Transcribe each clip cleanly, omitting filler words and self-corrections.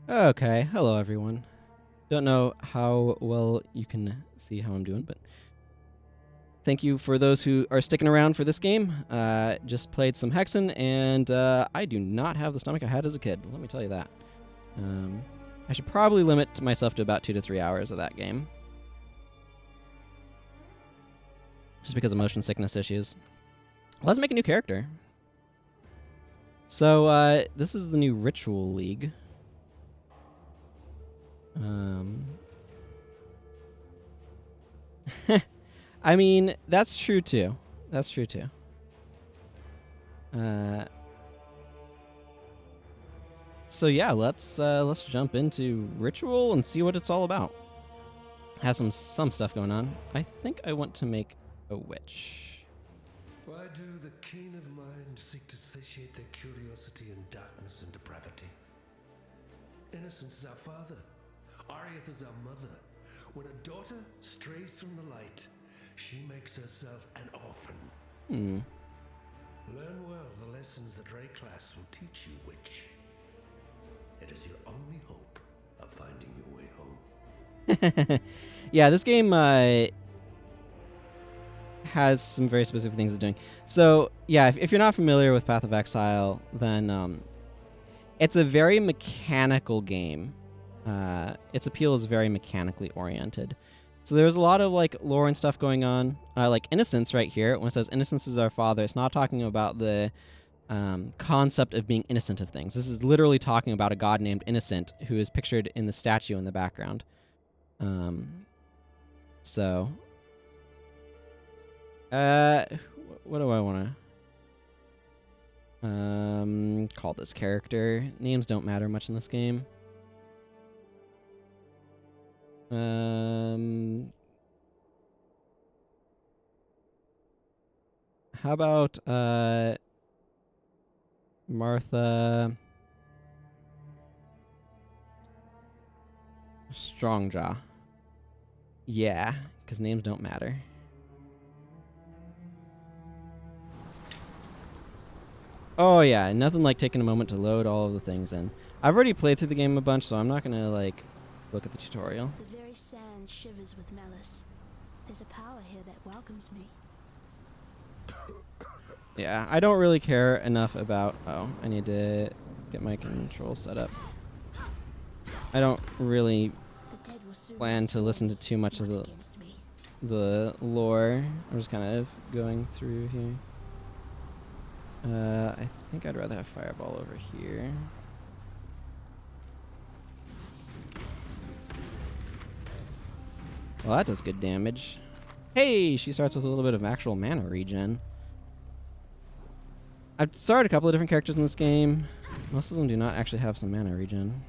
Okay, hello everyone. Don't know how well you can see how I'm doing, but thank you for those who are sticking around for this game. Just played some Hexen, and I do not have the stomach I had as a kid. Let me tell you that. I should probably limit myself to about 2 to 3 hours of that game, just because of motion sickness issues. Let's make a new character. So this is the new Ritual League. I mean, that's true too. That's true too. So yeah, let's jump into Ritual and see what it's all about. Has some stuff going on. I think I want to make a witch. Why do the keen of mind seek to satiate their curiosity in darkness and depravity? Innocence is our father. Arieth is our mother. When a daughter strays from the light, she makes herself an orphan. Learn well the lessons that Rayclass will teach you, witch. It is your only hope of finding your way home. Yeah, this game has some very specific things it's doing. So yeah, if you're not familiar with Path of Exile, then it's a very mechanical game. Its appeal is very mechanically oriented. So there's a lot of like lore and stuff going on. Like Innocence right here, when it says Innocence is our father, it's not talking about the concept of being innocent of things. This is literally talking about a god named Innocent who is pictured in the statue in the background. So what do I want to call this character? Names don't matter much in this game. How about Martha Strongjaw? Yeah, because names don't matter. Oh yeah, nothing like taking a moment to load all of the things in. I've already played through the game a bunch, so I'm not gonna like look at the tutorial. The very sand shivers with malice. There's a power here that welcomes me. Yeah, I don't really care enough about... Oh, I need to get my control set up. I don't really plan to listen to too much of the lore. I'm just kind of going through here. I think I'd rather have Fireball over here. Well, that does good damage. Hey, she starts with a little bit of actual mana regen. I've started a couple of different characters in this game. Most of them do not actually have some mana regen.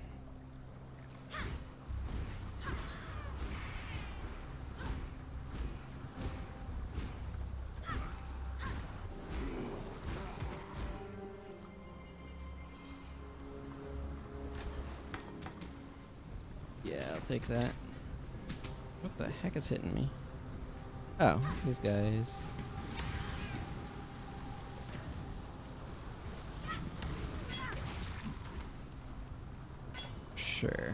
Yeah, I'll take that. What the heck is hitting me? Oh, these guys. Sure.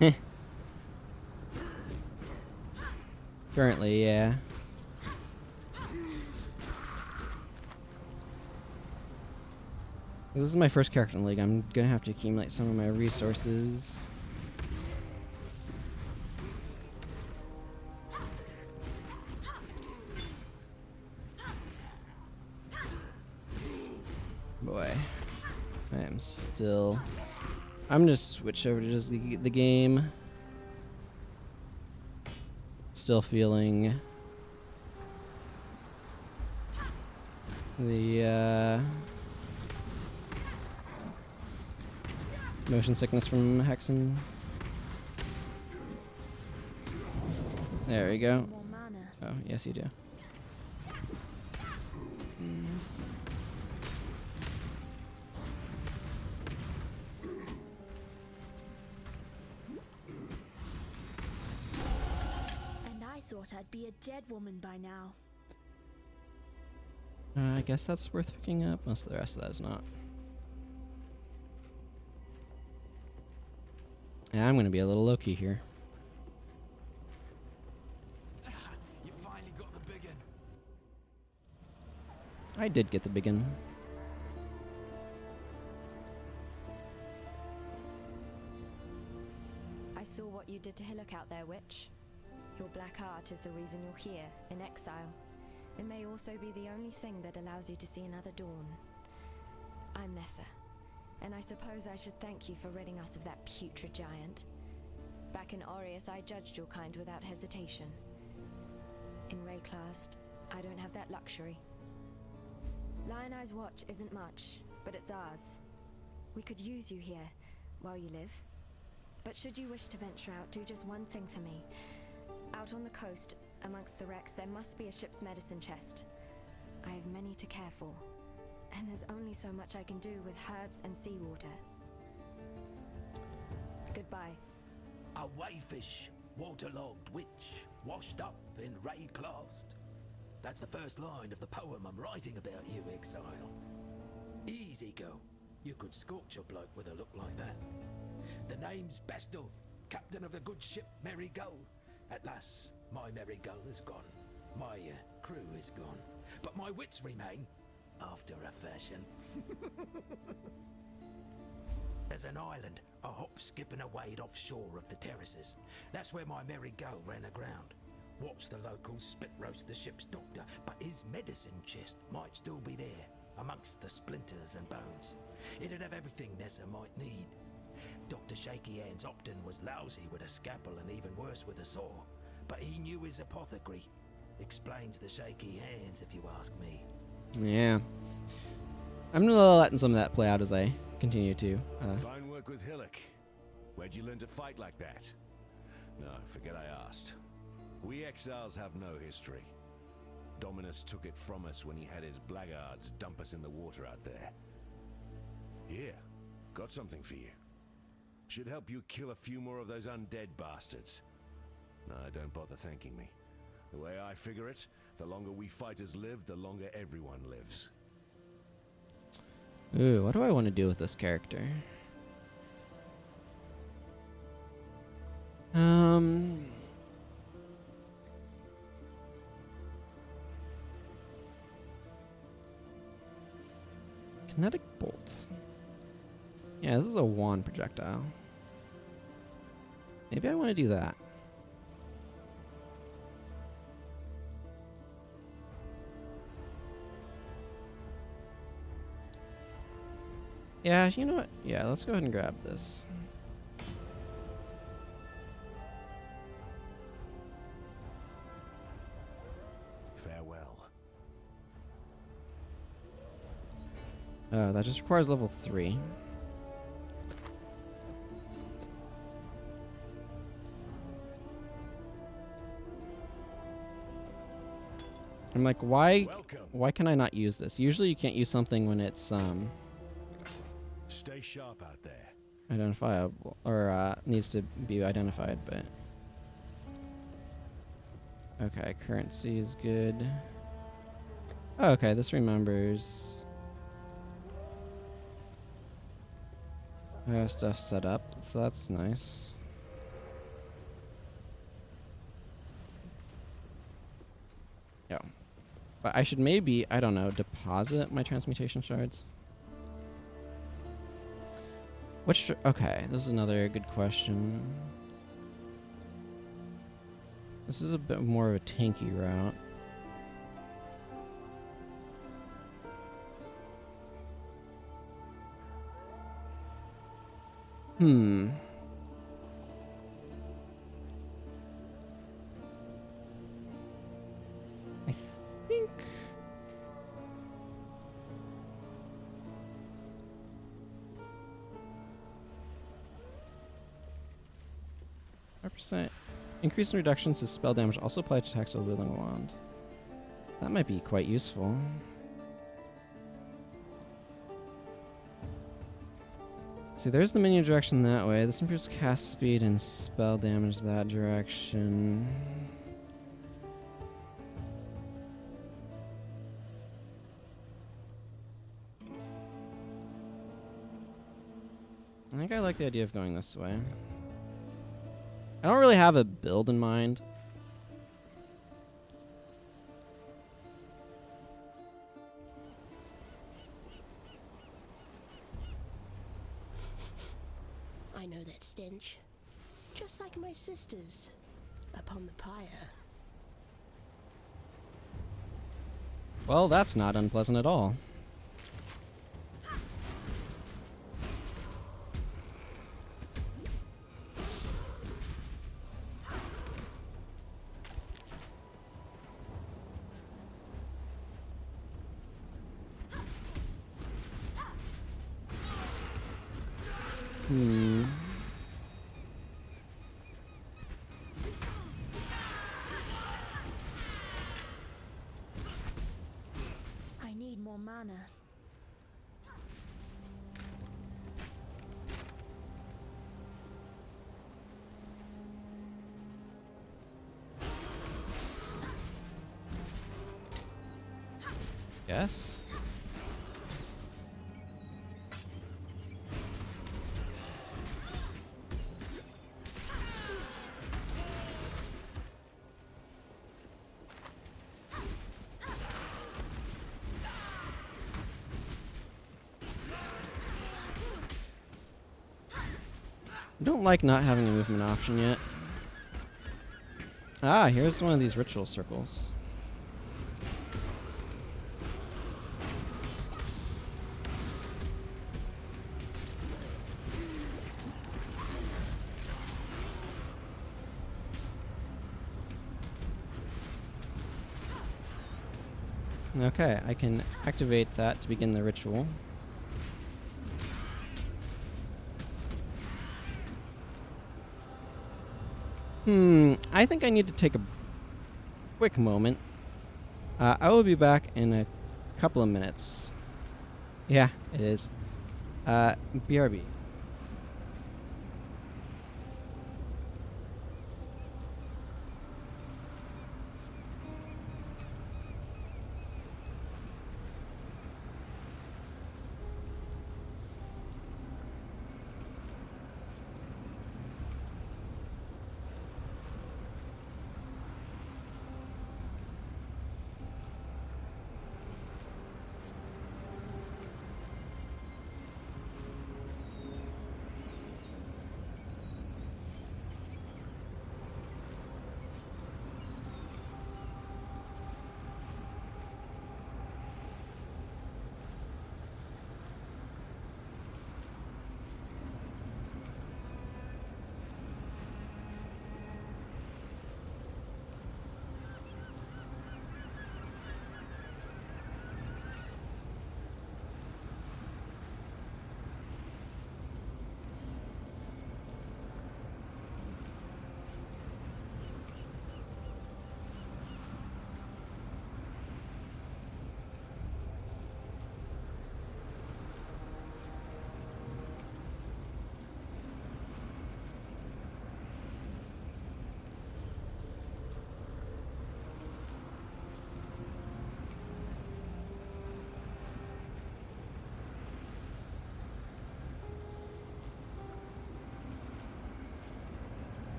Heh. Currently, yeah. This is my first character in the league. I'm gonna have to accumulate some of my resources. Boy, I am still... I'm gonna switch over to just the game. Still feeling the motion sickness from Hexen. There we go. Oh, yes you do. And I thought I'd be a dead woman by now. I guess that's worth picking up. Most of the rest of that is not. Yeah, I'm going to be a little low-key here. You finally got the big one. I did get the big one. I saw what you did to Hillock out there, Witch. Your black art is the reason you're here, in exile. It may also be the only thing that allows you to see another dawn. I'm Nessa, and I suppose I should thank you for ridding us of that putrid giant. Back in Oriath, I judged your kind without hesitation. In Rayclast, I don't have that luxury. Lion Eye's watch isn't much, but it's ours. We could use you here, while you live. But should you wish to venture out, do just one thing for me. Out on the coast, amongst the wrecks, there must be a ship's medicine chest. I have many to care for, and there's only so much I can do with herbs and seawater. Goodbye. A wayfish, waterlogged witch, washed up in Rayclast. That's the first line of the poem I'm writing about you, Exile. Easy go. You could scorch a bloke with a look like that. The name's Bestel, captain of the good ship Merry Gull. At last, my Merry Gull is gone. My crew is gone. But my wits remain, after a fashion. There's an island, a hop, skip and a wade offshore of the terraces. That's where my Merry Gull ran aground. Watched the locals spit roast the ship's doctor, but his medicine chest might still be there, amongst the splinters and bones. It'd have everything Nessa might need. Dr. Shaky Hands Opton was lousy with a scalpel and even worse with a saw, but he knew his apothecary. Explains the shaky hands, if you ask me. Yeah. I'm letting some of that play out as I continue to. Fine work with Hillock. Where'd you learn to fight like that? No, forget I asked. We exiles have no history. Dominus took it from us when he had his blackguards dump us in the water out there. Here, got something for you. Should help you kill a few more of those undead bastards. No, don't bother thanking me. The way I figure it, the longer we fighters live, the longer everyone lives. Ooh, what do I want to do with this character? Kinetic bolt. Yeah, this is a wand projectile. Maybe I want to do that. Yeah, you know what? Yeah, let's go ahead and grab this. Farewell. That just requires level 3. I'm like, why can I not use this? Usually you can't use something when it's Stay sharp out there. identifiable or needs to be identified, but okay, currency is good. Oh, okay, this remembers. I have stuff set up, so that's nice. Yeah. But I should maybe, I don't know, deposit my transmutation shards. Which, okay, this is another good question. This is a bit more of a tanky route. I think... %. Increase in reductions to spell damage also apply to attacks while wielding a wand. That might be quite useful. See, there's the minion direction that way. This improves cast speed and spell damage that direction. I think I like the idea of going this way. I don't really have a build in mind. I know that stench. Just like my sisters. Upon the pyre. Well, that's not unpleasant at all. I need more mana. Yes. I don't like not having a movement option yet. Ah, here's one of these ritual circles. Okay, I can activate that to begin the ritual. I think I need to take a quick moment. I will be back in a couple of minutes. Yeah, it is. BRB.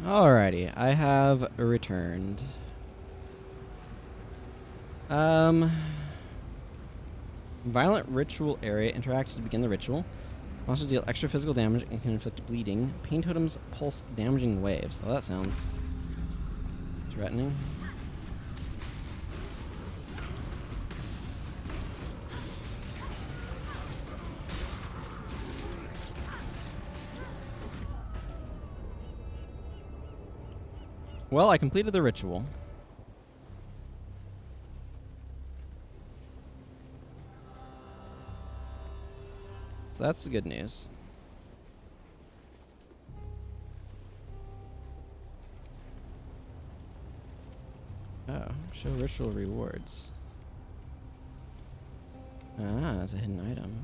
Alrighty, I have returned. Violent ritual area interacts to begin the ritual. Monsters deal extra physical damage and can inflict bleeding. Pain totems pulse damaging waves. Oh, that sounds threatening. Well, I completed the ritual. So that's the good news. Oh, show ritual rewards. Ah, it's a hidden item.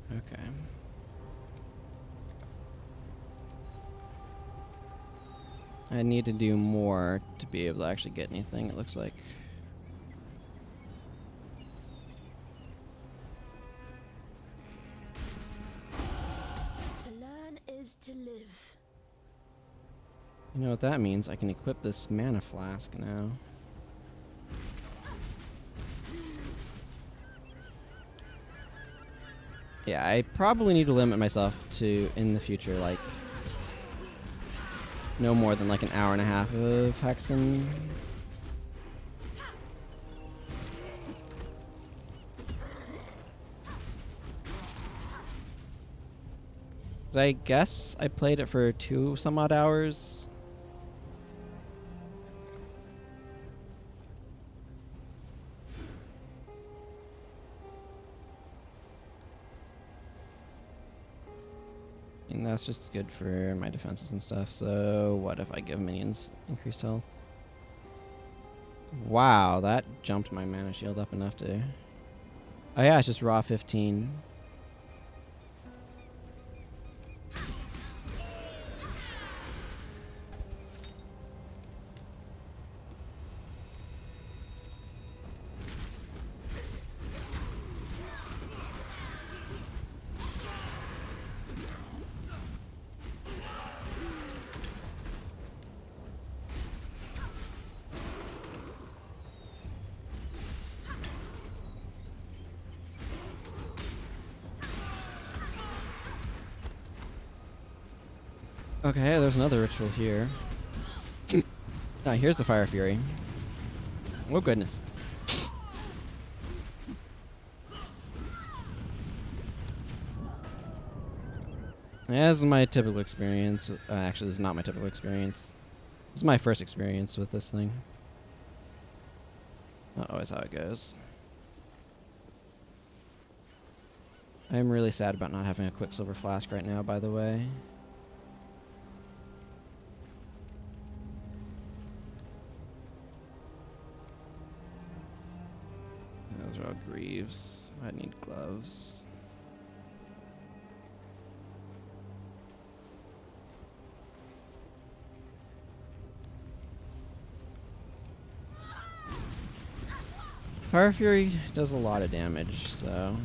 Okay. I need to do more to be able to actually get anything, it looks like. To learn is to live. You know what that means? I can equip this mana flask now. Yeah, I probably need to limit myself to, in the future, like, no more than like an hour and a half of Hexen. I guess I played it for 2 some odd hours. And that's just good for my defenses and stuff. So what if I give minions increased health? Wow, that jumped my mana shield up enough to... Oh yeah, it's just raw 15. Okay, there's another ritual here. Ah, here's the Fire Fury. Oh goodness. As my typical experience, actually this is not my typical experience. This is my first experience with this thing. Not always how it goes. I'm really sad about not having a Quicksilver Flask right now, by the way. Those are all greaves. I need gloves. Fire Fury does a lot of damage, so...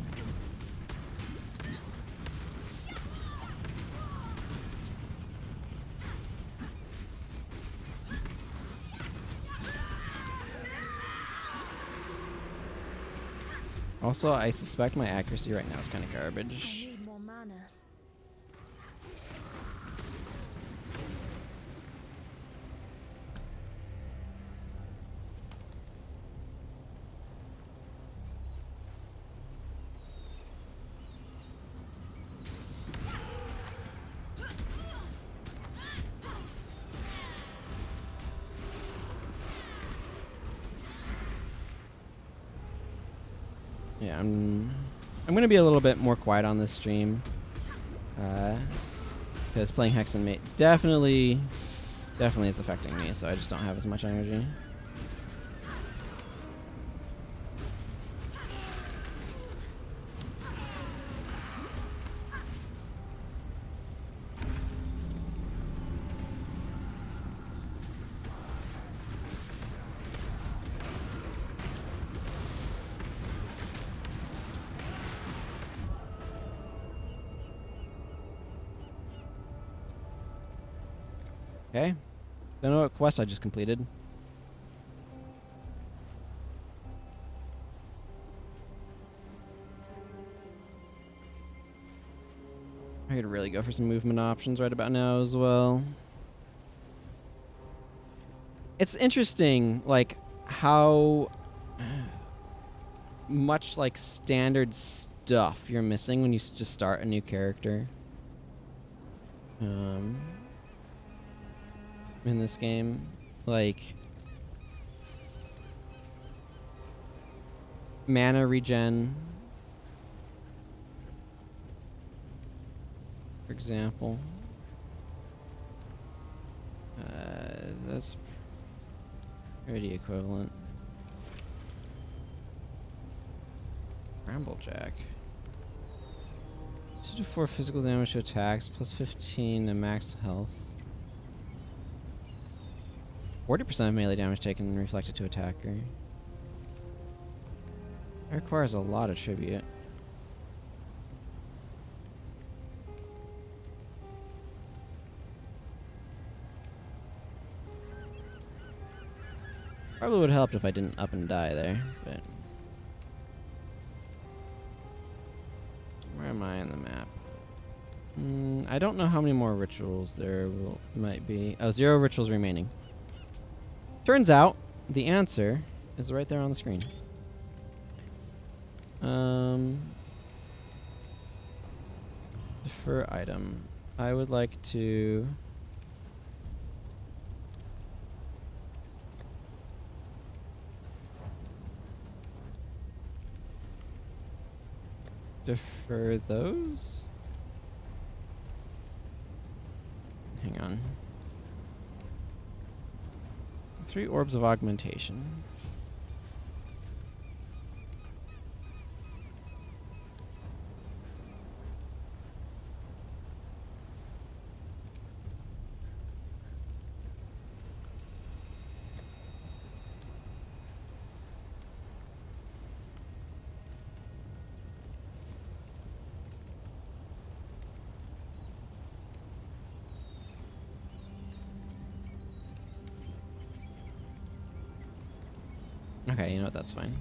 Also, I suspect my accuracy right now is kind of I garbage. need more mana. Yeah, I'm gonna be a little bit more quiet on this stream, because playing Hexen definitely definitely is affecting me, so I just don't have as much energy. Okay. Don't know what quest I just completed. I could really go for some movement options right about now as well. It's interesting, like, how much, like, standard stuff you're missing when you just start a new character. In this game. Like, mana regen, for example. That's pretty equivalent. Bramblejack. 2 to 4 physical damage to attacks, plus 15 to max health. 40% of melee damage taken reflected to attacker. It requires a lot of tribute. Probably would have helped if I didn't up and die there, but... Where am I on the map? I don't know how many more rituals there might be. Oh, 0 rituals remaining. Turns out, the answer is right there on the screen. Defer item. I would like to... defer those? Hang on. 3 orbs of augmentation. Okay, you know what, that's fine.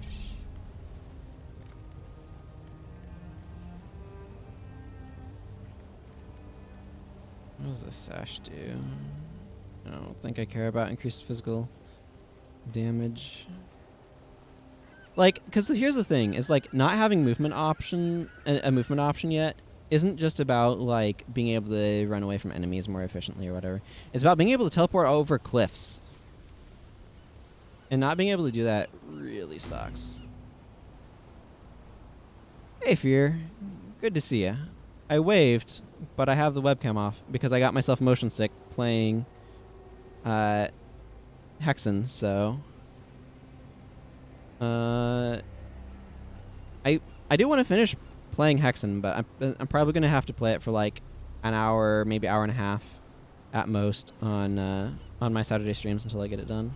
What does this sash do? I don't think I care about increased physical damage. Like, because here's the thing, is like not having movement option, a movement option yet, isn't just about like being able to run away from enemies more efficiently or whatever. It's about being able to teleport over cliffs. And not being able to do that really sucks. Hey, Fear. Good to see ya. I waved, but I have the webcam off because I got myself motion sick playing Hexen, so... I do want to finish playing Hexen, but I'm probably going to have to play it for like an hour, maybe hour and a half at most on my Saturday streams until I get it done.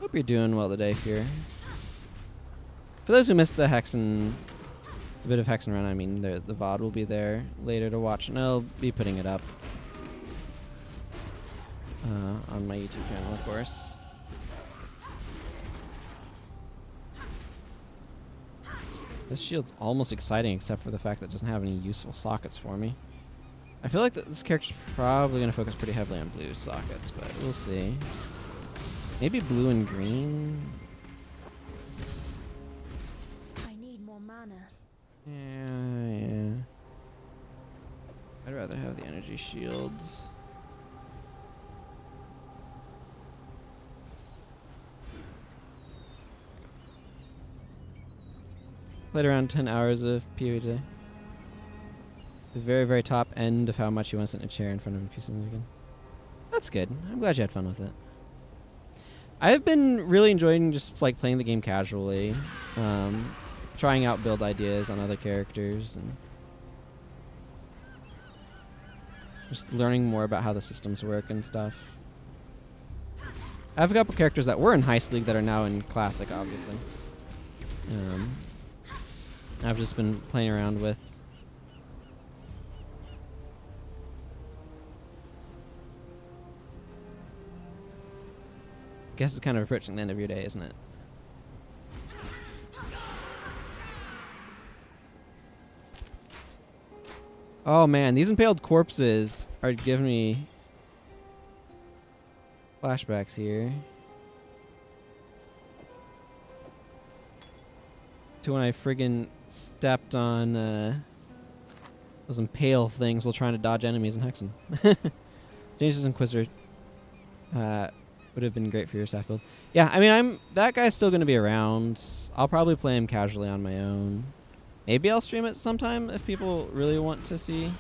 Hope you're doing well today, Fear. For those who missed the Hexen, a bit of Hexen run, I mean, the VOD will be there later to watch, and I'll be putting it up on my YouTube channel, of course. This shield's almost exciting, except for the fact that it doesn't have any useful sockets for me. I feel like this character's probably going to focus pretty heavily on blue sockets, but we'll see. Maybe blue and green? I need more mana. Yeah. I'd rather have the energy shields. Played around 10 hours of PoE today. The very, very top end of how much you want to sit in a chair in front of a piece of music. That's good. I'm glad you had fun with it. I've been really enjoying just like playing the game casually, trying out build ideas on other characters, and just learning more about how the systems work and stuff. I have a couple characters that were in Heist League that are now in Classic, obviously. I've just been playing around with. Guess it's kind of approaching the end of your day, isn't it? Oh man, these impaled corpses are giving me flashbacks here to when I friggin' stepped on those impale things while trying to dodge enemies in Hexen. Changes Inquisitor would have been great for your staff build. Yeah, I mean, that guy's still going to be around. I'll probably play him casually on my own. Maybe I'll stream it sometime if people really want to see.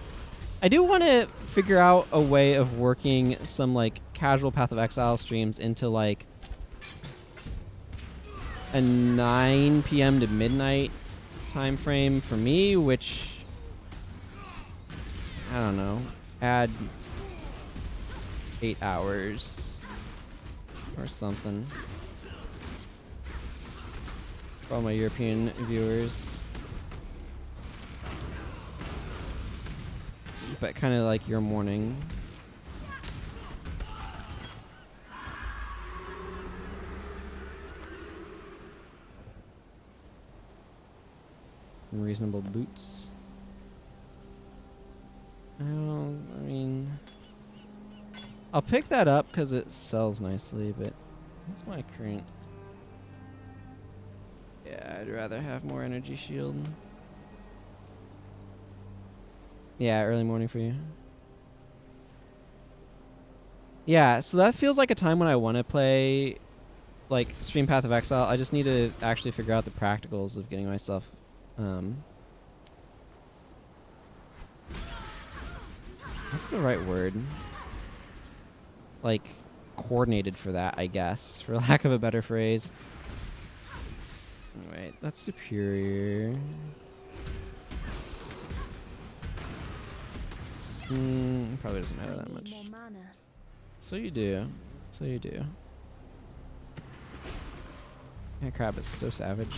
I do want to figure out a way of working some like casual Path of Exile streams into like a 9 p.m. to midnight time frame for me, which I don't know, add 8 hours or something for all my European viewers. But kind of like your morning. Reasonable boots. I mean, I'll pick that up because it sells nicely, but what's my current? Yeah, I'd rather have more energy shield. Yeah, early morning for you. Yeah, so that feels like a time when I want to play, like, stream Path of Exile. I just need to actually figure out the practicals of getting myself, what's the right word? Like, coordinated for that, I guess, for lack of a better phrase. Alright, that's superior. Probably doesn't matter that much. So you do. So you do. That crab is so savage.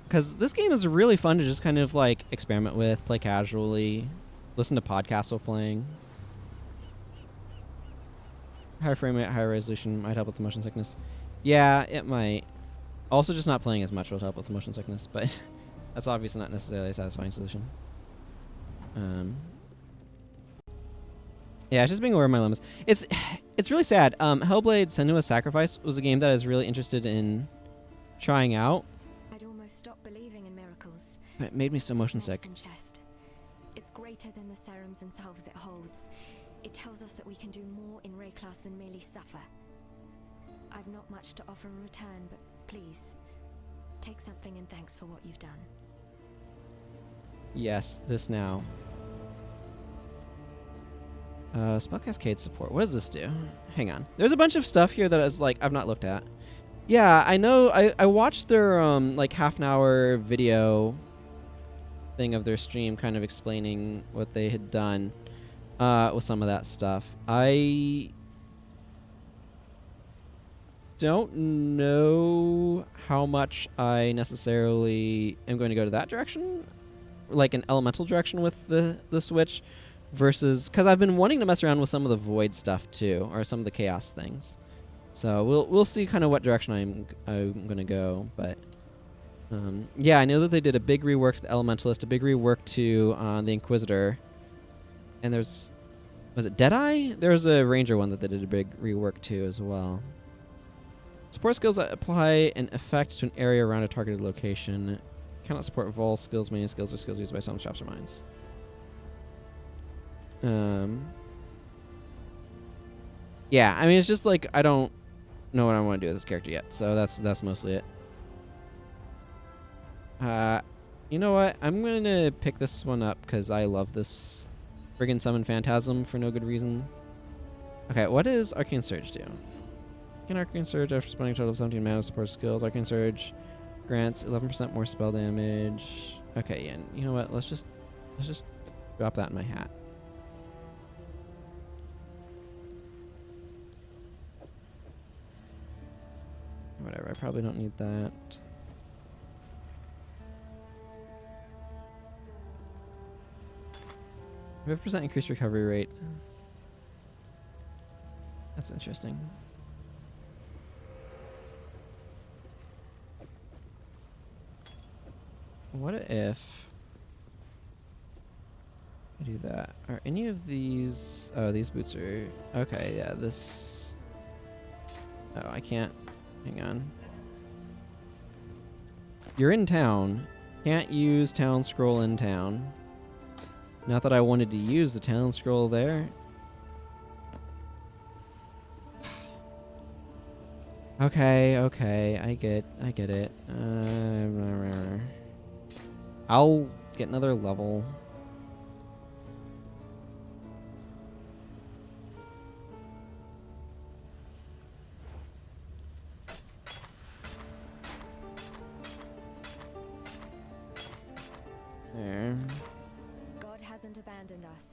Because this game is really fun to just kind of like experiment with, play casually, listen to podcasts while playing. Higher frame rate, higher resolution might help with the motion sickness. Yeah, it might. Also, just not playing as much will help with the motion sickness, but that's obviously not necessarily a satisfying solution. Yeah, it's just being aware of my limits. It's really sad. Hellblade: Senua's Sacrifice was a game that I was really interested in trying out. I'd almost stopped believing in miracles. But it made me so motion sick. Chest. It's greater than the serums themselves it holds. It tells us that we can do more in Ray class than merely suffer. I've not much to offer in return, but please, take something in thanks for what you've done. Yes, this now. Spell Cascade support. What does this do? Hang on. There's a bunch of stuff here that is like I've not looked at. Yeah, I know. I watched their like half an hour video thing of their stream, kind of explaining what they had done with some of that stuff. I don't know how much I necessarily am going to go to that direction, like an elemental direction with the Switch, versus because I've been wanting to mess around with some of the void stuff too, or some of the chaos things. So we'll see kind of what direction I'm gonna go, but yeah, I know that they did a big rework to the Elementalist, a big rework to the Inquisitor, and was it Deadeye? There was a Ranger one that they did a big rework to as well. Support skills that apply an effect to an area around a targeted location. Cannot support vol skills, main skills, or skills used by some shops or mines. Yeah, I mean, it's just like I don't know what I want to do with this character yet, so that's mostly it. You know what? I'm gonna pick this one up because I love this friggin' summon phantasm for no good reason. Okay, what does Arcane Surge do? Can Arcane Surge after spending a total of 17 mana support skills. Arcane Surge grants 11% more spell damage. Okay, yeah. You know what? Let's just drop that in my hat. Whatever. I probably don't need that. 5% increased recovery rate. That's interesting. What if I do that? Are any of these... Oh, these boots are... Okay, yeah, this... Oh, I can't... Hang on. You're in town. Can't use town scroll in town. Not that I wanted to use the town scroll there. Okay, I get it. I'll get another level. There. God hasn't abandoned us.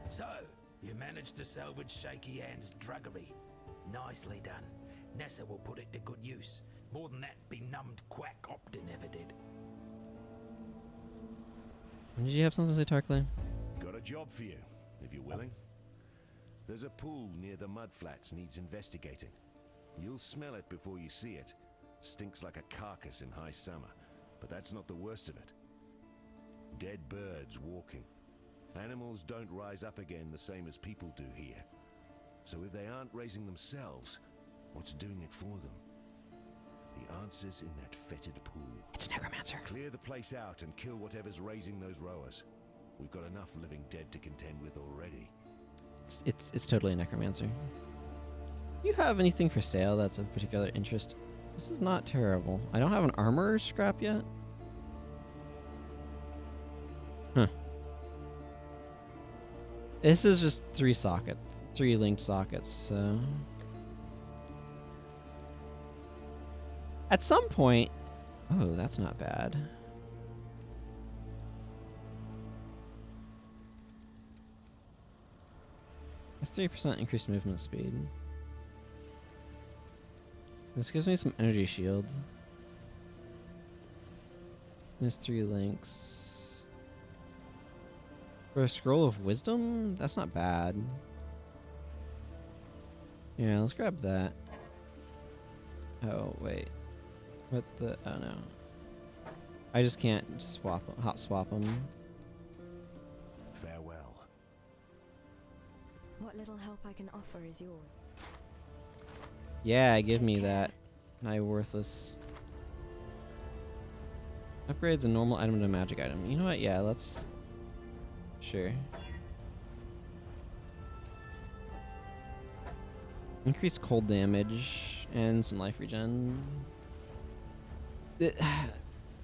So, you managed to salvage Shaky Hand's druggery. Nicely done. Nessa will put it to good use. More than that benumbed quack Optin ever did. Did you have something to say, Tarkler? Got a job for you, if you're willing. There's a pool near the mudflats needs investigating. You'll smell it before you see it. Stinks like a carcass in high summer, but that's not the worst of it. Dead birds walking. Animals don't rise up again the same as people do here. So if they aren't raising themselves, what's doing it for them? The answer's in that fetid pool. It's a necromancer. Clear the place out and kill whatever's raising those rowers. We've got enough living dead to contend with already. It's totally a necromancer. You have anything for sale that's of particular interest? This is not terrible. I don't have an armorer scrap yet. Huh. This is just 3 linked sockets, so... At some point... Oh, that's not bad. It's 3% increased movement speed. This gives me some energy shield. There's 3 links. For a scroll of wisdom? That's not bad. Yeah, let's grab that. Oh, wait. What the... Oh, no. I just can't hot swap them. Farewell. What little help I can offer is yours. Yeah, give me that. My worthless... Upgrades a normal item to a magic item. You know what? Yeah, let's... Sure. Increase cold damage and some life regen.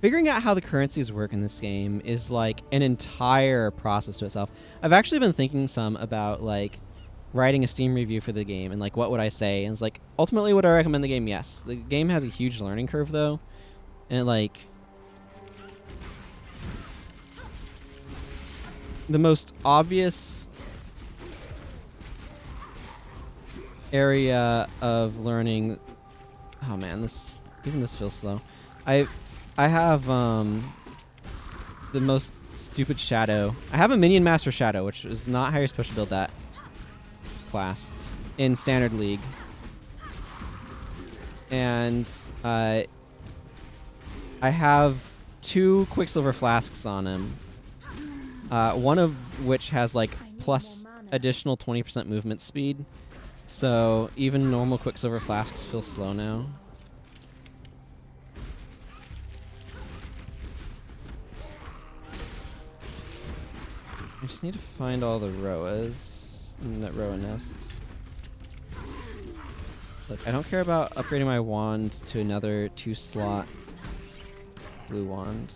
Figuring out how the currencies work in this game is like an entire process to itself. I've actually been thinking some about like writing a Steam review for the game and like what would I say, and it's like ultimately would I recommend the game? Yes. The game has a huge learning curve though, and like the most obvious area of learning... Oh man, even this feels slow. I have the most stupid shadow. I have a minion master shadow, which is not how you're supposed to build that class in Standard League. And I have 2 Quicksilver flasks on him. One of which has like plus additional 20% movement speed. So even normal Quicksilver flasks feel slow now. I just need to find all the Roas, Roa nests. Look, I don't care about upgrading my wand to another 2-slot blue wand.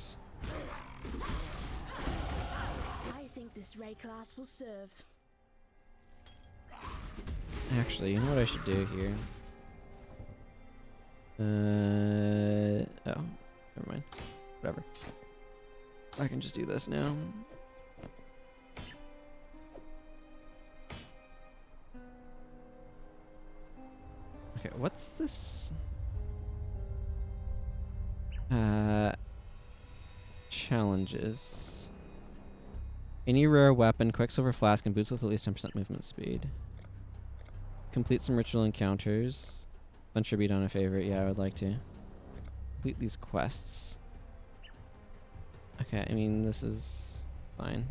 I think this ray class will serve. Actually, you know what I should do here? Oh, never mind. Whatever. I can just do this now. Okay, what's this? Challenges. Any rare weapon, Quicksilver Flask, and boots with at least 10% movement speed. Complete some ritual encounters. Contribute on a favorite. Yeah, I would like to. Complete these quests. Okay, I mean, this is fine.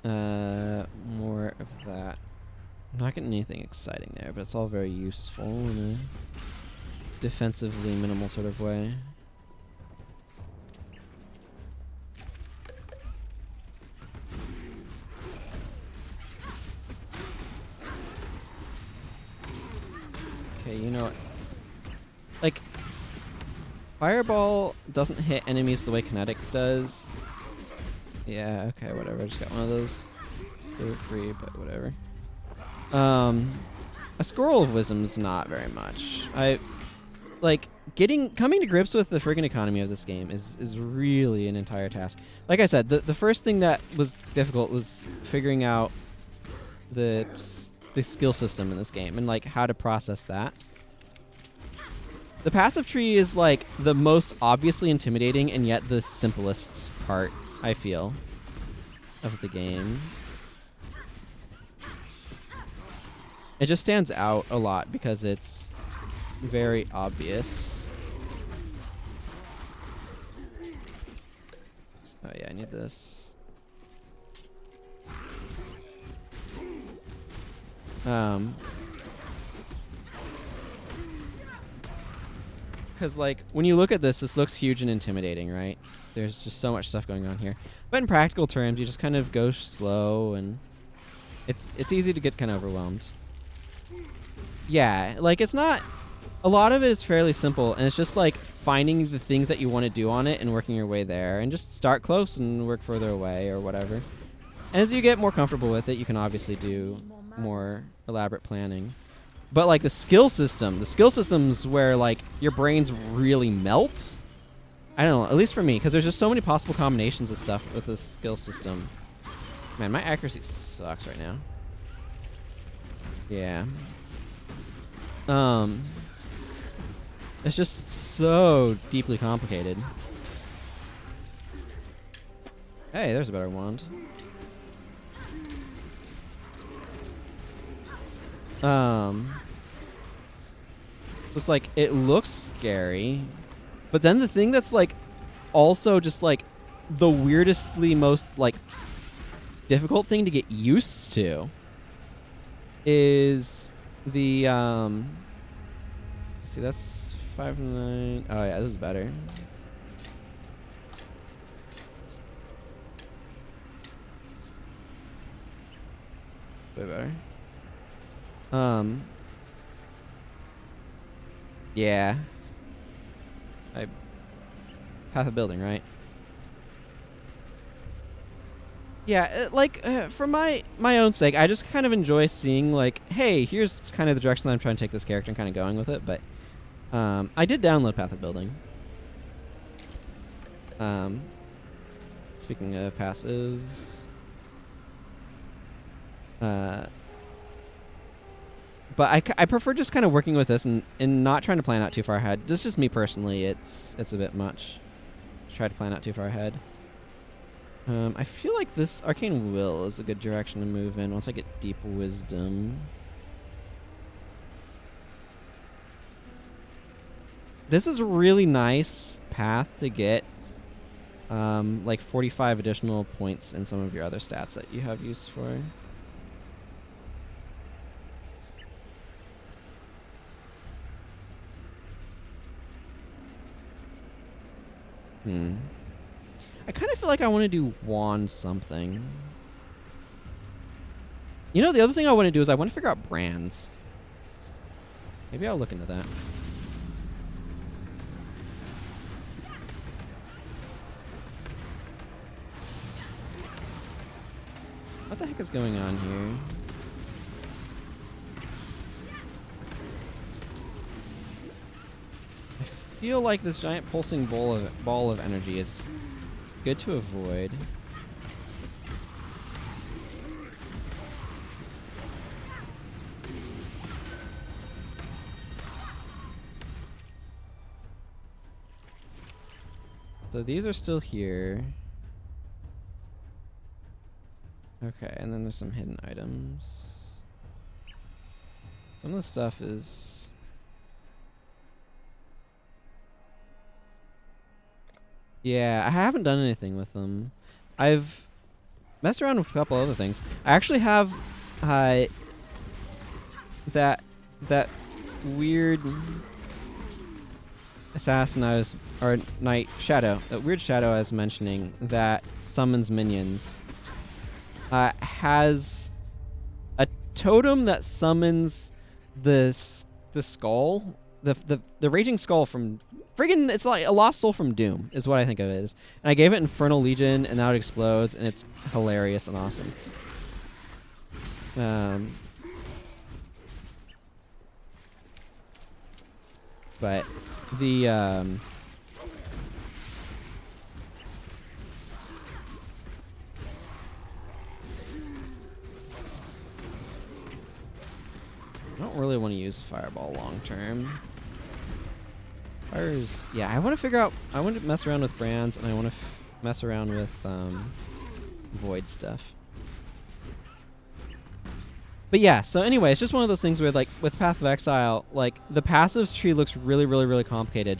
More of that. I'm not getting anything exciting there, but it's all very useful in a defensively minimal sort of way. Okay, you know what? Like, Fireball doesn't hit enemies the way Kinetic does. Yeah, okay, whatever. I just got one of those for free, but whatever. A Scroll of Wisdom is not very much. Coming to grips with the friggin' economy of this game is really an entire task. Like I said, the first thing that was difficult was figuring out the skill system in this game and like how to process that. The passive tree is like the most obviously intimidating and yet the simplest part, I feel, of the game. It just stands out a lot because it's very obvious. Oh yeah, I need this. Because like when you look at this looks huge and intimidating, right? There's just so much stuff going on here. But in practical terms, you just kind of go slow and it's easy to get kind of overwhelmed. Yeah, like it's not, a lot of it is fairly simple and it's just like finding the things that you want to do on it and working your way there and just start close and work further away or whatever. And as you get more comfortable with it, you can obviously do more elaborate planning. But like the skill system's where like your brains really melt. I don't know, at least for me, because there's just so many possible combinations of stuff with this skill system. Man, my accuracy sucks right now. Yeah. It's just so deeply complicated. Hey, there's a better wand. It's like, it looks scary, but then the thing that's like also just like the weirdestly most like difficult thing to get used to is the let's see, that's 5-9. Oh yeah, this is better. Way better. Yeah. Path of Building, right? Yeah, for my own sake, I just kind of enjoy seeing, like, hey, here's kind of the direction that I'm trying to take this character and kind of going with it, but I did download Path of Building. Speaking of passives, but I prefer just kind of working with this and not trying to plan out too far ahead. This is just me personally. It's a bit much to try to plan out too far ahead. I feel like this Arcane Will is a good direction to move in once I get Deep Wisdom. This is a really nice path to get like 45 additional points in some of your other stats that you have use for. I kind of feel like I want to do wand something. You know, the other thing I want to do is I want to figure out brands. Maybe I'll look into that. What the heck is going on here? I feel like this giant pulsing ball of energy is good to avoid. So these are still here. Okay, and then there's some hidden items. Some of the stuff is... Yeah, I haven't done anything with them. I've messed around with a couple other things. I actually have that weird assassin or knight shadow, that weird shadow I was mentioning that summons minions. Has a totem that summons the skull, the raging skull from friggin', it's like a lost soul from Doom is what I think of it as. And I gave it Infernal Legion, and now it explodes, and it's hilarious and awesome. But the I don't really want to use Fireball long term. Fire's... Yeah, I want to figure out... I want to mess around with brands, and I want to mess around with Void stuff. But yeah, so anyway, it's just one of those things where, like, with Path of Exile, like, the passives tree looks really, really, really complicated.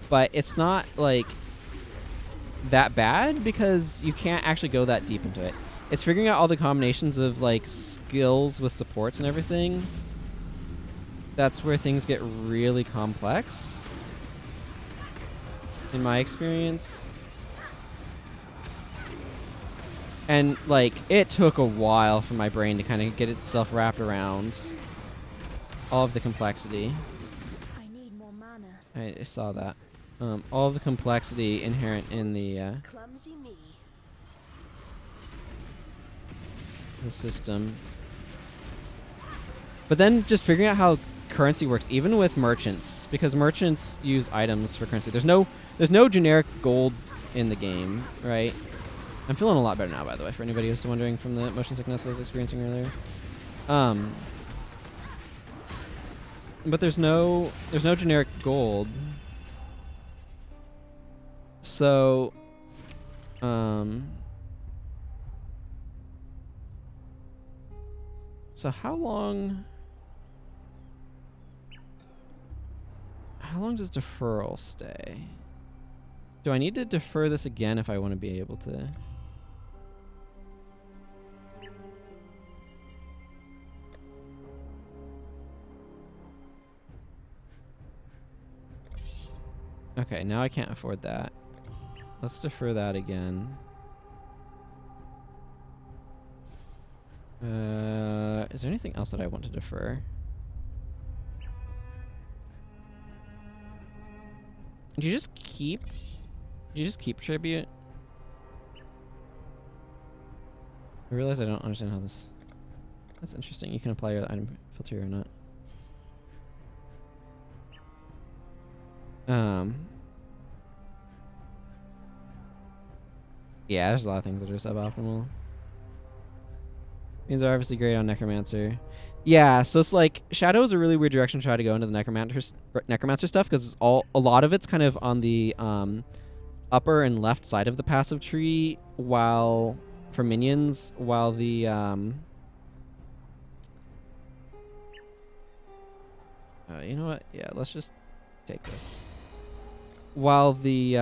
But it's not, like, that bad because you can't actually go that deep into it. It's figuring out all the combinations of, like, skills with supports and everything. That's where things get really complex, in my experience. And, like, it took a while for my brain to kind of get itself wrapped around all of the complexity. I need more mana. I saw that. All of the complexity inherent in the Clumsy me. system. But then just figuring out how currency works, even with merchants, because merchants use items for currency. There's no generic gold in the game, right? I'm feeling a lot better now, by the way, for anybody who's wondering from the motion sickness I was experiencing earlier. But there's no generic gold. So, so how long does deferral stay? Do I need to defer this again if I want to be able to? Okay, now I can't afford that. Let's defer that again. Is there anything else that I want to defer? Do you just keep tribute? I realize I don't understand how this... That's interesting. You can apply your item filter or not. Yeah, there's a lot of things that are suboptimal. These are obviously great on Necromancer. Yeah, so it's like Shadow is a really weird direction to try to go into the Necromancer stuff because a lot of it's kind of on the upper and left side of the passive tree, while for minions, while the you know what? Yeah, let's just take this. While the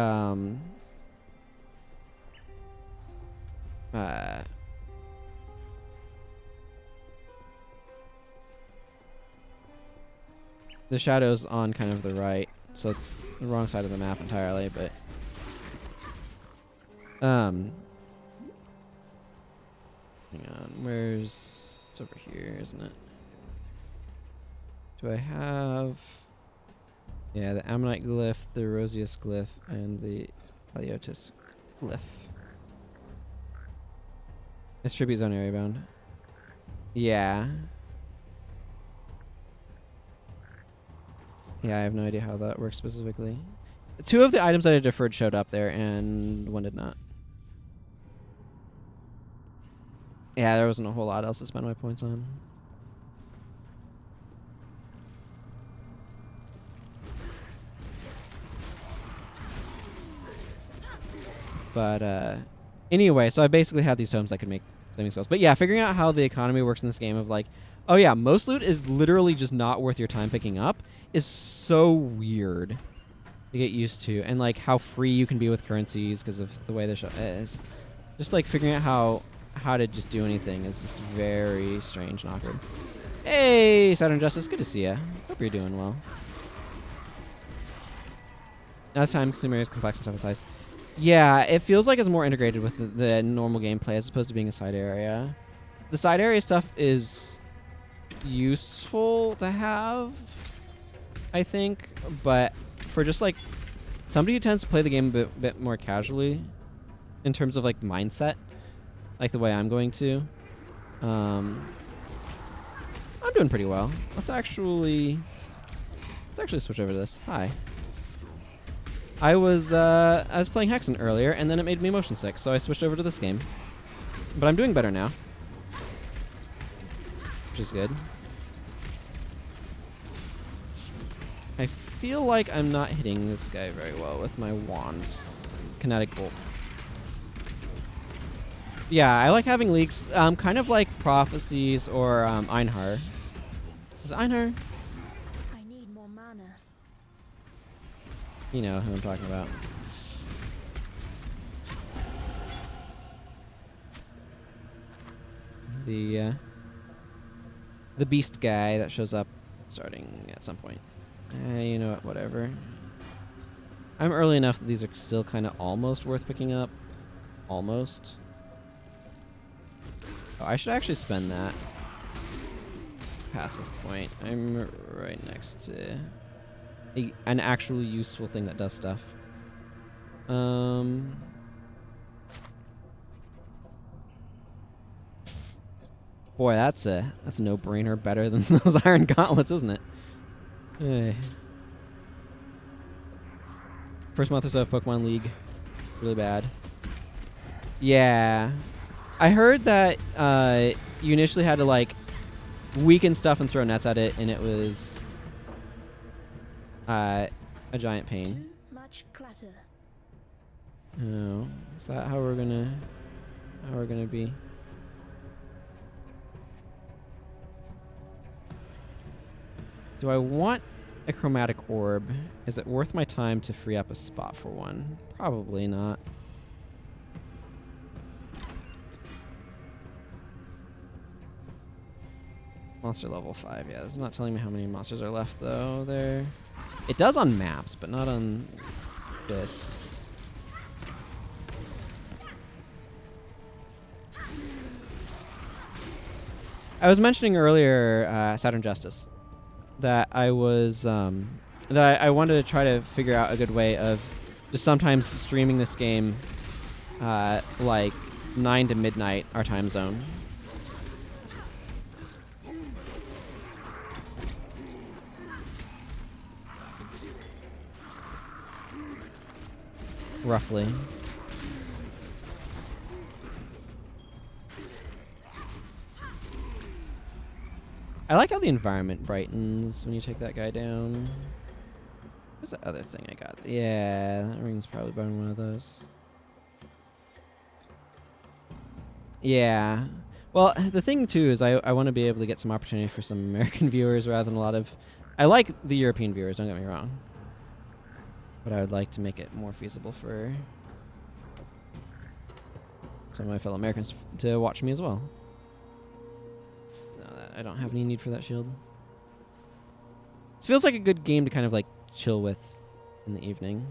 shadow's on kind of the right, so it's the wrong side of the map entirely, but Um, hang on, where's... It's over here, isn't it? Do I have... Yeah, the Ammonite glyph, the Rosius glyph, and the Heliotis glyph. This tribute zone area bound. Yeah. Yeah, I have no idea how that works specifically. 2 of the items that I deferred showed up there, and 1 did not. Yeah, there wasn't a whole lot else to spend my points on. But anyway, so I basically had these tomes that could make flaming skulls. But yeah, figuring out how the economy works in this game of like, oh yeah, most loot is literally just not worth your time picking up is so weird to get used to. And like how free you can be with currencies because of the way the show is. Just like figuring out how to just do anything is just very strange and awkward. Hey, Saturn Justice, good to see ya. Hope you're doing well. As time consuming is complex and stuff size. Yeah, it feels like it's more integrated with the normal gameplay as opposed to being a side area. The side area stuff is useful to have, I think, but for just like somebody who tends to play the game a bit more casually in terms of like mindset, like the way I'm going to, I'm doing pretty well. Let's actually switch over to this. Hi. I was playing Hexen earlier, and then it made me motion sick, so I switched over to this game. But I'm doing better now, which is good. I feel like I'm not hitting this guy very well with my wand's kinetic bolt. Yeah, I like having leaks, kind of like Prophecies or Einhar. Is it Einhar? I need more mana. You know who I'm talking about. The beast guy that shows up starting at some point. You know what, whatever. I'm early enough that these are still kind of almost worth picking up. Almost. Oh, I should actually spend that passive point. I'm right next to an actually useful thing that does stuff. Boy, that's a no-brainer. Better than those iron gauntlets, isn't it? Hey. First month or so of Pokemon League, really bad. Yeah, I heard that you initially had to like weaken stuff and throw nets at it, and it was a giant pain. Too much clutter. Oh, is that how we're gonna be? Do I want a chromatic orb? Is it worth my time to free up a spot for one? Probably not. Monster level 5, yeah. This is not telling me how many monsters are left, though, there. It does on maps, but not on this. I was mentioning earlier Saturn Justice. That I was, that I wanted to try to figure out a good way of just sometimes streaming this game like 9 to midnight, our time zone. Roughly. I like how the environment brightens when you take that guy down. What's the other thing I got? Yeah, that ring's probably better than one of those. Yeah. Well, the thing, too, is I want to be able to get some opportunity for some American viewers rather than a lot of... I like the European viewers, don't get me wrong. But I would like to make it more feasible for some of my fellow Americans to watch me as well. I don't have any need for that shield. This feels like a good game to kind of like chill with in the evening.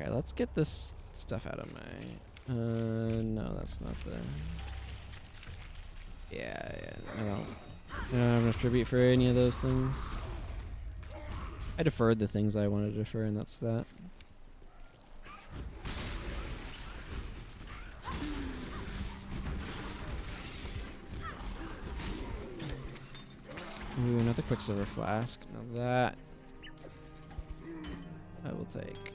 Okay, let's get this stuff out of my... no, that's not the... Yeah, I don't have enough tribute for any of those things. I deferred the things I wanted to defer, and that's that. Ooh, another Quicksilver Flask. Now that I will take.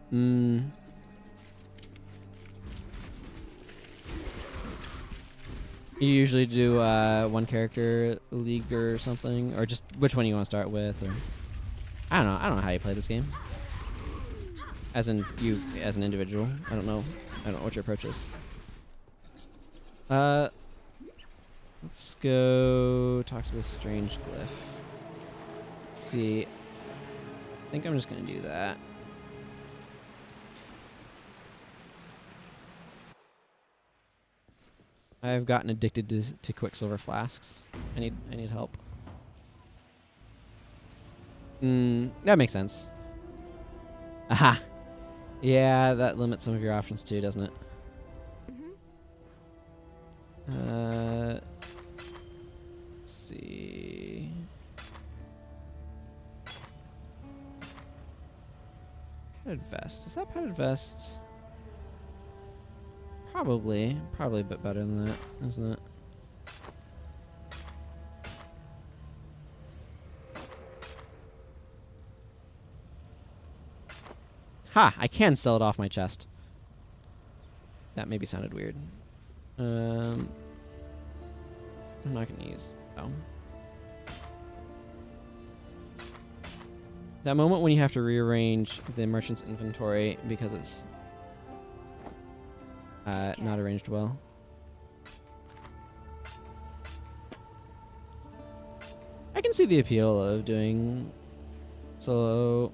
You usually do one character league or something, or just which one you want to start with, or I don't know how you play this game. As in you as an individual. I don't know what your approach is. Let's go talk to this strange glyph. Let's see. I think I'm just gonna do that. I've gotten addicted to Quicksilver Flasks. I need help. That makes sense. Aha. Yeah, that limits some of your options too, doesn't it? Let's see. Padded vest. Is that padded vest? Probably a bit better than that, isn't it? Ha! I can sell it off my chest. That maybe sounded weird. I'm not gonna use. Oh. That moment when you have to rearrange the merchant's inventory because it's not arranged well. I can see the appeal of doing solo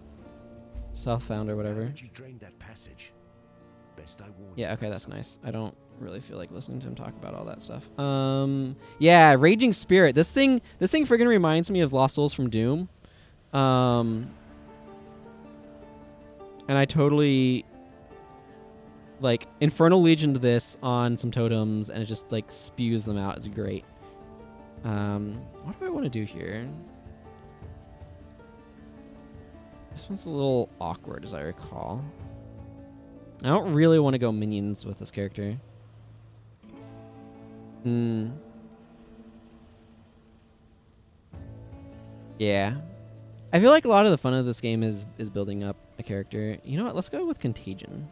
self-found or whatever. You drained that passage. Best I warn Yeah, okay, that's nice. I don't really feel like listening to him talk about all that stuff. Yeah, Raging Spirit. This thing friggin' reminds me of Lost Souls from Doom. And I totally like Infernal Legion to this on some totems, and it just like spews them out. It's great. What do I want to do here? This one's a little awkward, as I recall. I don't really want to go minions with this character. Yeah. I feel like a lot of the fun of this game is building up a character. You know what? Let's go with Contagion.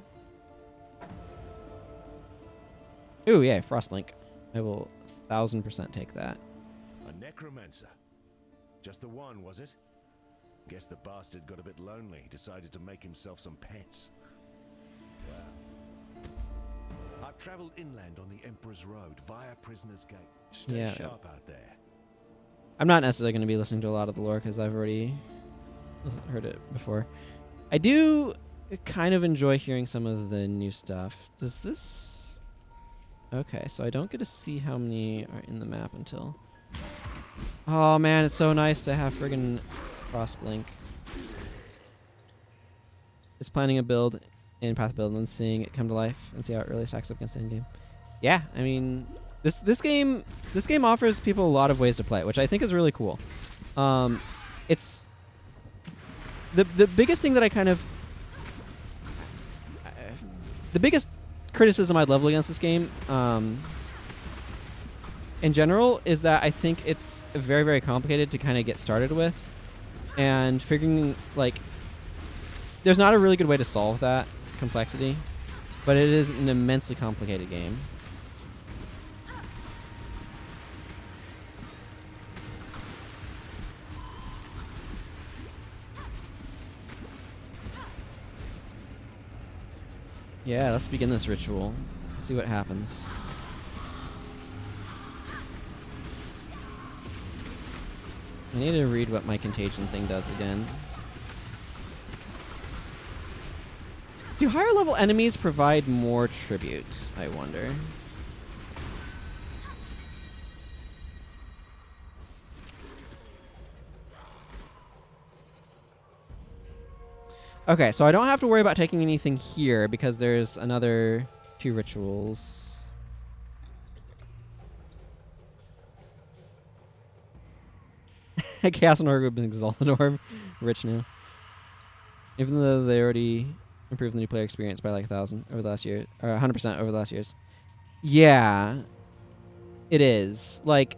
Ooh, yeah, Frostblink. I will 1000% take that. A necromancer. Just the one, was it? Guess the bastard got a bit lonely, decided to make himself some pets. I've traveled inland on the Emperor's Road via Prisoner's Gate. Stay sharp out there. I'm not necessarily going to be listening to a lot of the lore because I've already heard it before. I do kind of enjoy hearing some of the new stuff. Does this... Okay, so I don't get to see how many are in the map until... Oh man, it's so nice to have friggin' Frostblink. It's planning a build in Path Build and then seeing it come to life and see how it really stacks up against the end game. Yeah, I mean, this game offers people a lot of ways to play it, which I think is really cool. It's the biggest thing that I kind of the biggest criticism I'd level against this game in general is that I think it's very, very complicated to kind of get started with, and figuring like there's not a really good way to solve that complexity, but it is an immensely complicated game. Yeah, let's begin this ritual. Let's see what happens. I need to read what my contagion thing does again. Do higher level enemies provide more tribute, I wonder? Okay, so I don't have to worry about taking anything here because there's another 2 rituals. Chaos and Orb and Exalted Orb. Rich now. Even though they already improved the new player experience by like 1,000 over the last year, or 100% over the last years. Yeah, it is. Like,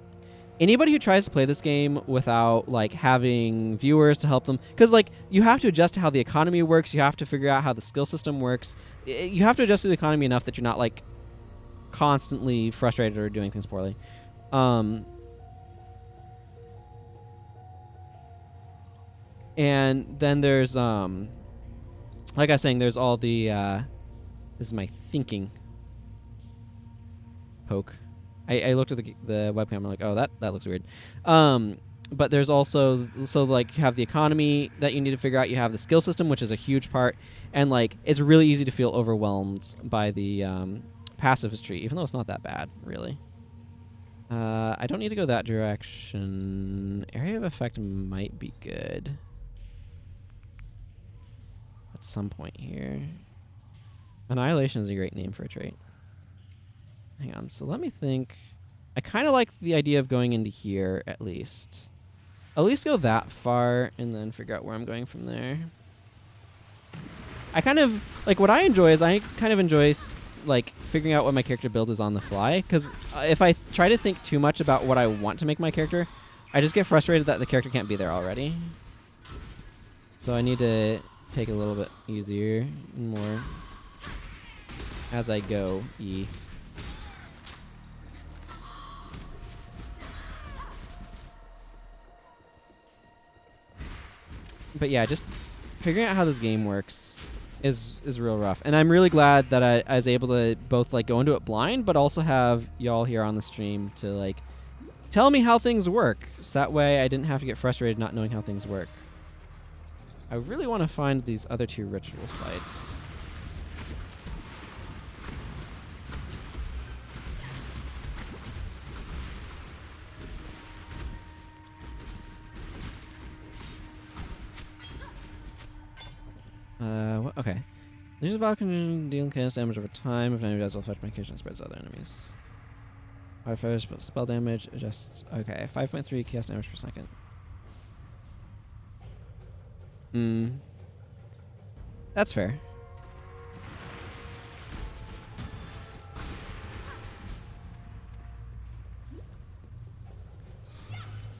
anybody who tries to play this game without like having viewers to help them, because like you have to adjust to how the economy works, you have to figure out how the skill system works, you have to adjust to the economy enough that you're not like constantly frustrated or doing things poorly. And then there's like I was saying, there's all the this is my thinking poke. I looked at the webcam and I'm like, oh, that looks weird. But there's also, so like you have the economy that you need to figure out, you have the skill system, which is a huge part, and like it's really easy to feel overwhelmed by the pacifist tree, even though it's not that bad, really. I don't need to go that direction. Area of effect might be good at some point here. Annihilation is a great name for a trait. Hang on, so let me think. I kind of like the idea of going into here, at least. At least go that far, and then figure out where I'm going from there. I kind of, like, what I enjoy is I kind of enjoy, like, figuring out what my character build is on the fly, because if I try to think too much about what I want to make my character, I just get frustrated that the character can't be there already. So I need to take it a little bit easier and more as I go, But yeah, just figuring out how this game works is real rough. And I'm really glad that I was able to both like go into it blind, but also have y'all here on the stream to like tell me how things work. So that way I didn't have to get frustrated not knowing how things work. I really want to find these other 2 ritual sites. Okay. These Valkyrie deal chaos damage over time. If an enemy does, will affect my occasion spreads to other enemies. Modifier spell damage adjusts. Okay, 5.3 chaos damage per second. That's fair.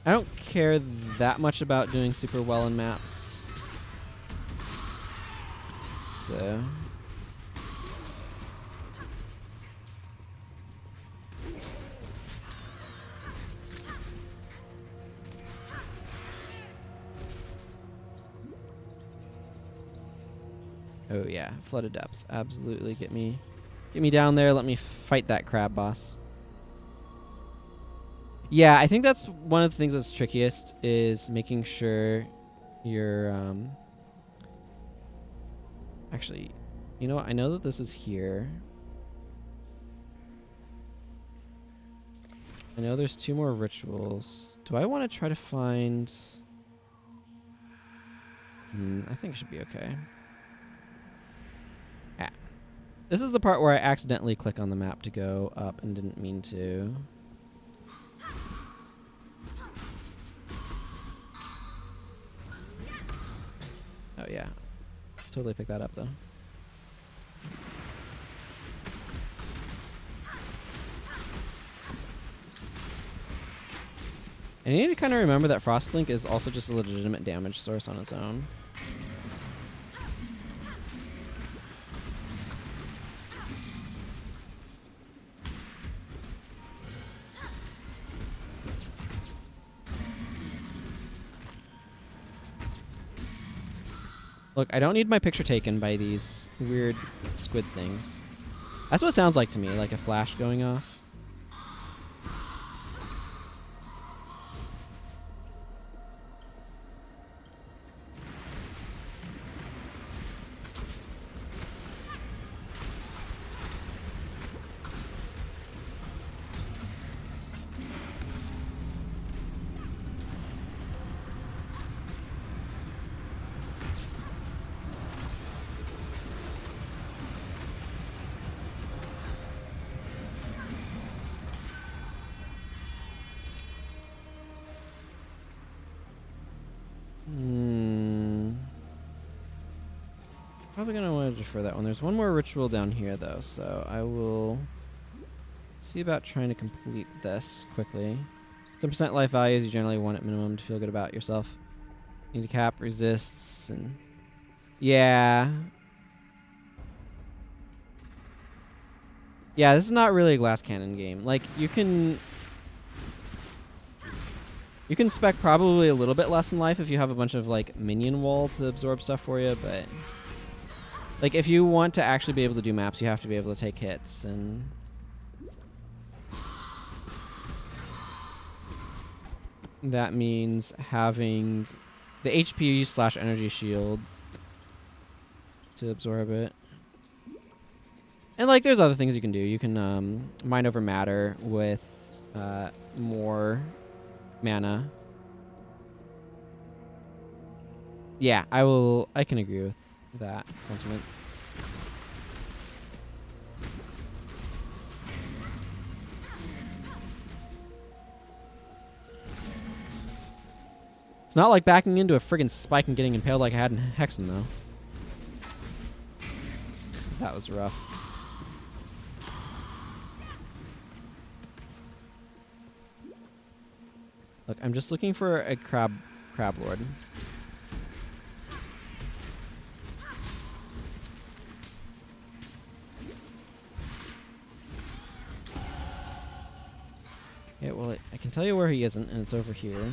I don't care that much about doing super well in maps. So oh yeah, flooded depths. Absolutely, get me down there. Let me fight that crab boss. Yeah, I think that's one of the things that's trickiest is making sure you're actually, you know what? I know that this is here. I know there's 2 more rituals. Do I want to try to find... I think it should be okay. Ah. This is the part where I accidentally click on the map to go up and didn't mean to. Oh yeah. Totally pick that up though. And you need to kind of remember that Frostblink is also just a legitimate damage source on its own. Look, I don't need my picture taken by these weird squid things. That's what it sounds like to me, like a flash going off. Probably gonna want to defer that one. There's one more ritual down here though, so I will see about trying to complete this quickly. 10% life values you generally want at minimum to feel good about yourself. Handicap resists and yeah. Yeah, this is not really a glass cannon game. Like you can spec probably a little bit less in life if you have a bunch of like minion wall to absorb stuff for you, but like if you want to actually be able to do maps, you have to be able to take hits, and that means having the HP / energy shield to absorb it. And like there's other things you can do. You can mind over matter with more mana. Yeah, I can agree with that sentiment. It's not like backing into a friggin' spike and getting impaled like I had in Hexen, though. That was rough. Look, I'm just looking for a crab lord. Yeah, well, I can tell you where he isn't, and it's over here.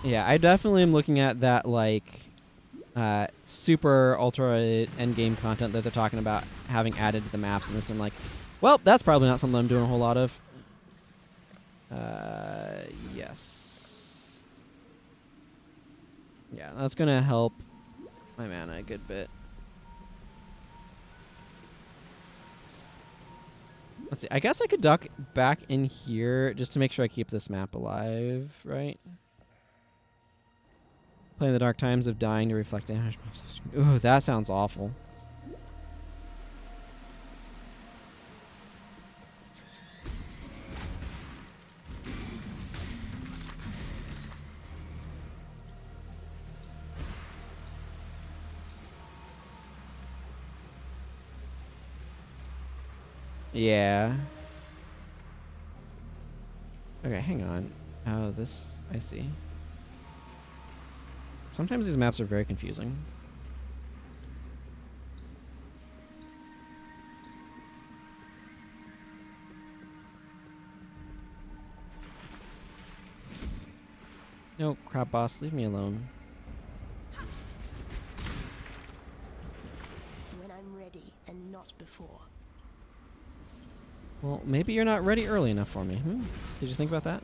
Yeah, I definitely am looking at that, like, super ultra endgame content that they're talking about having added to the maps, and this I'm like, well, that's probably not something I'm doing a whole lot of. Yes. Yeah, that's gonna help my mana a good bit. Let's see, I guess I could duck back in here just to make sure I keep this map alive, right? Playing the dark times of dying to reflect damage. Ooh, that sounds awful. Yeah. Okay, hang on. Oh, this... I see. Sometimes these maps are very confusing. No, crap boss, leave me alone. When I'm ready and not before. Well, maybe you're not ready early enough for me. Did you think about that?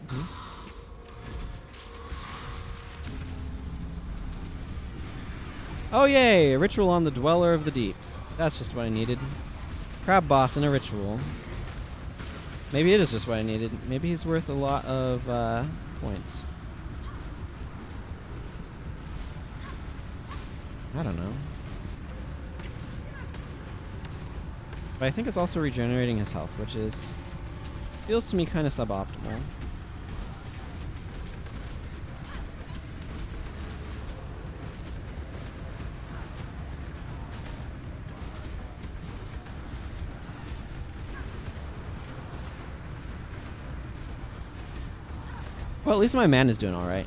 Oh yay, a ritual on the Dweller of the Deep. That's just what I needed. Crab boss and a ritual. Maybe it is just what I needed. Maybe he's worth a lot of points. I don't know. But I think it's also regenerating his health, which is... feels to me kind of suboptimal. Well, at least my man is doing alright.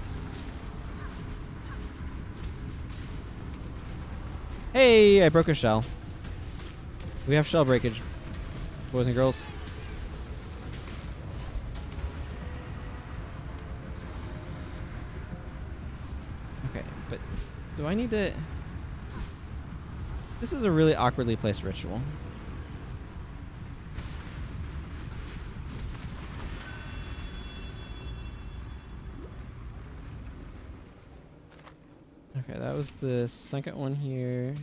Hey, I broke a shell. We have shell breakage, boys and girls. Okay, but do I need to... This is a really awkwardly placed ritual. Okay, that was the second one here.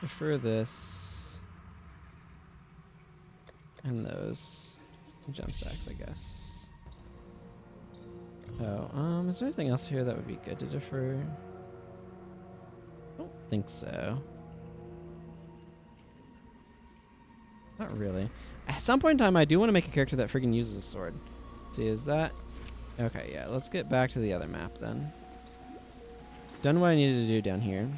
Defer this. And those gem stacks, I guess. Oh, is there anything else here that would be good to defer? I don't think so. Not really. At some point in time, I do want to make a character that friggin' uses a sword. Let's see, is that Okay, yeah, let's get back to the other map then. Done what I needed to do down here.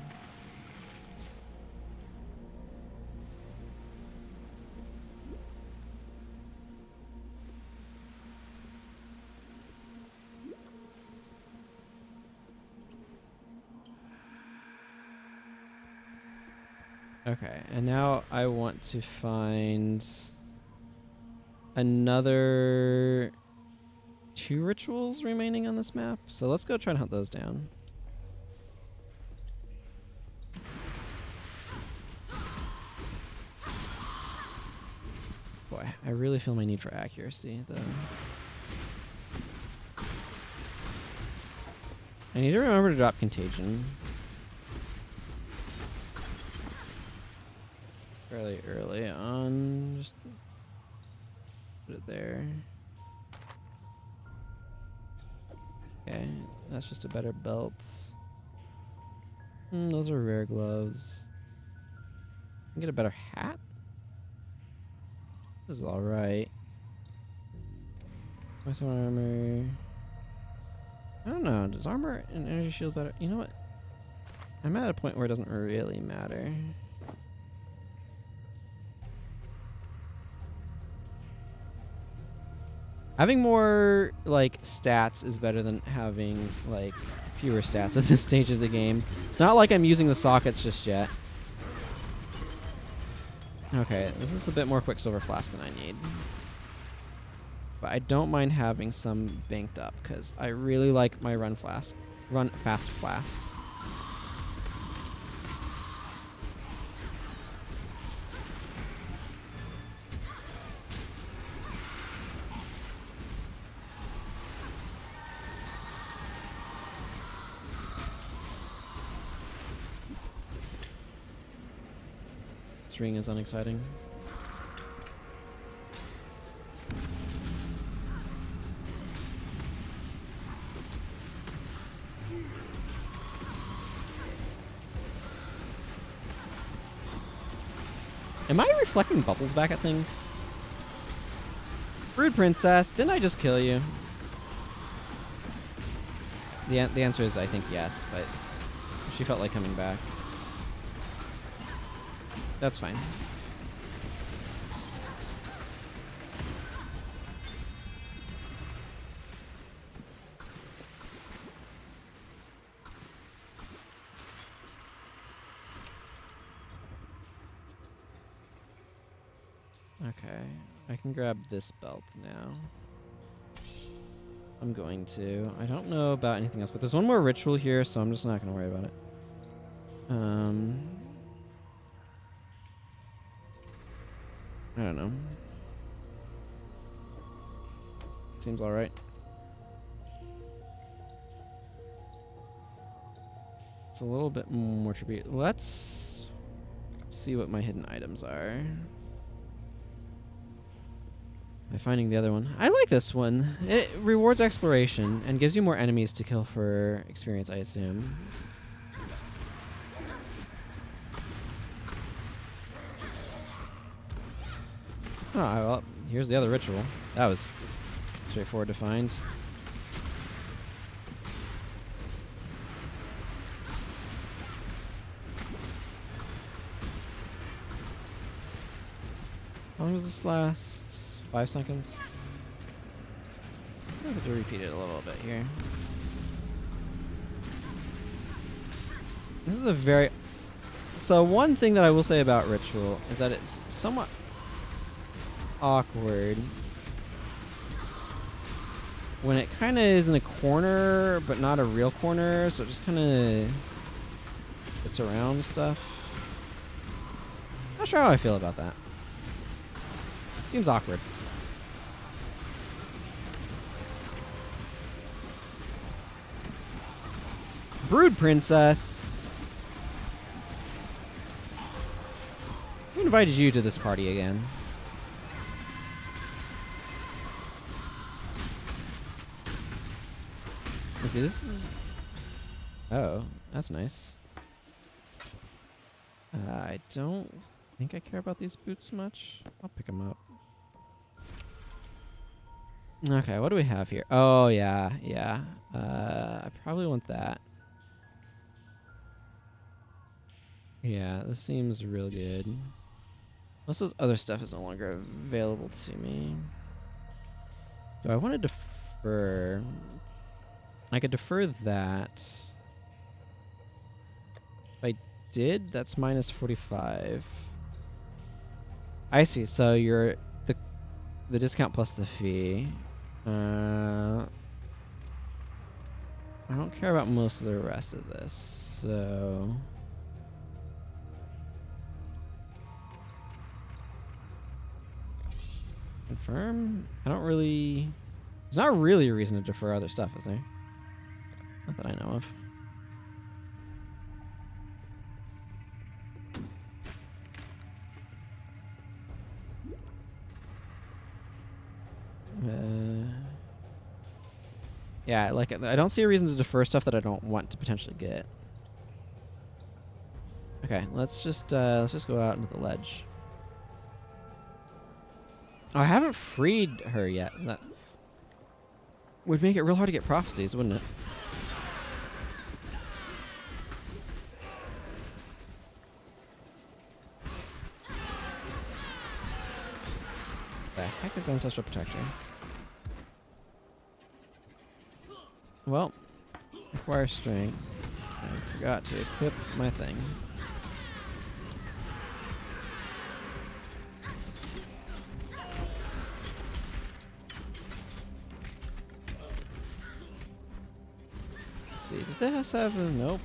Okay, and now I want to find another 2 rituals remaining on this map. So let's go try and hunt those down. Boy, I really feel my need for accuracy, though. I need to remember to drop Contagion fairly early on. Just put it there. Okay, that's just a better belt. Those are rare gloves. Can get a better hat? This is alright. What's armor? I don't know. Does armor and energy shield better? You know what? I'm at a point where it doesn't really matter. Having more, like, stats is better than having, like, fewer stats at this stage of the game. It's not like I'm using the sockets just yet. Okay, this is a bit more Quicksilver Flask than I need. But I don't mind having some banked up, because I really like my run fast flasks. This ring is unexciting. Am I reflecting bubbles back at things? Rude princess, didn't I just kill you? The answer is I think yes, but she felt like coming back. That's fine. Okay, I can grab this belt now. I'm going to. I don't know about anything else, but there's one more ritual here, so I'm just not going to worry about it. I don't know. Seems alright. It's a little bit more tribute. Let's see what my hidden items are. By finding the other one. I like this one. It rewards exploration and gives you more enemies to kill for experience, I assume. Oh, well, here's the other ritual. That was straightforward to find. How long does this last? 5 seconds? I have to repeat it a little bit here. This is a very... So one thing that I will say about Ritual is that it's somewhat awkward when it kind of is in a corner, but not a real corner, so it just kind of gets around stuff. Not sure how I feel about that. Seems awkward. Brood Princess. Who invited you to this party again? Let's see, this is... Oh, that's nice. I don't think I care about these boots much. I'll pick them up. Okay, what do we have here? Oh, yeah, yeah. I probably want that. Yeah, this seems real good. Most of this other stuff is no longer available to me. Do I want to defer? I could defer that. If I did, that's minus 45. I see. So you're the discount plus the fee. I don't care about most of the rest of this. So confirm. I don't really. There's not really a reason to defer other stuff, is there? Not that I know of. Yeah, like I don't see a reason to defer stuff that I don't want to potentially get. Okay, let's just go out into the ledge. Oh, I haven't freed her yet. That would make it real hard to get prophecies, wouldn't it? The heck is Ancestral Protection? Well, acquire strength. I forgot to equip my thing. Let's see, did this have a nope?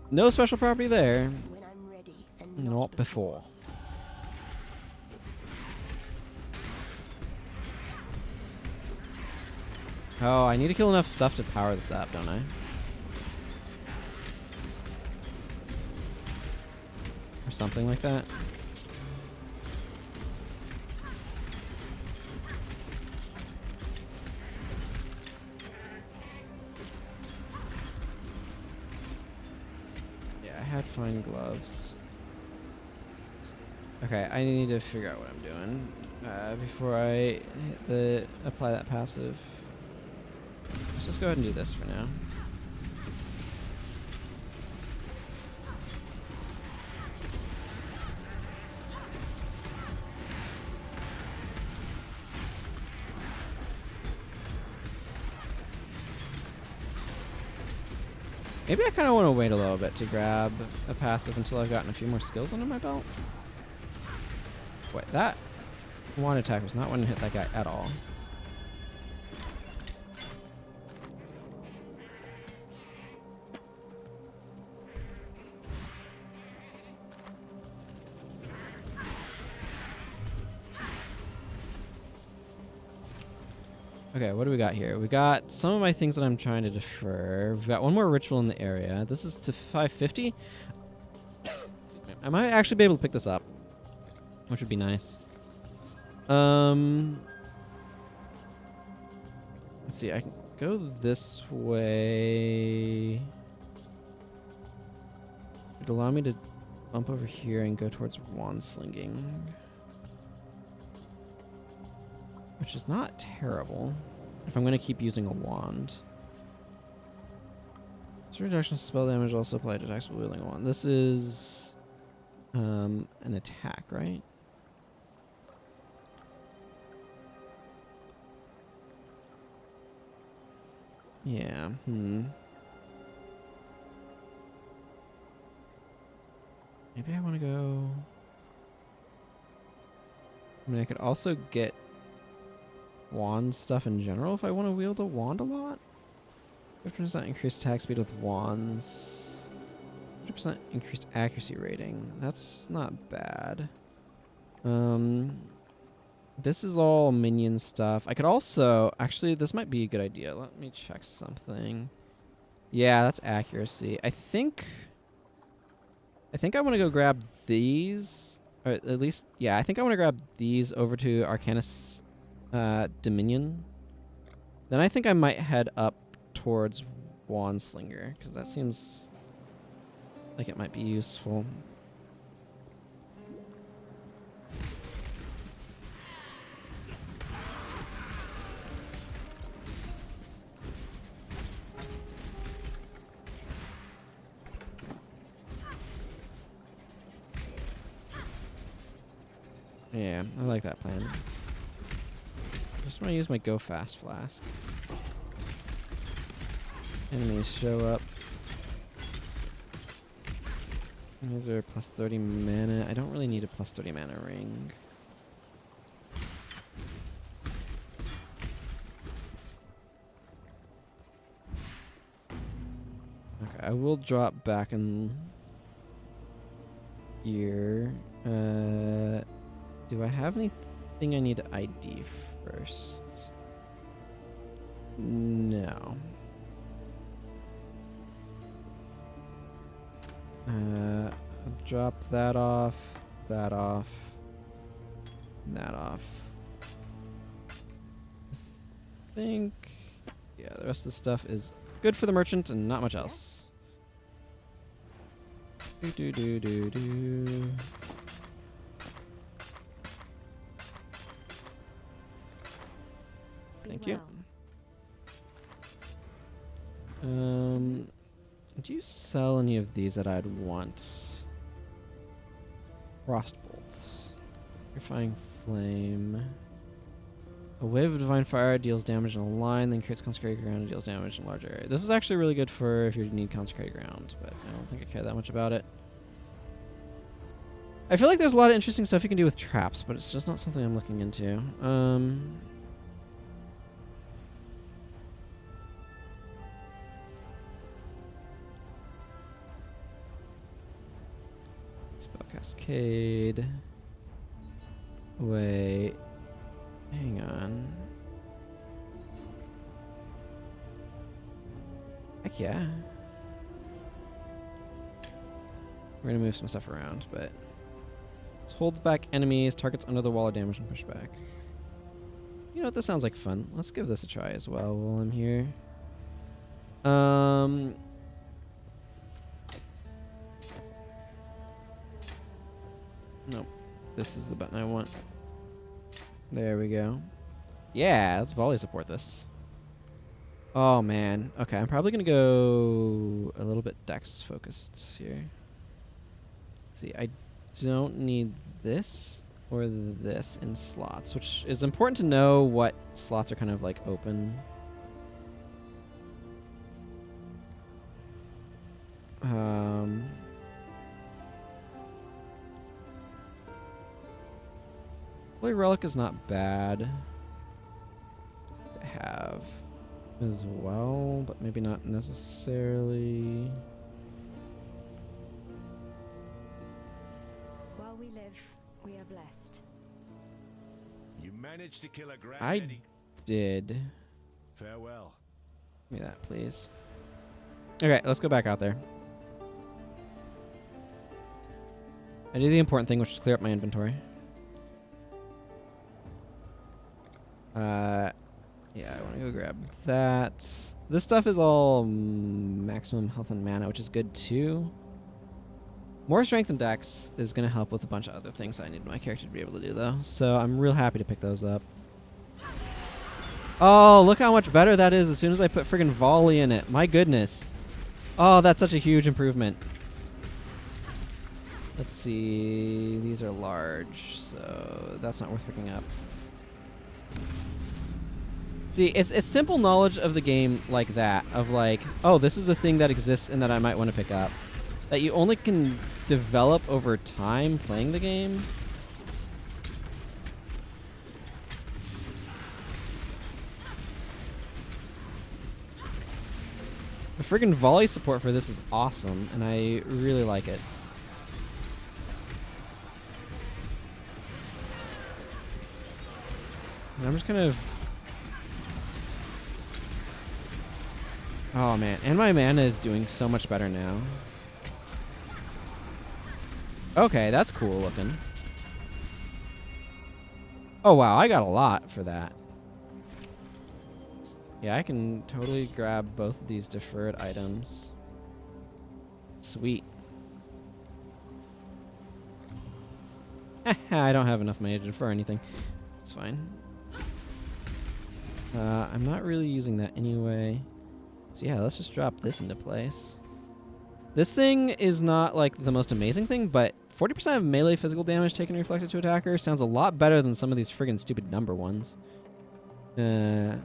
No special property there. When I'm ready and Not before. Oh, I need to kill enough stuff to power this up, don't I? Or something like that. Yeah, I had fine gloves. Okay, I need to figure out what I'm doing before I apply that passive. Let's just go ahead and do this for now. Maybe I kind of want to wait a little bit to grab a passive until I've gotten a few more skills under my belt. Wait, that one attack was not one to hit that guy at all. Okay, what do we got here? We got some of my things that I'm trying to defer. We've got one more ritual in the area. This is to 550. I might actually be able to pick this up, which would be nice. Let's see, I can go this way. It'd allow me to bump over here and go towards wand slinging, which is not terrible if I'm going to keep using a wand. So reduction of spell damage also applied to attacks while wielding a wand. This is an attack, right? Yeah, Maybe I want to go... I mean, I could also get wand stuff in general if I want to wield a wand a lot. 50% increased attack speed with wands. 50% increased accuracy rating. That's not bad. This is all minion stuff. I could also... Actually, this might be a good idea. Let me check something. Yeah, that's accuracy. I think I want to go grab these. Or at least... Yeah, I think I want to grab these over to Arcanus Dominion. Then I think I might head up towards Wandslinger, because that seems like it might be useful. Yeah, I like that plan. Just want to use my go fast flask. Enemies show up. These are plus 30 mana. I don't really need a plus 30 mana ring. Okay, I will drop back in here. Do I have anything I need to ID first? No. I'll drop that off, that off, and that off. I think, yeah, the rest of the stuff is good for the merchant and not much else. Do do do do do. Thank you. Do you sell any of these that I'd want? Frost bolts. Purifying flame. A wave of divine fire deals damage in a line, then creates consecrated ground and deals damage in a larger area. This is actually really good for if you need consecrated ground, but I don't think I care that much about it. I feel like there's a lot of interesting stuff you can do with traps, but it's just not something I'm looking into. Spell Cascade. Wait. Hang on. Heck yeah. We're gonna move some stuff around, but this holds back enemies, targets under the wall are damaged and pushback. You know what? This sounds like fun. Let's give this a try as well while I'm here. Nope. This is the button I want. There we go. Yeah, let's volley support this. Oh man. Okay, I'm probably gonna go a little bit dex focused here. Let's see, I don't need this or this in slots, which is important to know what slots are kind of like open. Holy Relic is not bad to have as well, but maybe not necessarily. While we live, we are blessed. You managed to kill a grand I many. did. Farewell. Give me that, please. Okay, let's go back out there. I did the important thing, which is clear up my inventory. Yeah, I want to go grab that. This stuff is all maximum health and mana, which is good too. More strength and dex is going to help with a bunch of other things I need my character to be able to do, though. So I'm real happy to pick those up. Oh, look how much better that is as soon as I put friggin' volley in it. My goodness. Oh, that's such a huge improvement. Let's see. These are large, so that's not worth picking up. See, it's simple knowledge of the game like that, of like, oh, this is a thing that exists and that I might want to pick up, that you only can develop over time playing the game. The friggin' volley support for this is awesome, and I really like it. And I'm just kind of... Oh man, and my mana is doing so much better now. Okay, that's cool looking. Oh wow, I got a lot for that. Yeah, I can totally grab both of these deferred items. Sweet. I don't have enough money to defer anything. It's fine. I'm not really using that anyway. So yeah, let's just drop this into place. This thing is not like the most amazing thing, but 40% of melee physical damage taken reflected to attacker sounds a lot better than some of these friggin' stupid number ones. This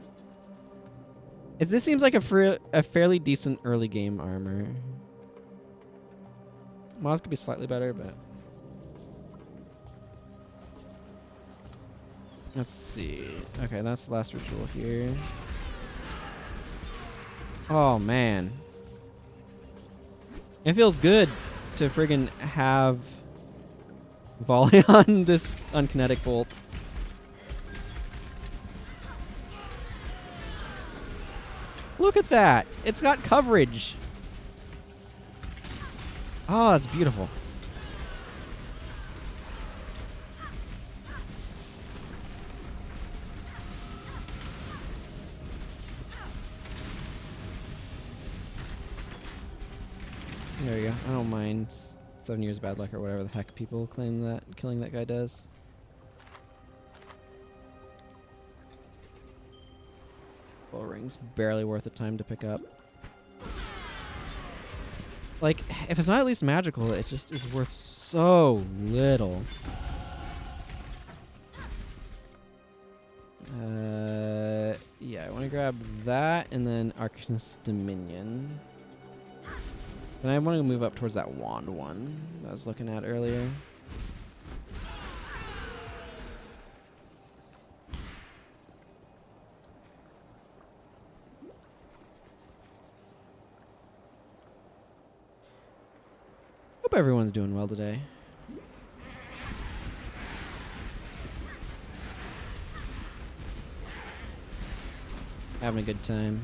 seems like a fairly decent early game armor. Mods could be slightly better, but let's see. Okay, that's the last ritual here. Oh man, it feels good to friggin' have volley on this unkinetic bolt. Look at that! It's got coverage. Oh, that's beautiful. There we go. I don't mind 7 years bad luck or whatever the heck people claim that killing that guy does. Bull ring's barely worth the time to pick up. Like, if it's not at least magical, it just is worth so little. Yeah, I want to grab that and then Arcanist Dominion. Then I want to move up towards that wand one that I was looking at earlier. Hope everyone's doing well today. Having a good time.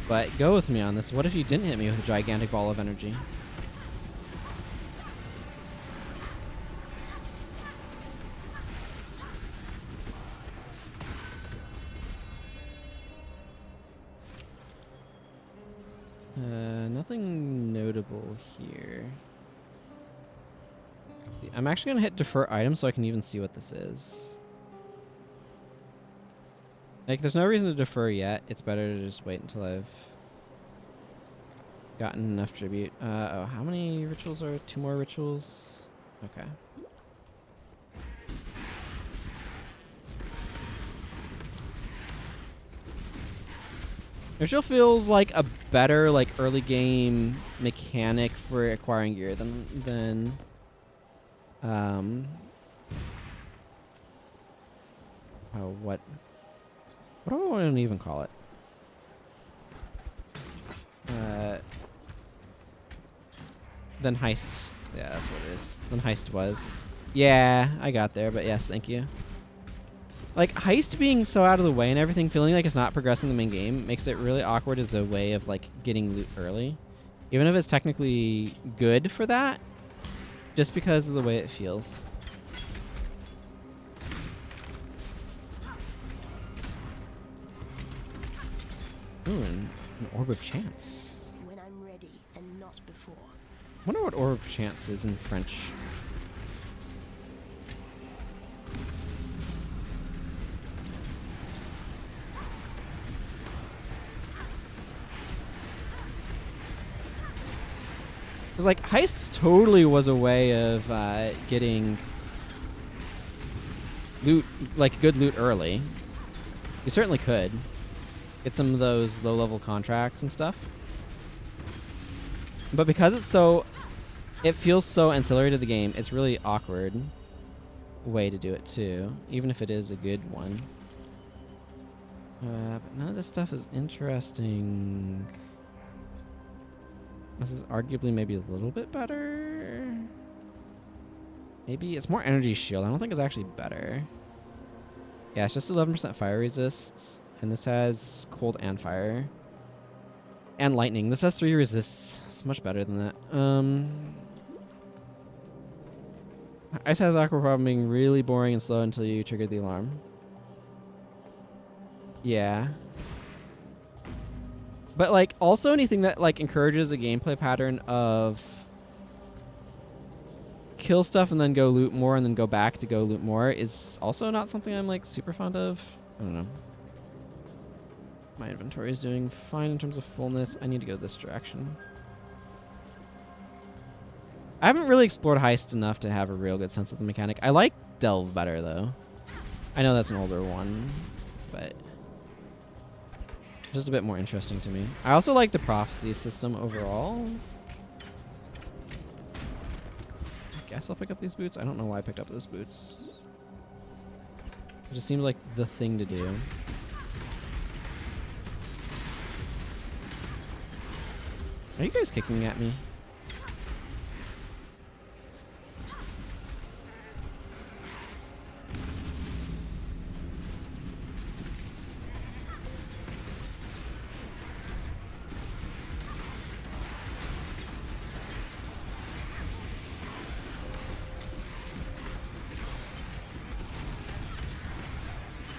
But go with me on this. What if you didn't hit me with a gigantic ball of energy? Nothing notable here. I'm actually going to hit defer item so I can even see what this is. Like, there's no reason to defer yet. It's better to just wait until I've gotten enough tribute. Oh, how many rituals are? 2 more rituals? Okay. Ritual feels like a better, like, early game mechanic for acquiring gear than oh, what do I want to even call it? Than heist. Yeah, that's what it is. Than heist was. Yeah, I got there, but yes, thank you. Like, heist being so out of the way and everything, feeling like it's not progressing the main game, makes it really awkward as a way of, like, getting loot early. Even if it's technically good for that, just because of the way it feels. Ooh, an Orb of Chance. When I'm ready and not before. I wonder what Orb of Chance is in French. Because, like, heist totally was a way of getting loot, like, good loot early. You certainly could get some of those low-level contracts and stuff. But because it's so... it feels so ancillary to the game, it's really awkward way to do it, too. Even if it is a good one. But none of this stuff is interesting. This is arguably maybe a little bit better. Maybe it's more energy shield. I don't think it's actually better. Yeah, it's just 11% fire resists. And this has cold and fire. And lightning. This has 3 resists. It's much better than that. I just had the awkward problem being really boring and slow until you triggered the alarm. Yeah. But, like, also anything that, like, encourages a gameplay pattern of kill stuff and then go loot more and then go back to go loot more is also not something I'm, like, super fond of. I don't know. My inventory is doing fine in terms of fullness. I need to go this direction. I haven't really explored Heist enough to have a real good sense of the mechanic. I like Delve better, though. I know that's an older one, but just a bit more interesting to me. I also like the prophecy system overall. I guess I'll pick up these boots. I don't know why I picked up those boots. It just seemed like the thing to do. Are you guys kicking at me?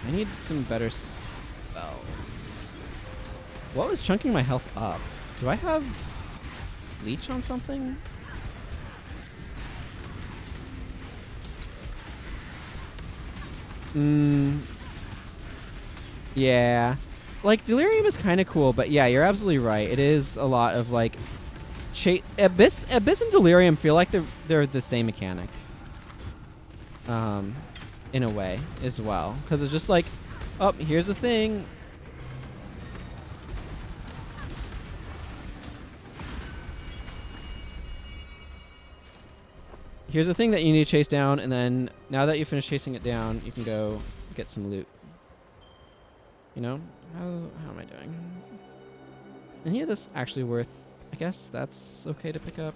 I need some better spells. What was chunking my health up? Do I have leech on something? Yeah. Like, Delirium is kind of cool, but yeah, you're absolutely right. It is a lot of, like, Abyss and Delirium feel like they're the same mechanic. In a way, as well. Because it's just like, oh, here's the thing. Here's the thing that you need to chase down, and then now that you finish chasing it down, you can go get some loot. You know? How am I doing? Any of this actually worth... I guess that's okay to pick up.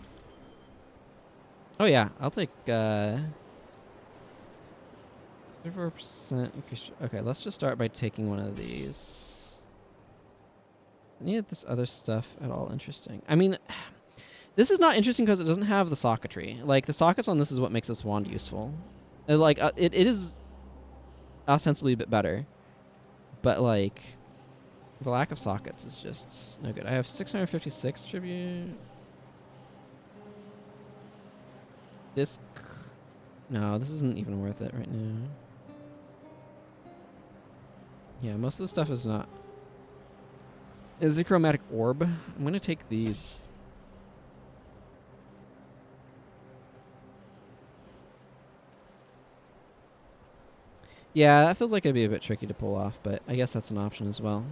Oh yeah, I'll take... 34% increase. Okay, let's just start by taking one of these. Any of this other stuff at all interesting? I mean, this is not interesting because it doesn't have the socketry. Like, the sockets on this is what makes this wand useful. It is ostensibly a bit better. But, like, the lack of sockets is just no good. I have 656 tribute. No, this isn't even worth it right now. Yeah, most of the stuff is not. Is a chromatic orb. I'm going to take these. Yeah, that feels like it'd be a bit tricky to pull off, but I guess that's an option as well.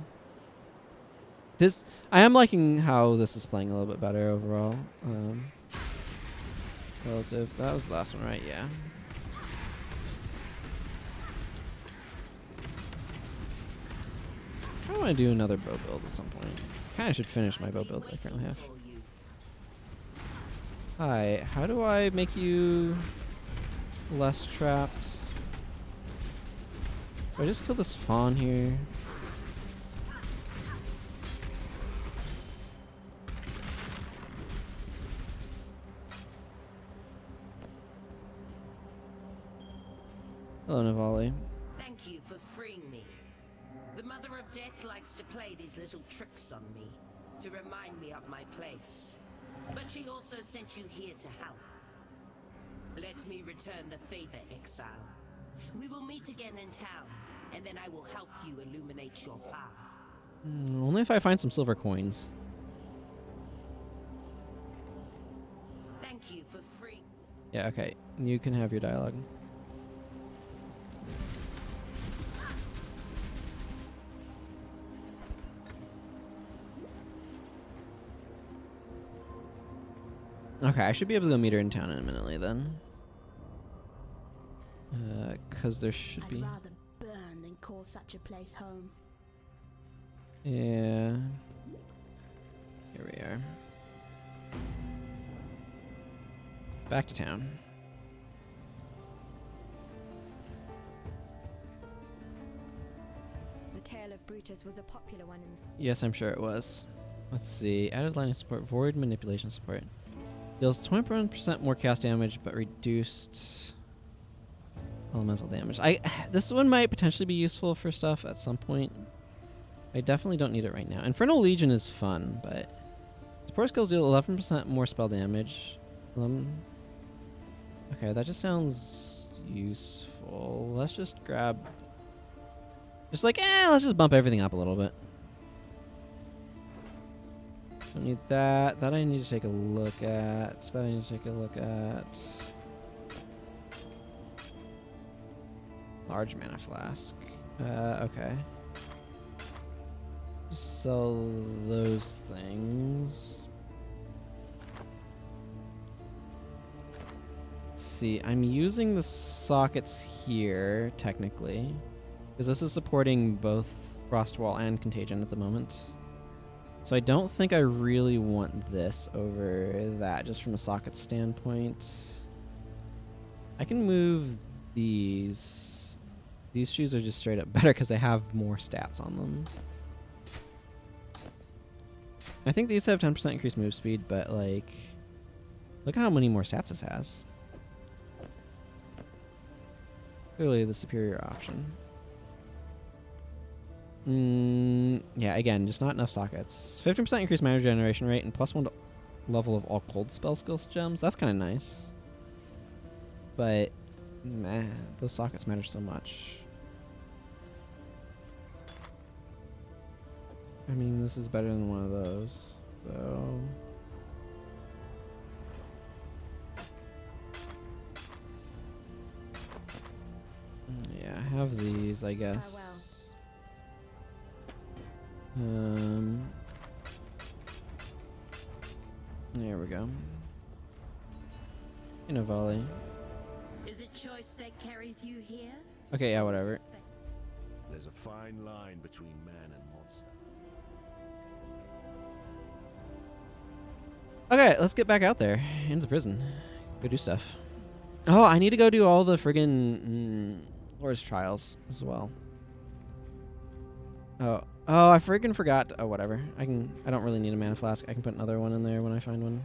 I am liking how this is playing a little bit better overall. Relative. That was the last one, right? Yeah. I want to do another bow build at some point. Kind of should finish my bow build that I currently have. Hi, how do I make you less trapped? Do I just kill this fawn here? Hello, Navali. Thank you for freeing me. The Mother of Death likes to play these little tricks on me to remind me of my place. But she also sent you here to help. Let me return the favor, Exile. We will meet again in town, and then I will help you illuminate your path. Only if I find some silver coins. Thank you for free. Yeah, okay. You can have your dialogue. Okay, I should be able to go meet her in town imminently then. Because there should I'd be... rather burn than call such a place home. Yeah. Here we are. Back to town. The tale of Brutus was a popular one in the... Yes, I'm sure it was. Let's see. Added line of support. Void manipulation support. Deals 21% more chaos damage, but reduced elemental damage. This one might potentially be useful for stuff at some point. I definitely don't need it right now. Infernal Legion is fun, but support skills deal 11% more spell damage. Okay, that just sounds useful. Let's just grab... let's just bump everything up a little bit. Don't need that. That I need to take a look at. That I need to take a look at. Large mana flask. Okay. Just sell those things. Let's see. I'm using the sockets here, technically. Because this is supporting both Frostwall and Contagion at the moment. So I don't think I really want this over that, just from a socket standpoint. I can move these. These shoes are just straight up better because they have more stats on them. I think these have 10% increased move speed, but like, look at how many more stats this has. Clearly the superior option. Yeah, again, just not enough sockets. 50% increased mana generation rate and +1 to level of all cold spell skills gems. That's kind of nice. But, man, those sockets matter so much. I mean, this is better than one of those, so... Yeah, I have these, I guess. There we go. In a volley. Is it choice that carries you here? Okay, yeah, whatever. There's a fine line between man and monster. Okay, let's get back out there into the prison. Go do stuff. Oh, I need to go do all the friggin' Lord's Trials as well. Oh, I friggin' forgot. Oh, whatever. I don't really need a mana flask. I can put another one in there when I find one.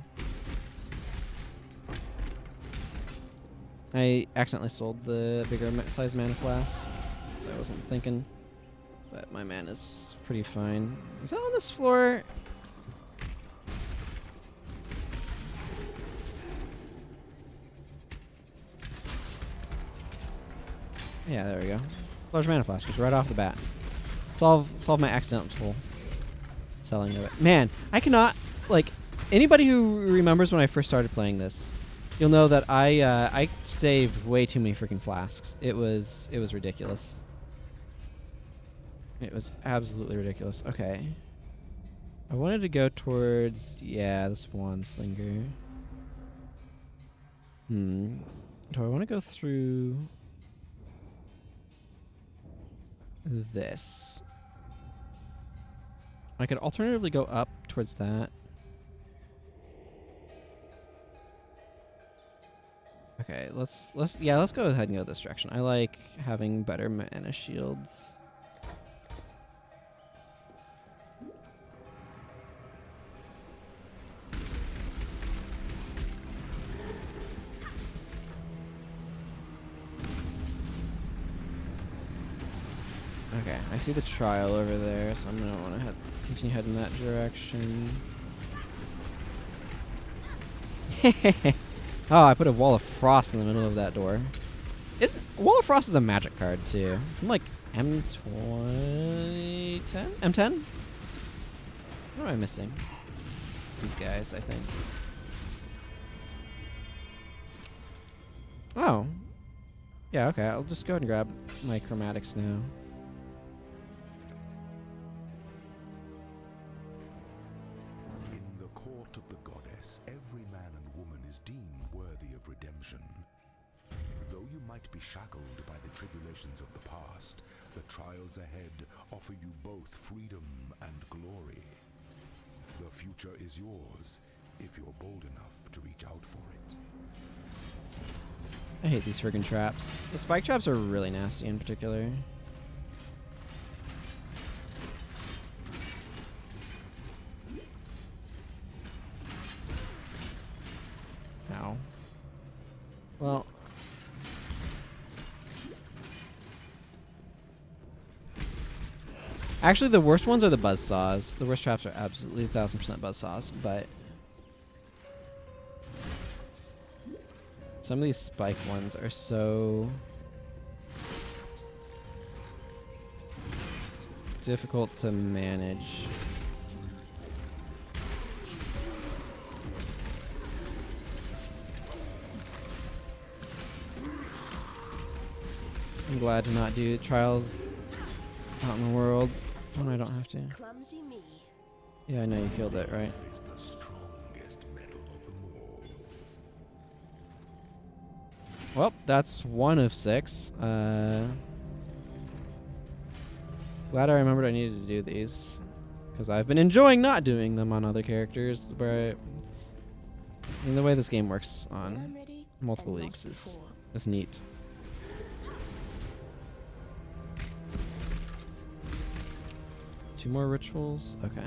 I accidentally sold the bigger size mana flask, so I wasn't thinking. But my mana's pretty fine. Is that on this floor? Yeah, there we go. Large mana flask, just right off the bat. Solve my accidental selling of it. Man, I cannot, like, anybody who remembers when I first started playing this, you'll know that I saved way too many freaking flasks. It was ridiculous. It was absolutely ridiculous. Okay. I wanted to go towards, yeah, this Wand Slinger. Do I want to go through this? I could alternatively go up towards that. Okay, let's go ahead and go this direction. I like having better mana shields. Okay, I see the trial over there, so I'm gonna want to continue heading that direction. Oh, I put a Wall of Frost in the middle of that door. Wall of Frost is a magic card too. I'm like M20, M10. What am I missing? These guys, I think. Oh, yeah. Okay, I'll just go ahead and grab my chromatics now. Be shackled by the tribulations of the past, the trials ahead offer you both freedom and glory. The future is yours if you're bold enough to reach out for it. I hate these friggin' traps. The spike traps are really nasty in particular. Ow. Well, actually, the worst ones are the buzzsaws. The worst traps are absolutely 1000% buzzsaws, but some of these spike ones are so difficult to manage. glad to not do trials out in the world when I don't have to. Clumsy me. Yeah, I know you killed it, right? Is the strongest metal of them all. Well, that's 1 of 6. Glad I remembered I needed to do these, because I've been enjoying not doing them on other characters. But I mean, the way this game works When I'm on ready, multiple and leagues not is before. neat. Two more rituals. Okay.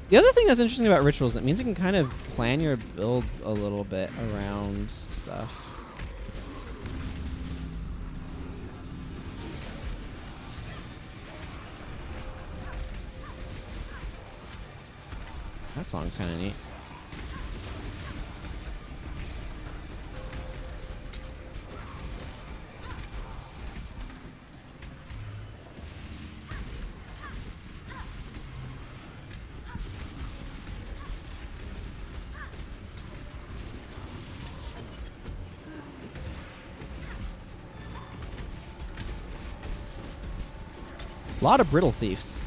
The other thing that's interesting about rituals, it means you can kind of plan your build a little bit around stuff. That song's kind of neat. A lot of brittle thieves.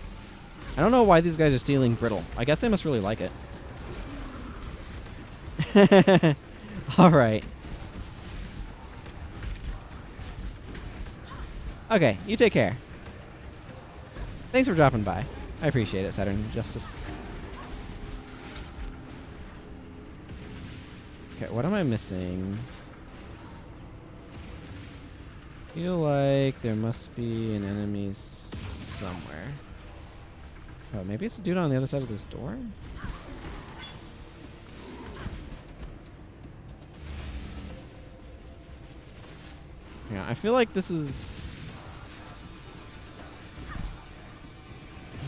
I don't know why these guys are stealing brittle. I guess they must really like it. All right. Okay, you take care. Thanks for dropping by. I appreciate it, Saturn Justice. Okay, what am I missing? Feel like there must be an enemy somewhere. Oh, maybe it's the dude on the other side of this door? Yeah, I feel like this is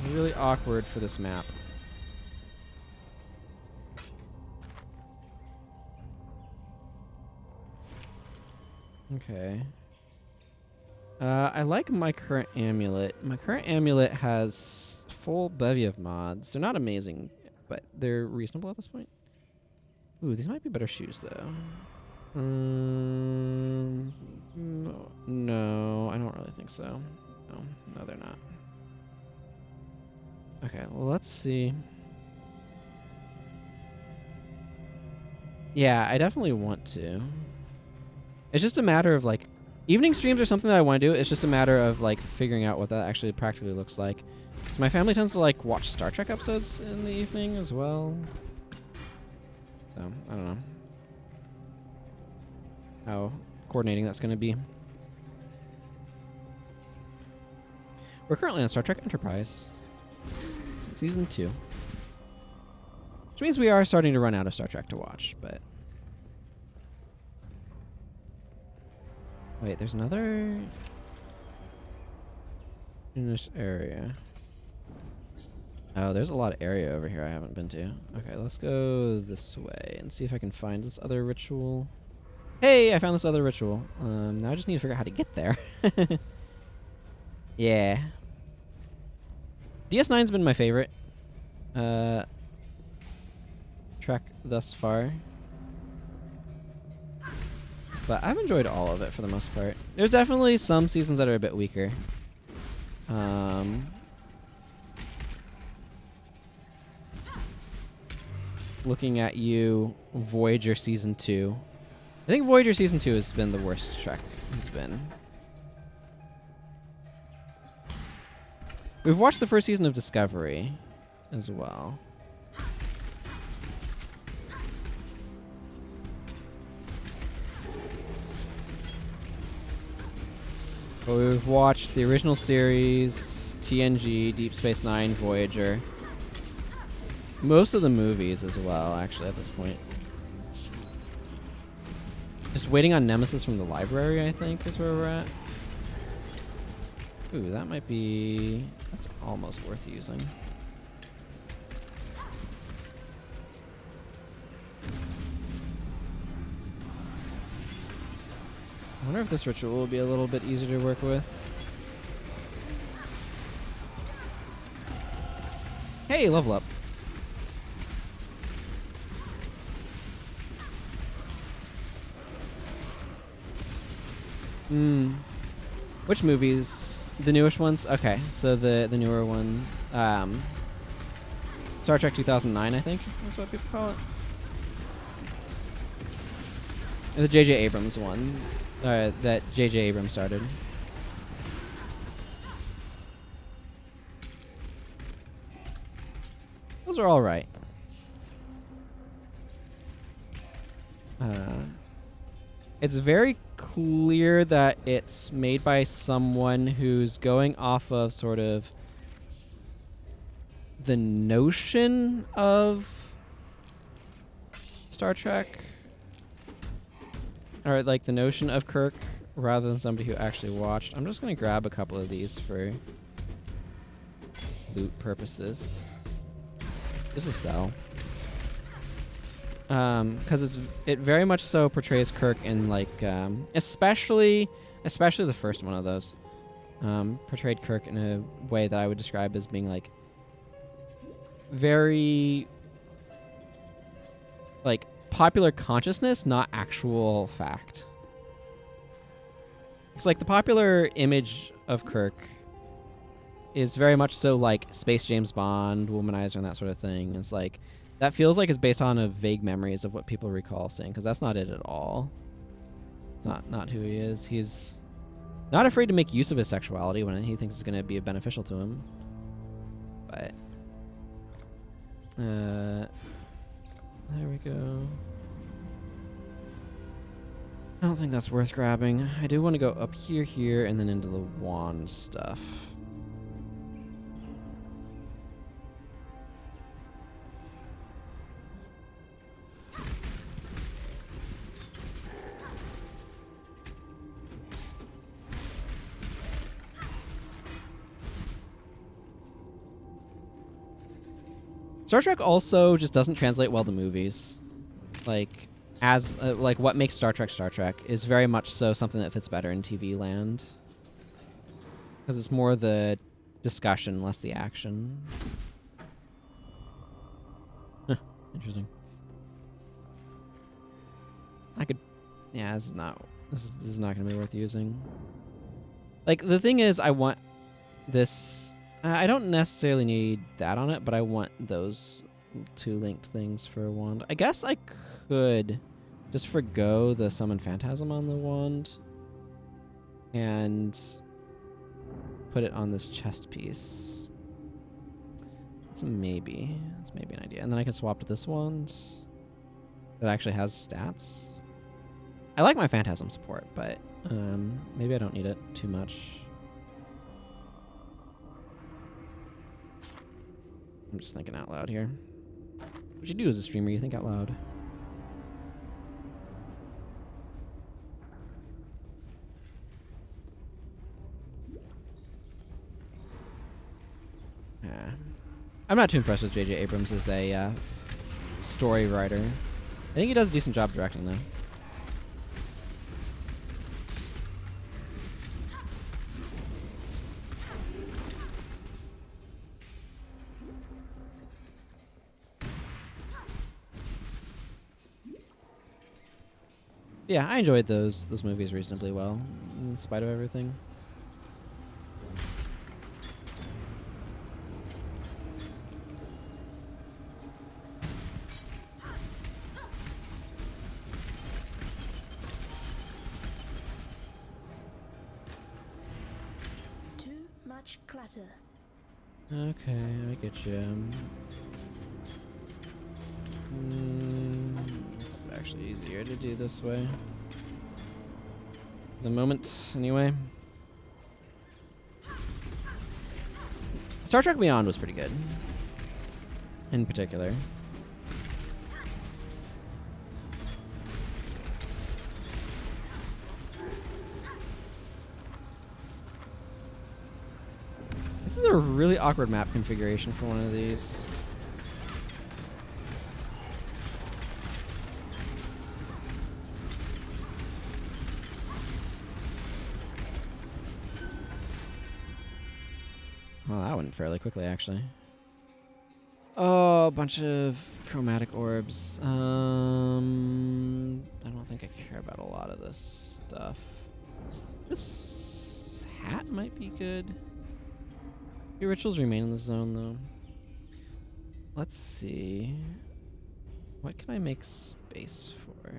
really awkward for this map. Okay. I like my current amulet. My current amulet has full bevy of mods. They're not amazing, but they're reasonable at this point. Ooh, these might be better shoes, though. No, I don't really think so. No, they're not. Okay, well, let's see. Yeah, I definitely want to. It's just a matter of, like, evening streams are something that I want to do. It's just a matter of, like, figuring out what that actually practically looks like. So my family tends to, like, watch Star Trek episodes in the evening as well. So, I don't know how coordinating that's going to be. We're currently on Star Trek Enterprise. Season 2. Which means we are starting to run out of Star Trek to watch, but... Wait, there's another... in this area. Oh, there's a lot of area over here I haven't been to. Okay, let's go this way and see if I can find this other ritual. Hey, I found this other ritual. Now I just need to figure out how to get there. Yeah. DS9's been my favorite trek thus far. But I've enjoyed all of it for the most part. There's definitely some seasons that are a bit weaker. Looking at you, Voyager Season 2. I think Voyager Season 2 has been the worst trek has been. We've watched the first season of Discovery as well. But we've watched the original series, TNG, Deep Space Nine, Voyager. Most of the movies as well, actually, at this point. Just waiting on Nemesis from the library, I think, is where we're at. Ooh, that might be... That's almost worth using. I wonder if this ritual will be a little bit easier to work with. Hey, level up. Which movies? The newest ones? Okay, so the newer one. Star Trek 2009, I think, is what people call it. And the J.J. Abrams one that J.J. Abrams started. Those are all right. It's very clear that it's made by someone who's going off of sort of the notion of Star Trek, or like the notion of Kirk, rather than somebody who actually watched. I'm just gonna grab a couple of these for loot purposes. This is sell. Because it very much so portrays Kirk in like, especially the first one of those, portrayed Kirk in a way that I would describe as being like very like popular consciousness, not actual fact. It's like the popular image of Kirk is very much so like Space James Bond, womanizer, and that sort of thing. It's like that feels like it's based on a vague memories of what people recall seeing, because that's not it at all. It's not who he is. He's not afraid to make use of his sexuality when he thinks it's going to be beneficial to him. But there we go. I don't think that's worth grabbing. I do want to go up here, and then into the wand stuff. Star Trek also just doesn't translate well to movies. Like, as like what makes Star Trek is very much so something that fits better in TV land, because it's more the discussion, less the action. Huh, interesting. I could, yeah, this is not going to be worth using. Like, the thing is, I want this. I don't necessarily need that on it, but I want those two linked things for a wand. I guess I could just forgo the summon phantasm on the wand and put it on this chest piece. It's maybe an idea. And then I can swap to this wand that actually has stats. I like my phantasm support, but maybe I don't need it too much. I'm just thinking out loud here. What you do as a streamer, you think out loud. I'm not too impressed with J.J. Abrams as a story writer. I think he does a decent job directing, though. Yeah, I enjoyed those movies reasonably well, in spite of everything. Too much clutter. Okay, I get you. It's actually easier to do this way. The moment, anyway. Star Trek Beyond was pretty good. In particular. This is a really awkward map configuration for one of these. Well, that went fairly quickly, actually. Oh, a bunch of chromatic orbs. I don't think I care about a lot of this stuff. This hat might be good. Your rituals remain in the zone, though. Let's see. What can I make space for?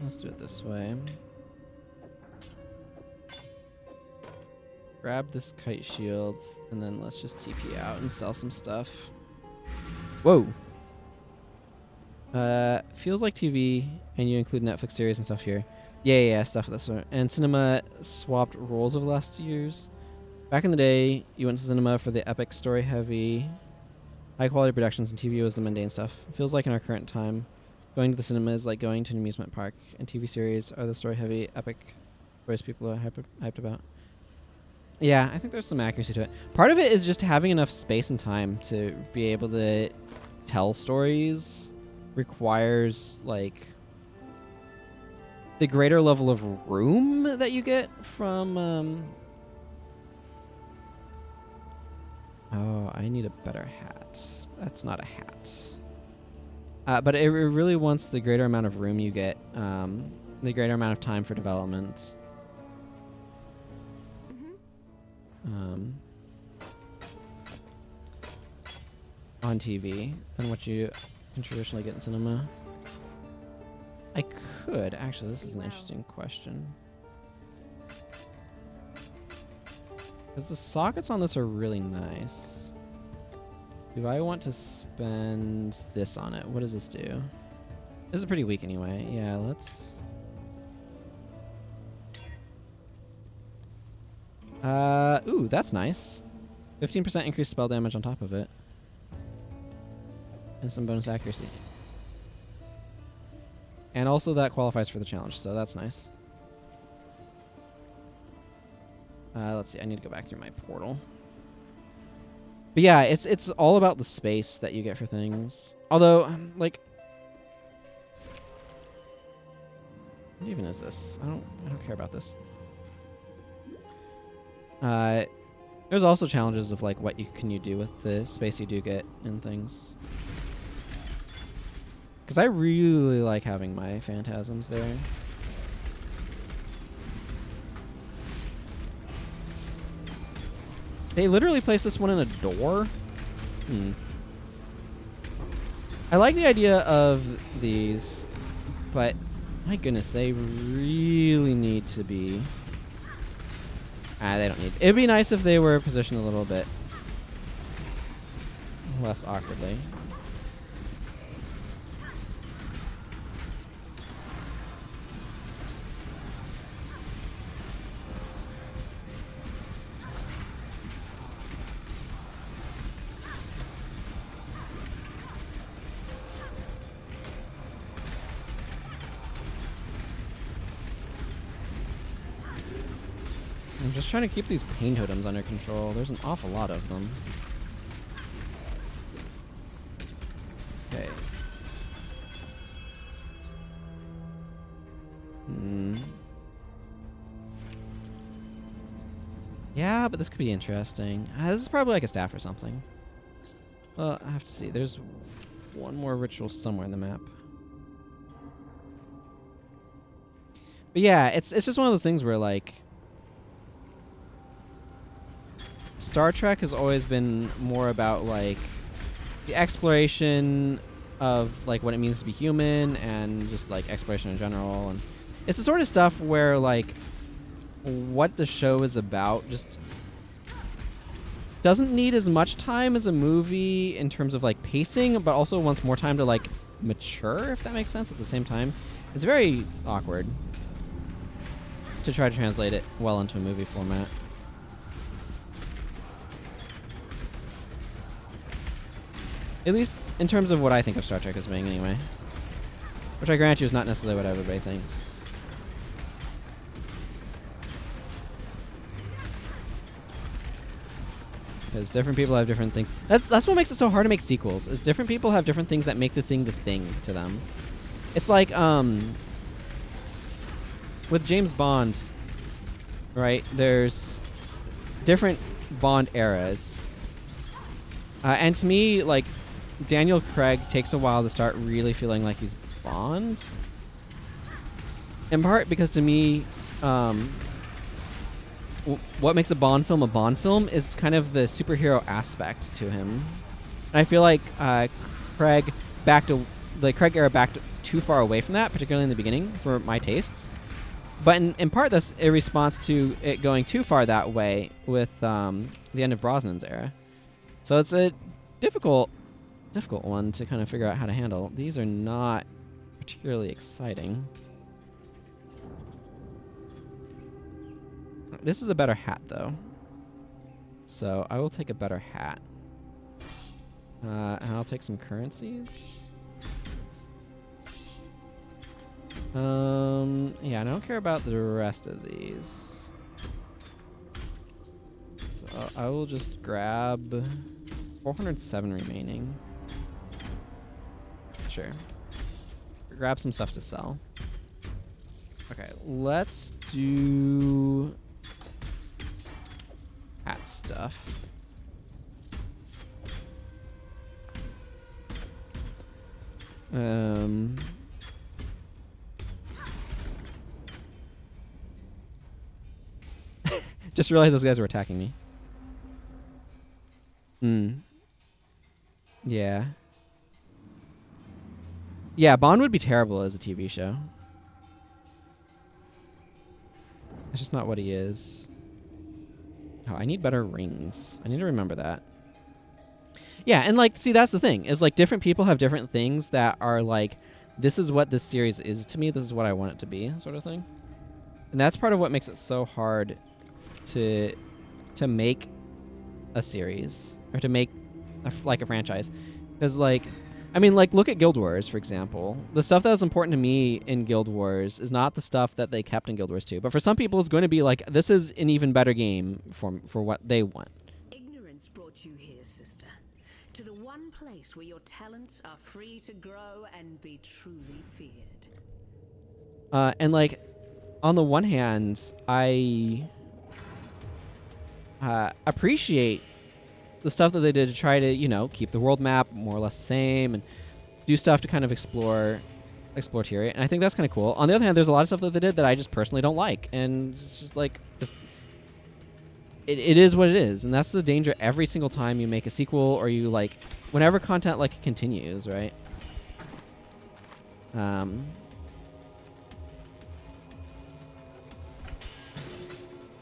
Let's do it this way. Grab this kite shield, and then let's just TP out and sell some stuff. Whoa! Feels like TV, and you include Netflix series and stuff here. Yeah, stuff of this sort. And cinema swapped roles over the last years. Back in the day, you went to cinema for the epic, story-heavy, high-quality productions, and TV was the mundane stuff. It feels like in our current time, going to the cinema is like going to an amusement park, and TV series are the story-heavy, epic stories people are hyped about. Yeah, I think there's some accuracy to it. Part of it is just having enough space and time to be able to tell stories requires, like, the greater level of room that you get from, Oh, I need a better hat. That's not a hat. But it really wants the greater amount of room you get, the greater amount of time for development. On TV than what you can traditionally get in cinema. I could, actually, this is an interesting question. Because the sockets on this are really nice. Do I want to spend this on it? What does this do? This is pretty weak anyway. Yeah, let's... ooh, that's nice. 15% increased spell damage on top of it. And some bonus accuracy. And also that qualifies for the challenge, so that's nice. Let's see, I need to go back through my portal. But yeah, it's all about the space that you get for things. Although, like... What even is this? I don't care about this. There's also challenges of like what can you do with the space you do get and things. Because I really like having my phantasms there. They literally placed this one in a door? I like the idea of these, but my goodness, they really need to be... they don't need... It'd be nice if they were positioned a little bit less awkwardly. I'm just trying to keep these pain totems under control. There's an awful lot of them. Okay. Yeah, but this could be interesting. This is probably like a staff or something. Well, I have to see. There's one more ritual somewhere in the map. But yeah, it's just one of those things where, like, Star Trek has always been more about, like, the exploration of, like, what it means to be human and just, like, exploration in general. And it's the sort of stuff where, like, what the show is about just doesn't need as much time as a movie in terms of, like, pacing, but also wants more time to, like, mature, if that makes sense, at the same time. It's very awkward to try to translate it well into a movie format. At least in terms of what I think of Star Trek as being, anyway. Which I grant you is not necessarily what everybody thinks. Because different people have different things. That's what makes it so hard to make sequels, is different people have different things that make the thing to them. It's like, with James Bond, right, there's different Bond eras. And to me, like, Daniel Craig takes a while to start really feeling like he's Bond. In part because to me, what makes a Bond film is kind of the superhero aspect to him. And I feel like Craig the Craig era backed too far away from that, particularly in the beginning, for my tastes. But in part, that's a response to it going too far that way with the end of Brosnan's era. So it's a difficult one to kind of figure out how to handle. These are not particularly exciting. This is a better hat, though. So I will take a better hat. And I'll take some currencies. Yeah, I don't care about the rest of these. So I will just grab 407 remaining. Sure. Grab some stuff to sell. Okay, let's do hat stuff. Just realized those guys were attacking me. Yeah. Yeah, Bond would be terrible as a TV show. It's just not what he is. Oh, I need better rings. I need to remember that. Yeah, and like, see, that's the thing. Is like different people have different things that are like, this is what this series is to me. This is what I want it to be, sort of thing. And that's part of what makes it so hard to make a series or to make a franchise. Because like, I mean, like, look at Guild Wars, for example. The stuff that was important to me in Guild Wars is not the stuff that they kept in Guild Wars 2. But for some people, it's going to be like, this is an even better game for what they want. Ignorance brought you here, sister. To the one place where your talents are free to grow and be truly feared. And like, on the one hand, I appreciate the stuff that they did to try to, you know, keep the world map more or less the same and do stuff to kind of explore Tyria. And I think that's kind of cool. On the other hand, there's a lot of stuff that they did that I just personally don't like. And it's just like, it is what it is. And that's the danger every single time you make a sequel or you like, whenever content like continues, right?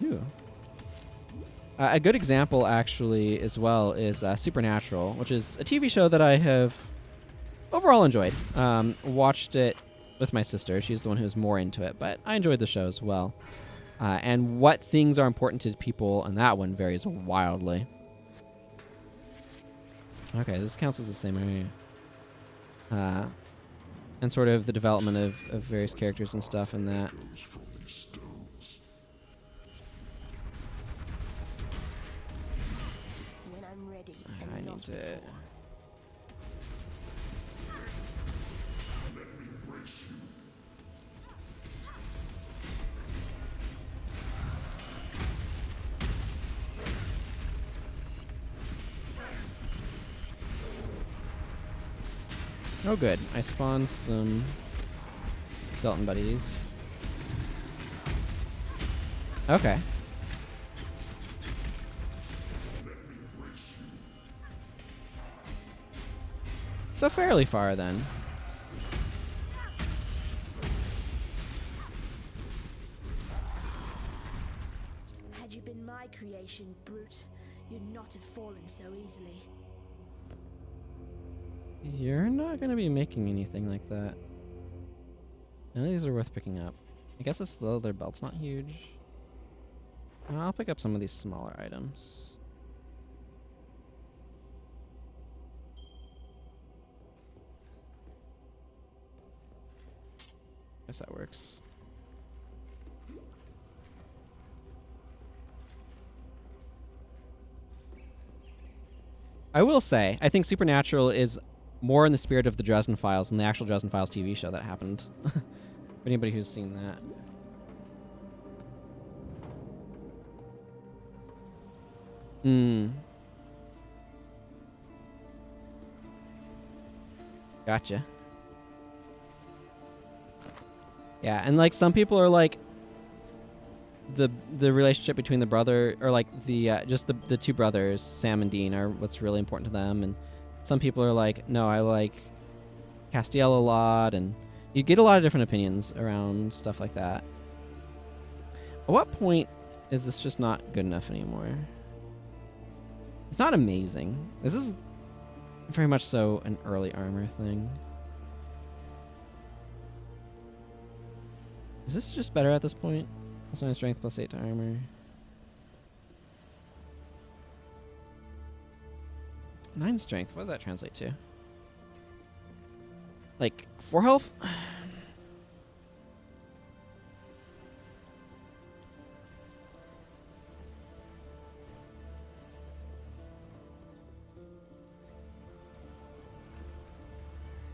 Ooh. A good example, actually, as well, is Supernatural, which is a TV show that I have overall enjoyed. Watched it with my sister. She's the one who's more into it, but I enjoyed the show as well. And what things are important to people in that one varies wildly. Okay, this counts as the same area. And sort of the development of various characters and stuff in that. I need to... Oh good, I spawned some skeleton buddies. Okay. So fairly far then. Had you been my creation, brute, you'd not have fallen so easily. You're not going to be making anything like that. None of these are worth picking up. I guess this leather belt's not huge. I'll pick up some of these smaller items. Guess that works. I will say, I think Supernatural is more in the spirit of the Dresden Files than the actual Dresden Files TV show that happened. For anybody who's seen that. Hmm. Gotcha. Yeah, and like some people are like the relationship between the brother or like the just the two brothers, Sam and Dean, are what's really important to them, and some people are like, no, I like Castiel a lot, and you get a lot of different opinions around stuff like that. At what point is this just not good enough anymore? It's not amazing. This is very much so an early armor thing. Is this just better at this point? Plus 9 strength, plus 8 to armor. 9 strength, what does that translate to? Like, 4 health?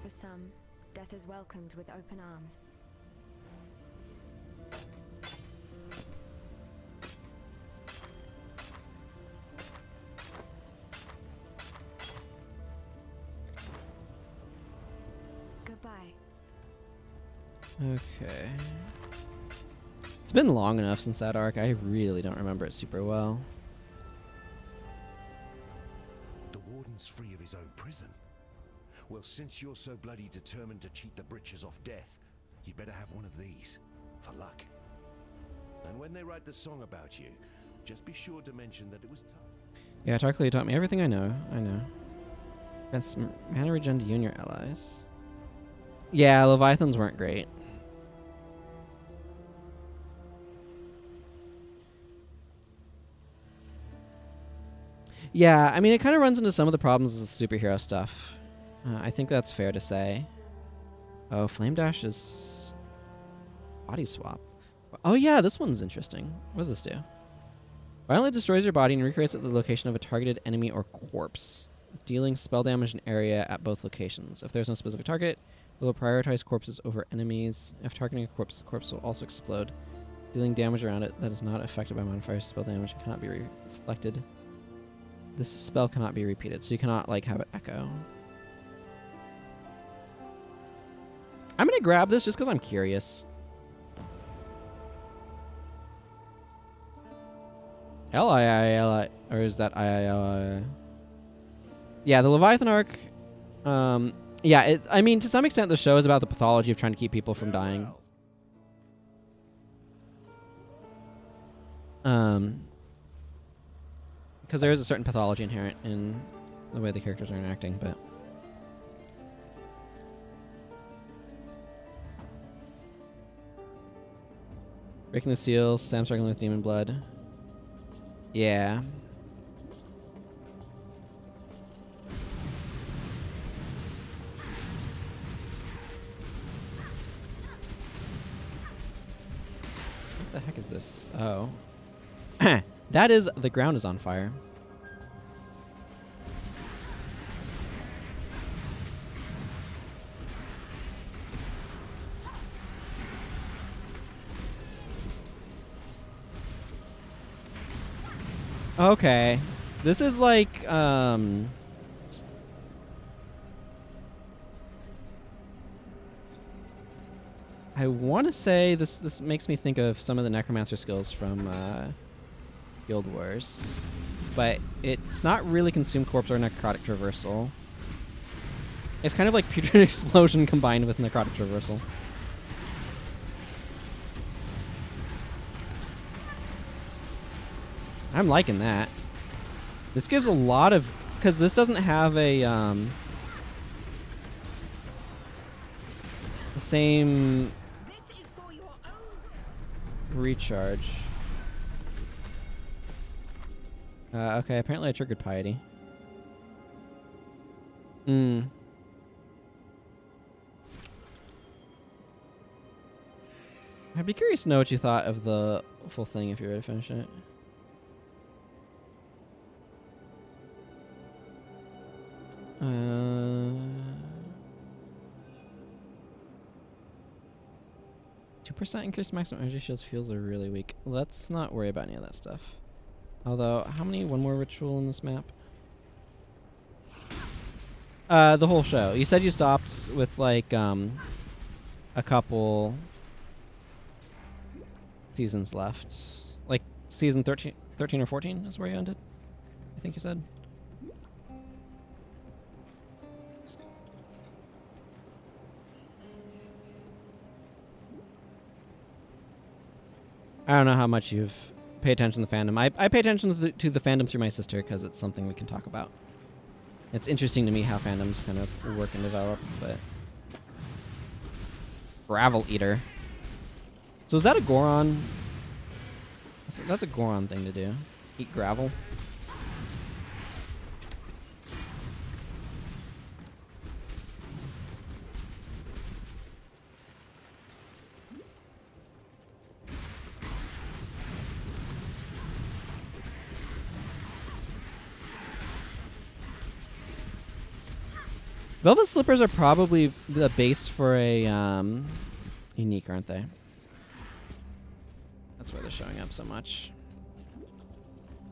For some, death is welcomed with open arms. Goodbye. Okay. It's been long enough since that arc. I really don't remember it super well. The warden's free of his own prison. Well, since you're so bloody determined to cheat the britches off death, you'd better have one of these, for luck. And when they write the song about you, just be sure to mention that it was tough. Yeah, Tarkleya taught me everything I know. Against mana regen to you and your allies. Yeah, Leviathans weren't great. Yeah, I mean, it kind of runs into some of the problems with superhero stuff. I think that's fair to say. Oh, Flame Dash is body swap. Oh yeah, this one's interesting. What does this do? Violently destroys your body and recreates at the location of a targeted enemy or corpse, dealing spell damage in area at both locations. If there's no specific target, it will prioritize corpses over enemies. If targeting a corpse, the corpse will also explode, dealing damage around it that is not affected by modifiers to spell damage and cannot be reflected. This spell cannot be repeated, so you cannot like have it echo. I'm gonna grab this just because I'm curious. L-I-I-L-I, or is that I-I-L-I? Yeah, the Leviathan arc. Yeah, I mean, to some extent, the show is about the pathology of trying to keep people from dying. Because there is a certain pathology inherent in the way the characters are interacting, but... Breaking the seals, Sam struggling with demon blood. Yeah. What the heck is this? Oh. That is, the ground is on fire. Okay. This is like, I want to say this makes me think of some of the necromancer skills from Guild Wars, but it's not really consume corpse or necrotic traversal. It's kind of like putrid explosion combined with necrotic traversal. I'm liking that. This gives a lot of, because this doesn't have a the same recharge. Okay, apparently I triggered Piety. I'd be curious to know what you thought of the full thing if you were to finish it. Uh, 2% increased maximum energy shields feels are really weak. Let's not worry about any of that stuff. Although, how many? One more ritual in this map? The whole show. You said you stopped with like a couple seasons left. Like season 13 or 14 is where you ended, I think you said. I don't know how much you've paid attention to the fandom. I pay attention to the fandom through my sister because it's something we can talk about. It's interesting to me how fandoms kind of work and develop, but... Gravel Eater. So is that a Goron? That's a Goron thing to do. Eat gravel. Velvet Slippers are probably the base for a unique, aren't they? That's why they're showing up so much.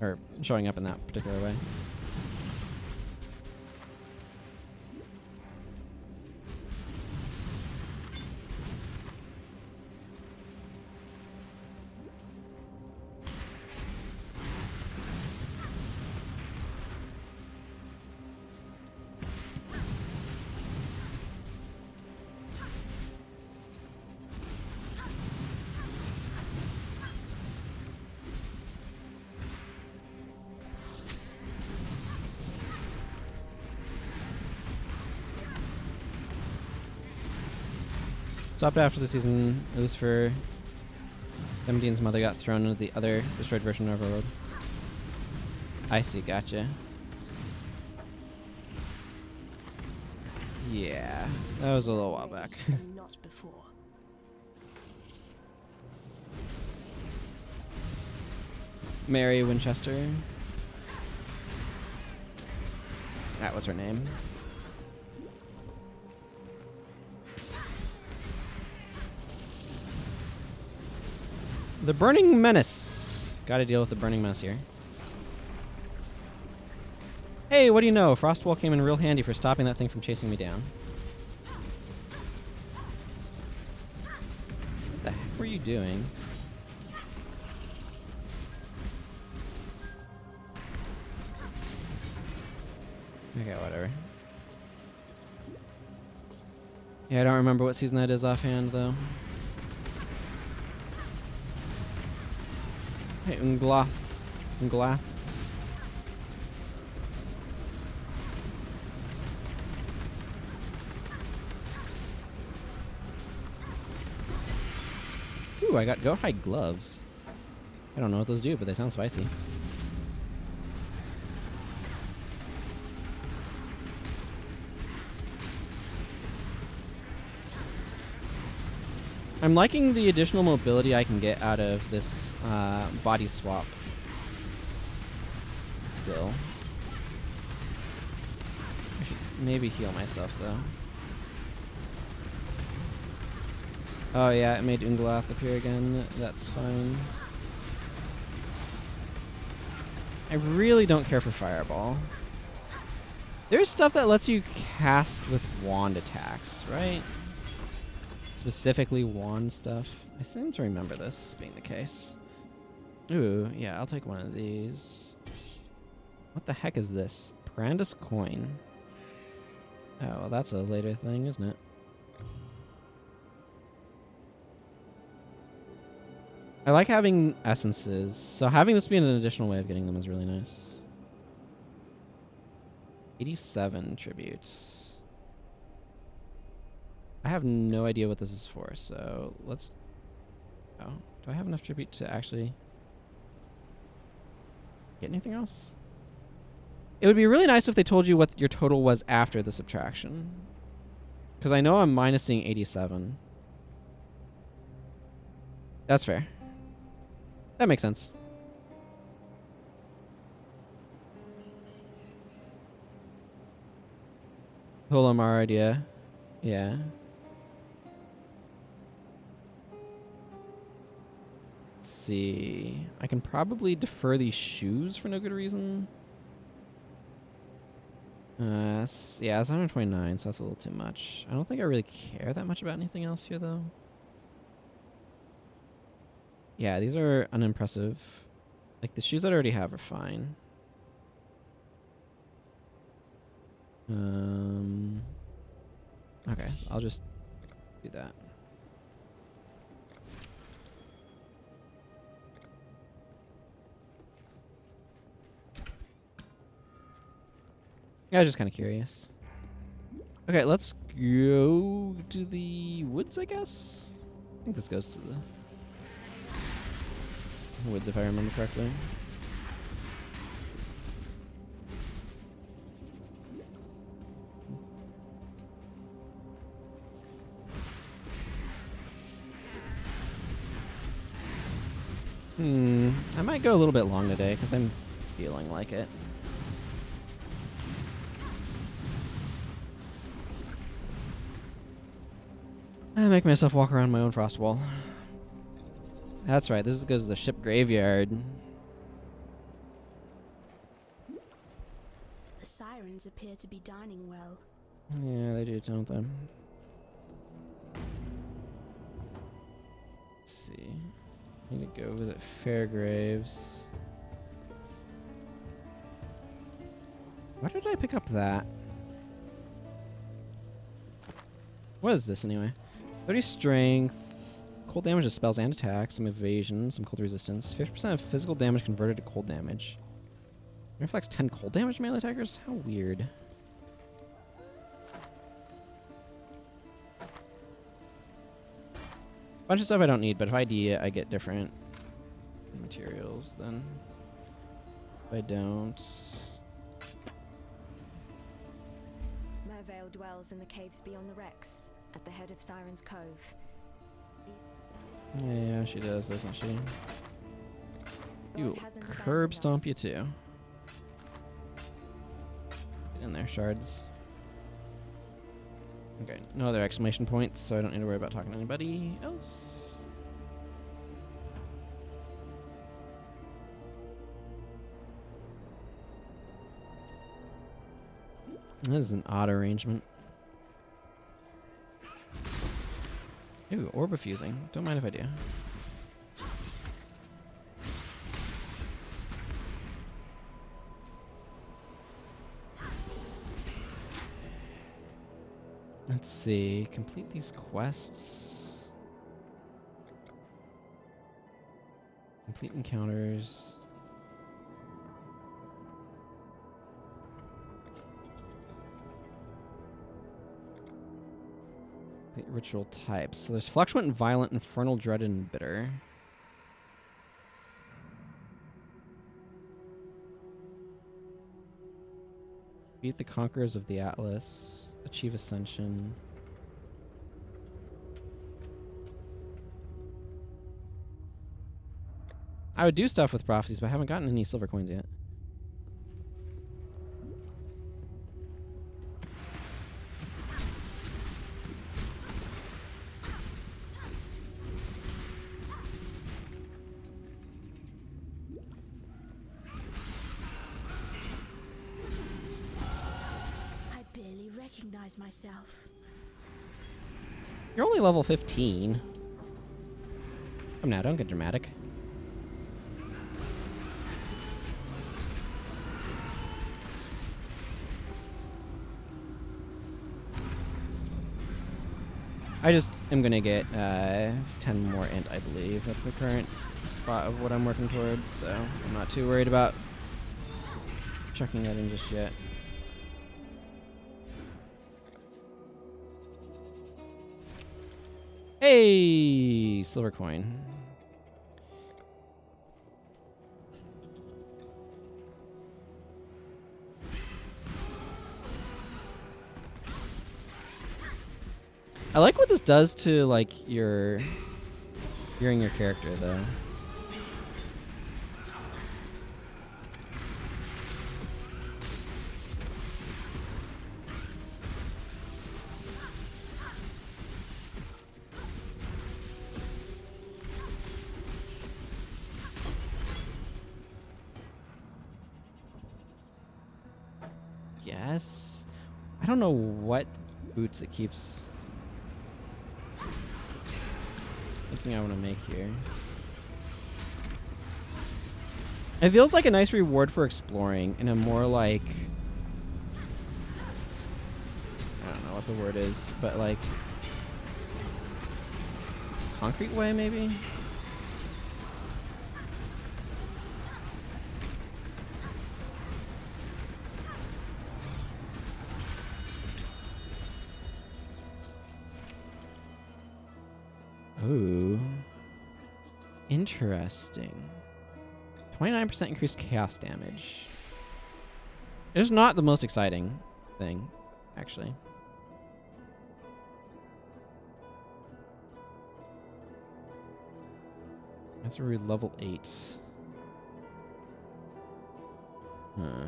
Or showing up in that particular way. Stopped after the season. It was for Demon's mother got thrown into the other destroyed version of Overworld. I see, gotcha. Yeah, that was a little while back. Not before. Mary Winchester. That was her name. The Burning Menace. Gotta deal with the Burning Menace here. Hey, what do you know? Frostwall came in real handy for stopping that thing from chasing me down. What the heck were you doing? Okay, whatever. Yeah, I don't remember what season that is offhand, though. Hey, Unglath. Ooh, I got Go Hide gloves. I don't know what those do, but they sound spicy. I'm liking the additional mobility I can get out of this body swap skill. I should maybe heal myself, though. Oh yeah, it made Unglath appear again. That's fine. I really don't care for Fireball. There's stuff that lets you cast with wand attacks, right? Specifically wand stuff. I seem to remember this being the case. Ooh, yeah, I'll take one of these. What the heck is this? Brandis coin. Oh, well, that's a later thing, isn't it? I like having essences, so having this be an additional way of getting them is really nice. 87 tributes. I have no idea what this is for, so let's... Oh, do I have enough tribute to actually get anything else? It would be really nice if they told you what your total was after the subtraction. Because I know I'm minusing 87. That's fair. That makes sense. Holomar idea. Yeah. see. I can probably defer these shoes for no good reason. Yeah, it's 129, so that's a little too much. I don't think I really care that much about anything else here, though. Yeah, these are unimpressive. Like, the shoes that I already have are fine. Okay, I'll just do that. Yeah, I was just kind of curious. Okay, let's go to the woods, I guess? I think this goes to the woods, if I remember correctly. I might go a little bit long today, because I'm feeling like it. I make myself walk around my own frost wall. That's right, this goes to the ship graveyard. The sirens appear to be dining well. Yeah, they do, don't they? Let's see. I need to go visit Fairgraves. Why did I pick up that? What is this anyway? 30 strength, cold damage to spells and attacks, some evasion, some cold resistance, 50% of physical damage converted to cold damage. It reflects 10 cold damage to melee attackers? How weird. Bunch of stuff I don't need, but if I do, I get different materials then. If I don't... Mervale dwells in the caves beyond the wrecks, at the head of Siren's Cove. Yeah, she does, doesn't she? You God hasn't curb abandoned stomp us. you too. Get in there, shards. Okay, no other exclamation points, so I don't need to worry about talking to anybody else. This is an odd arrangement. Ooh, orb fusing. Don't mind if I do. Let's see. Complete these quests. Complete encounters. Complete ritual types. So there's fluctuant, violent, infernal, dread, and bitter. Beat the conquerors of the Atlas. Achieve ascension. I would do stuff with prophecies, but I haven't gotten any silver coins yet. I barely recognize myself. You're only level 15. Come now, don't get dramatic. I just am gonna get 10 more int, I believe, at the current spot of what I'm working towards, so I'm not too worried about chucking that in just yet. Hey, silver coin. I like what this does to like your gearing your character though. guess. I don't know what boots it keeps thinking I want to make here. It feels like a nice reward for exploring in a more like, I don't know what the word is, but like concrete way maybe? Ooh. Interesting. 29% increased chaos damage. It's not the most exciting thing, actually. That's a level 8. Huh.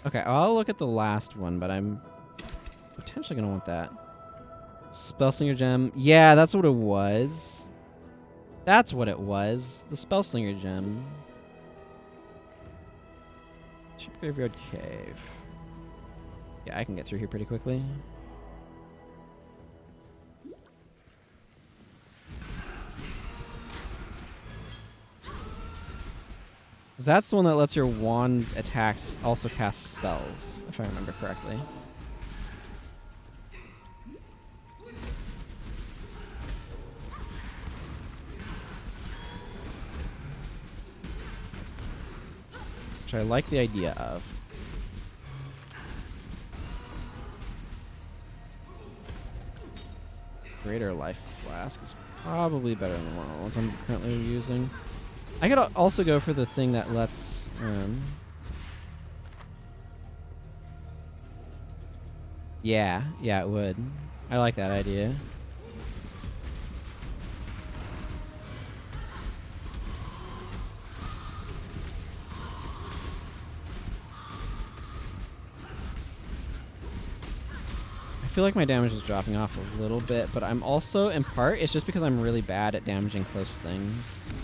Okay, I'll look at the last one, but I'm potentially going to want that. Spellslinger gem. Yeah, that's what it was. That's what it was. The Spellslinger gem. Cheap Graveyard Cave. Yeah, I can get through here pretty quickly. That's the one that lets your wand attacks also cast spells, if I remember correctly. Which I like the idea of. Greater Life Flask is probably better than the ones I'm currently using. I could also go for the thing that lets... yeah, it would. I like that idea. I feel like my damage is dropping off a little bit, but I'm also, in part, it's just because I'm really bad at damaging close things.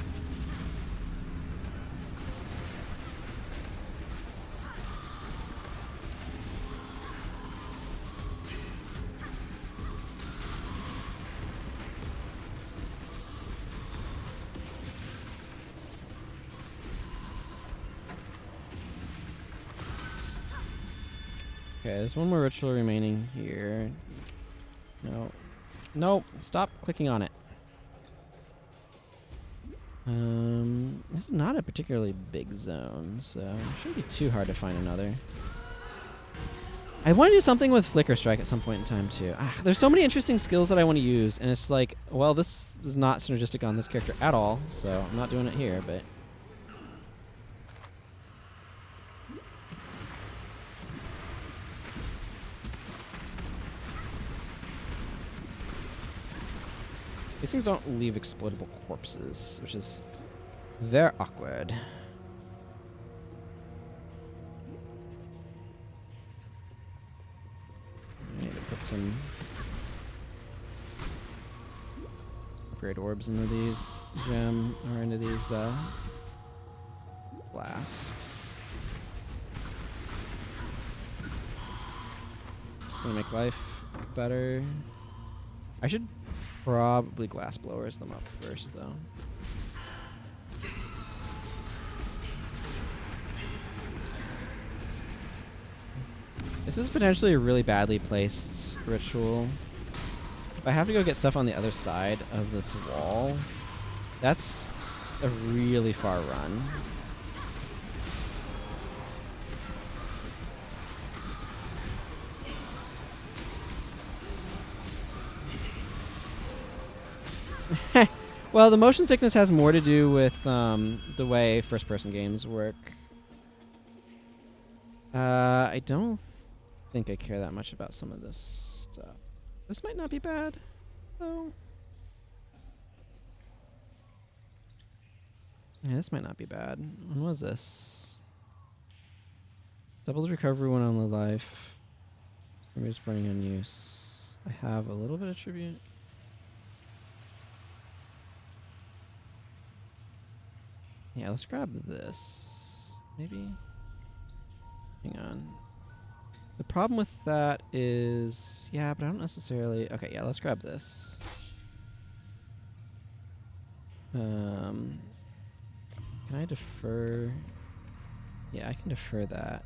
Okay, there's one more ritual remaining here. No. Nope. Stop clicking on it. This is not a particularly big zone, so it shouldn't be too hard to find another. I want to do something with Flicker Strike at some point in time, too. There's so many interesting skills that I want to use, and it's just like, well, this is not synergistic on this character at all, so I'm not doing it here, but... These things don't leave exploitable corpses, which is very awkward. I need to put some upgrade orbs into these or into these flasks. Just gonna make life better. I should probably glass blowers them up first, though. This is potentially a really badly placed ritual. If I have to go get stuff on the other side of this wall, that's a really far run. Well, the motion sickness has more to do with the way first-person games work. I don't think I care that much about some of this stuff. This might not be bad, though. Yeah, this might not be bad. When was this? Doubles recovery when on the life. Removes burning on use. I have a little bit of tribute. Yeah, let's grab this. Maybe. Hang on. The problem with that is, yeah, but I don't necessarily. Okay, yeah, let's grab this. Can I defer? Yeah, I can defer that.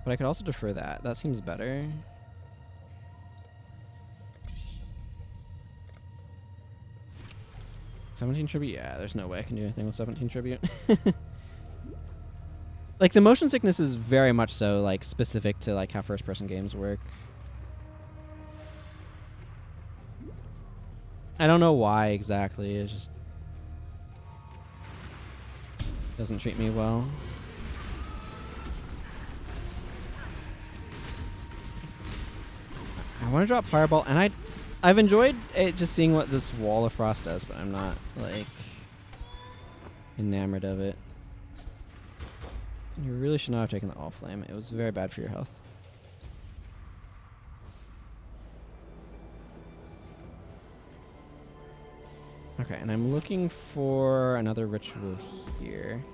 But I could also defer that. That seems better. $17 tribute? Yeah, there's no way I can do anything with 17 tribute. Like, the motion sickness is very much so, like, specific to, like, how first-person games work. I don't know why exactly. It just doesn't treat me well. I want to drop Fireball, and I've enjoyed it just seeing what this Wall of Frost does, but I'm not, like, enamored of it. You really should not have taken the All Flame. It was very bad for your health. Okay, and I'm looking for another ritual here.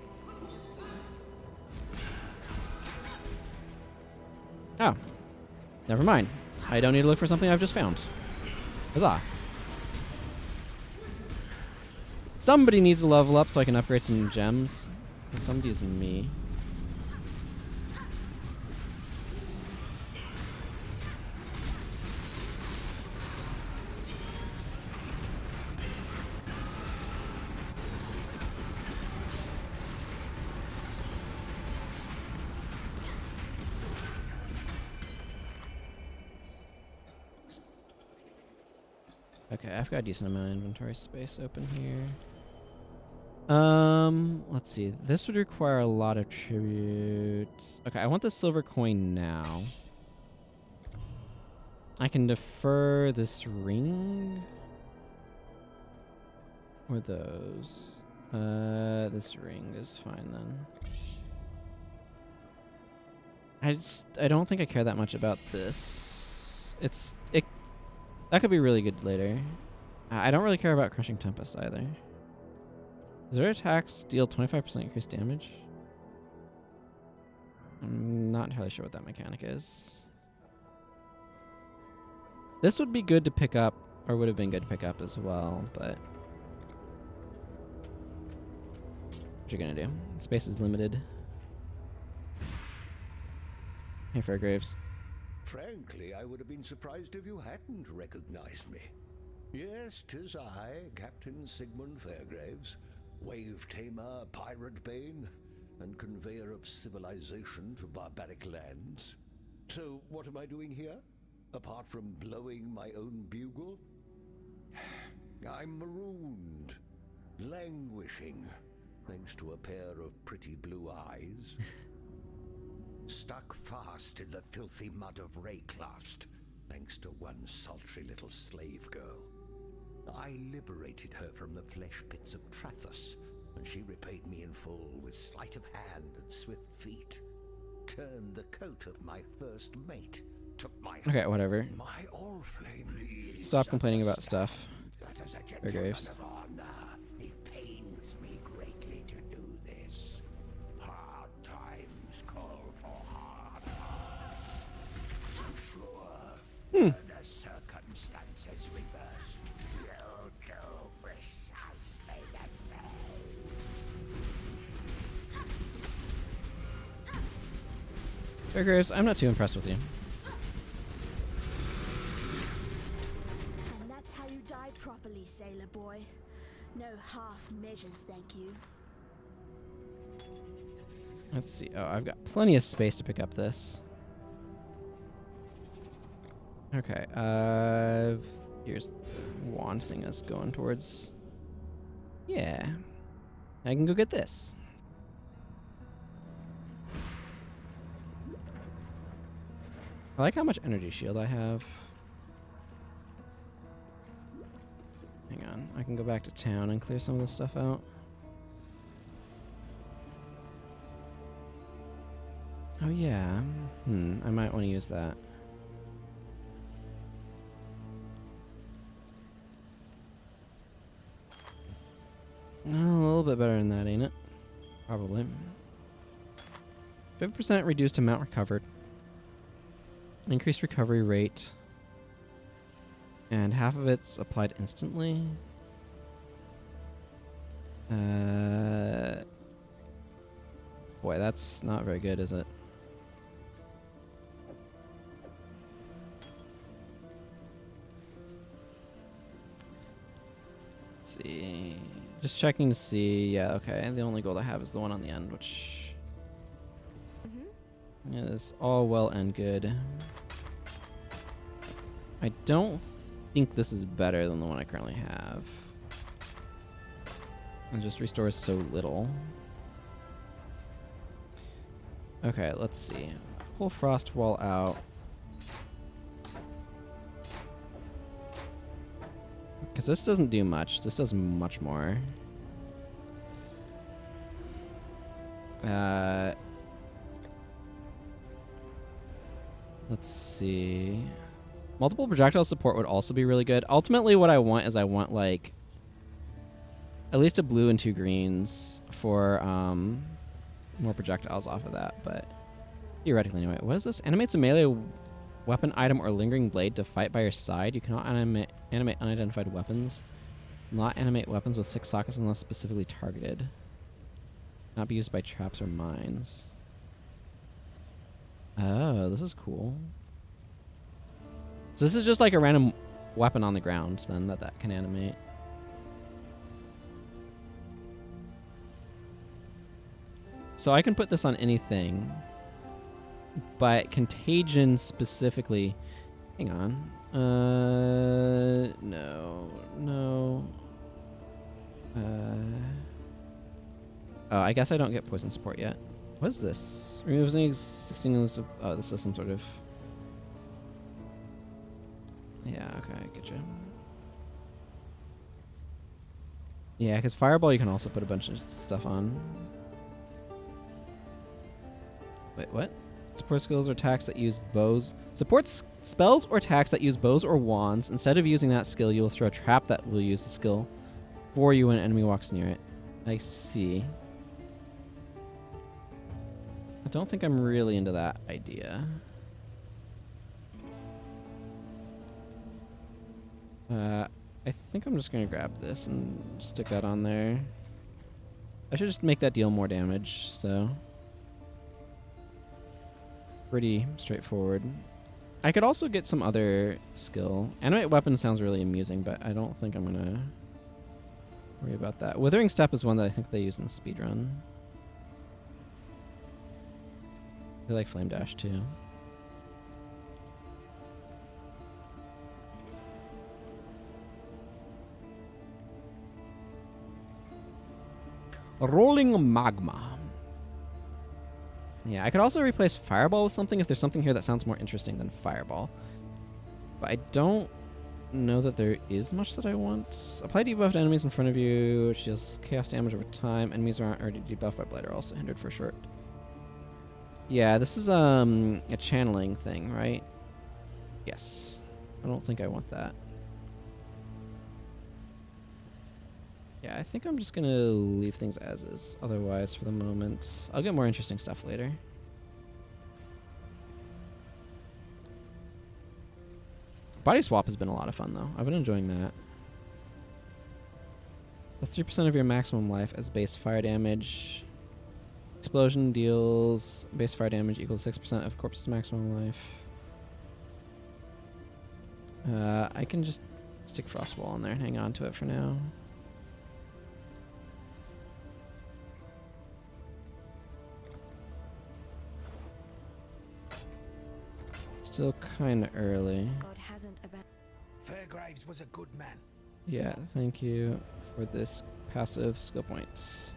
Oh. Never mind. I don't need to look for something I've just found. Huzzah. Somebody needs to level up so I can upgrade some gems. And somebody is me. Okay, I've got a decent amount of inventory space open here. Let's see. This would require a lot of tribute. Okay, I want the silver coin now. I can defer this ring. Or those. This ring is fine then. I don't think I care that much about this. That could be really good later. I don't really care about Crushing Tempest either. Does their attacks deal 25% increased damage? I'm not entirely sure what that mechanic is. This would be good to pick up, or would have been good to pick up as well, but what you gonna do? Space is limited. Hey, Fairgraves. Frankly, I would have been surprised if you hadn't recognized me. Yes, 'tis I, Captain Sigmund Fairgraves, wave tamer, pirate bane, and conveyor of civilization to barbaric lands. So, what am I doing here? Apart from blowing my own bugle? I'm marooned, languishing, thanks to a pair of pretty blue eyes. Stuck fast in the filthy mud of Rayclast, thanks to one sultry little slave girl. I liberated her from the flesh pits of Trathus, and she repaid me in full with sleight of hand and swift feet. Turned the coat of my first mate, took my Okay, whatever. my all flame. Stop complaining about stuff. That as a Fairgraves. gentleman of honor, it pains me greatly to do this. Hard times call for hard hearts. I'm sure the circumstances reversed, you'll do precisely the same. Fairgraves, I'm not too impressed with you. And that's how you die properly, sailor boy. No half measures, thank you. Let's see. Oh, I've got plenty of space to pick up this. Okay. Here's the wand thing that's going towards. Yeah. I can go get this. I like how much energy shield I have. Hang on. I can go back to town and clear some of this stuff out. Oh, yeah. I might want to use that. Oh, a little bit better than that, ain't it? Probably. 50% reduced amount recovered. Increased recovery rate. And half of it's applied instantly. Boy, that's not very good, is it? Let's see. Just checking to see. Yeah, okay. The only gold I have is the one on the end, which is all well and good. I don't think this is better than the one I currently have. It just restores so little. Okay, let's see. Pull Frost Wall out. Because this doesn't do much. This does much more. Let's see. Multiple projectile support would also be really good. Ultimately, what I want is I want, like, at least a blue and 2 greens for more projectiles off of that. But theoretically, anyway. What is this? Animates a melee weapon, item, or lingering blade to fight by your side. You cannot animate unidentified weapons. Not animate weapons with 6 sockets unless specifically targeted. Not be used by traps or mines. Oh, this is cool. So this is just like a random weapon on the ground then that can animate. So I can put this on anything. But Contagion specifically... Hang on. No. Oh, I guess I don't get poison support yet. What is this? Removes any existing list of... Oh, this is some sort of... Yeah, okay, I get you. Yeah, because Fireball you can also put a bunch of stuff on. Wait, what? Support skills or attacks that use bows. Supports spells or attacks that use bows or wands. Instead of using that skill, you will throw a trap that will use the skill for you when an enemy walks near it. I see. I don't think I'm really into that idea. I think I'm just going to grab this and stick that on there. I should just make that deal more damage, so... Pretty straightforward. I could also get some other skill. Animate weapon sounds really amusing, but I don't think I'm going to worry about that. Withering Step is one that I think they use in the speedrun. They like Flame Dash too. Rolling Magma. Yeah, I could also replace Fireball with something if there's something here that sounds more interesting than Fireball. But I don't know that there is much that I want. Apply debuff to enemies in front of you, which deals chaos damage over time. Enemies aren't already debuffed by Blight are also hindered for short. Yeah, this is a channeling thing, right? Yes. I don't think I want that. Yeah, I think I'm just going to leave things as is, otherwise, for the moment. I'll get more interesting stuff later. Body Swap has been a lot of fun, though. I've been enjoying that. That's 3% of your maximum life as base fire damage. Explosion deals base fire damage equals 6% of corpse's maximum life. I can just stick Frostwall in there and hang on to it for now. Still kind of early. God hasn't Fairgraves was a good man. Yeah, thank you for this passive skill points.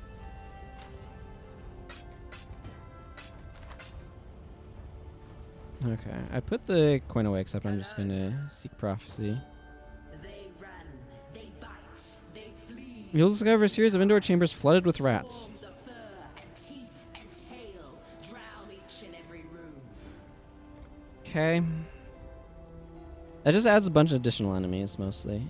Okay, I put the coin away, except I'm just gonna seek prophecy. They run, they bite, they flee. You'll discover a series of indoor chambers flooded with rats. Swarms of fur and teeth and tail drown each and every room. Okay. That just adds a bunch of additional enemies, mostly.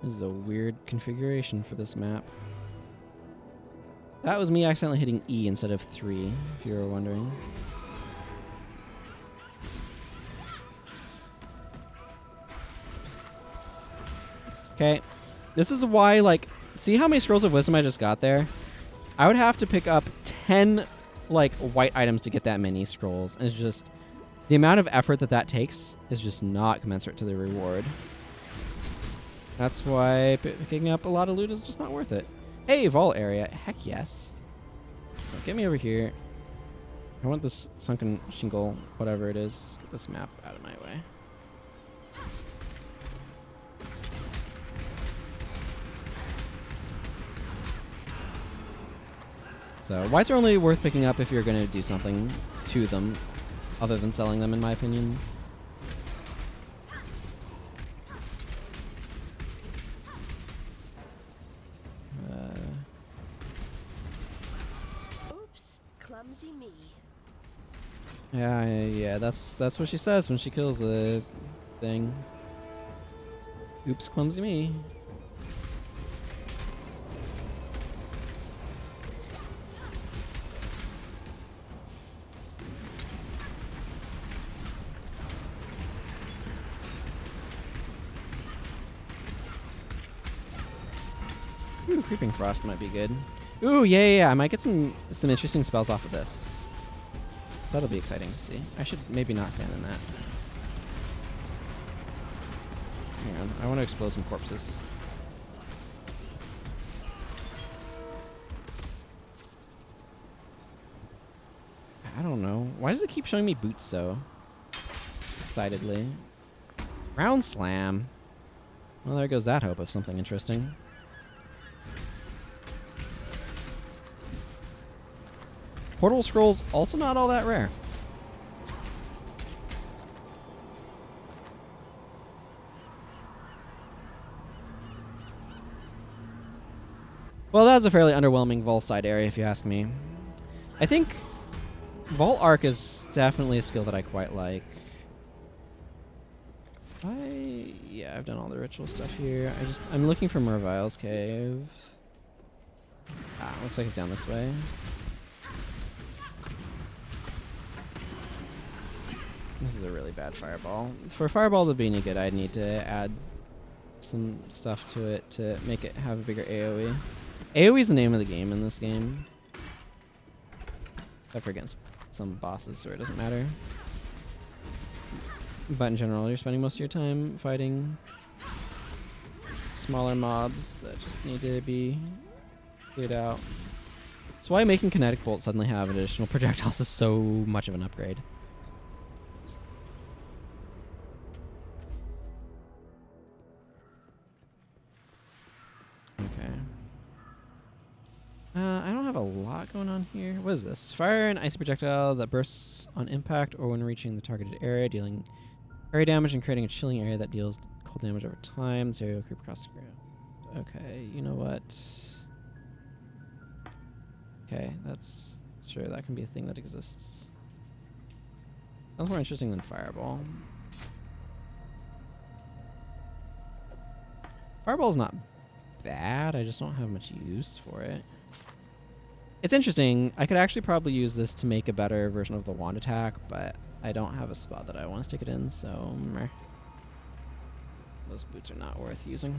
This is a weird configuration for this map. That was me accidentally hitting E instead of 3, if you were wondering. Okay. This is why, like, see how many Scrolls of Wisdom I just got there? I would have to pick up 10, like, white items to get that many scrolls. And it's just, the amount of effort that takes is just not commensurate to the reward. That's why picking up a lot of loot is just not worth it. Hey, vault area. Heck yes. Oh, get me over here. I want this sunken shingle, whatever it is. Get this map out of my way. So whites are only worth picking up if you're going to do something to them other than selling them, in my opinion. Oops, clumsy me. Yeah, that's what she says when she kills a thing. Oops, clumsy me. Ooh, Creeping Frost might be good. Ooh, yeah. I might get some interesting spells off of this. That'll be exciting to see. I should maybe not stand in that. Hang on, I want to explode some corpses. I don't know. Why does it keep showing me boots so excitedly? Round slam. Well, there goes that hope of something interesting. Portal scrolls also not all that rare. Well, that was a fairly underwhelming Vault side area, if you ask me. I think Vault Arc is definitely a skill that I quite like. Yeah, I've done all the ritual stuff here. I'm looking for Mervile's cave. Looks like it's down this way. This is a really bad fireball. For fireball to be any good, I'd need to add some stuff to it to make it have a bigger AoE. AoE is the name of the game in this game. Except for against some bosses where it doesn't matter. But in general, you're spending most of your time fighting smaller mobs that just need to be cleared out. That's why making Kinetic Bolt suddenly have additional projectiles is so much of an upgrade. Okay. I don't have a lot going on here. What is this? Fire an icy projectile that bursts on impact or when reaching the targeted area, dealing area damage and creating a chilling area that deals cold damage over time. This area will creep across the ground. Okay, you know what? Okay, that's... Sure, that can be a thing that exists. That's more interesting than Fireball. Fireball's not bad, I just don't have much use for it. It's interesting. I could actually probably use this to make a better version of the wand attack, but I don't have a spot that I want to stick it in, so meh. Those boots are not worth using.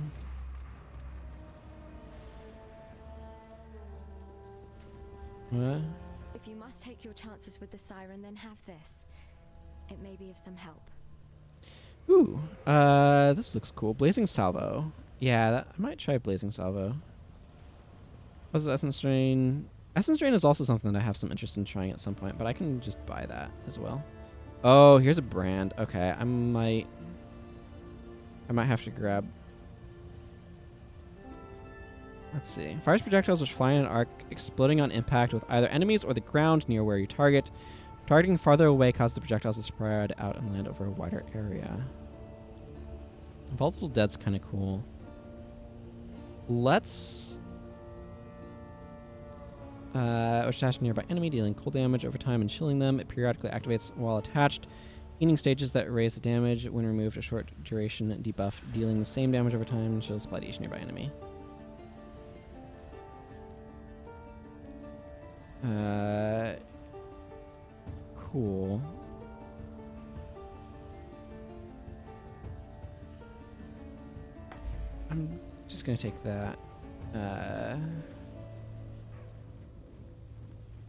What? If you must take your chances with the siren, then have this. It may be of some help. Ooh, this looks cool. Blazing Salvo. Yeah, I might try Blazing Salvo. What's the Essence Drain? Essence Drain is also something that I have some interest in trying at some point, but I can just buy that as well. Oh, here's a brand. Okay, I might have to grab... Let's see. Fires projectiles which fly in an arc, exploding on impact with either enemies or the ground near where you target. Targeting farther away causes the projectiles to spread out and land over a wider area. Volatile Dead's kind of cool. Let's... which attached to a nearby enemy, dealing cold damage over time and chilling them. It periodically activates while attached. Healing stages that raise the damage when removed a short duration debuff, dealing the same damage over time and shields apply to each nearby enemy. Cool. I'm just gonna take that.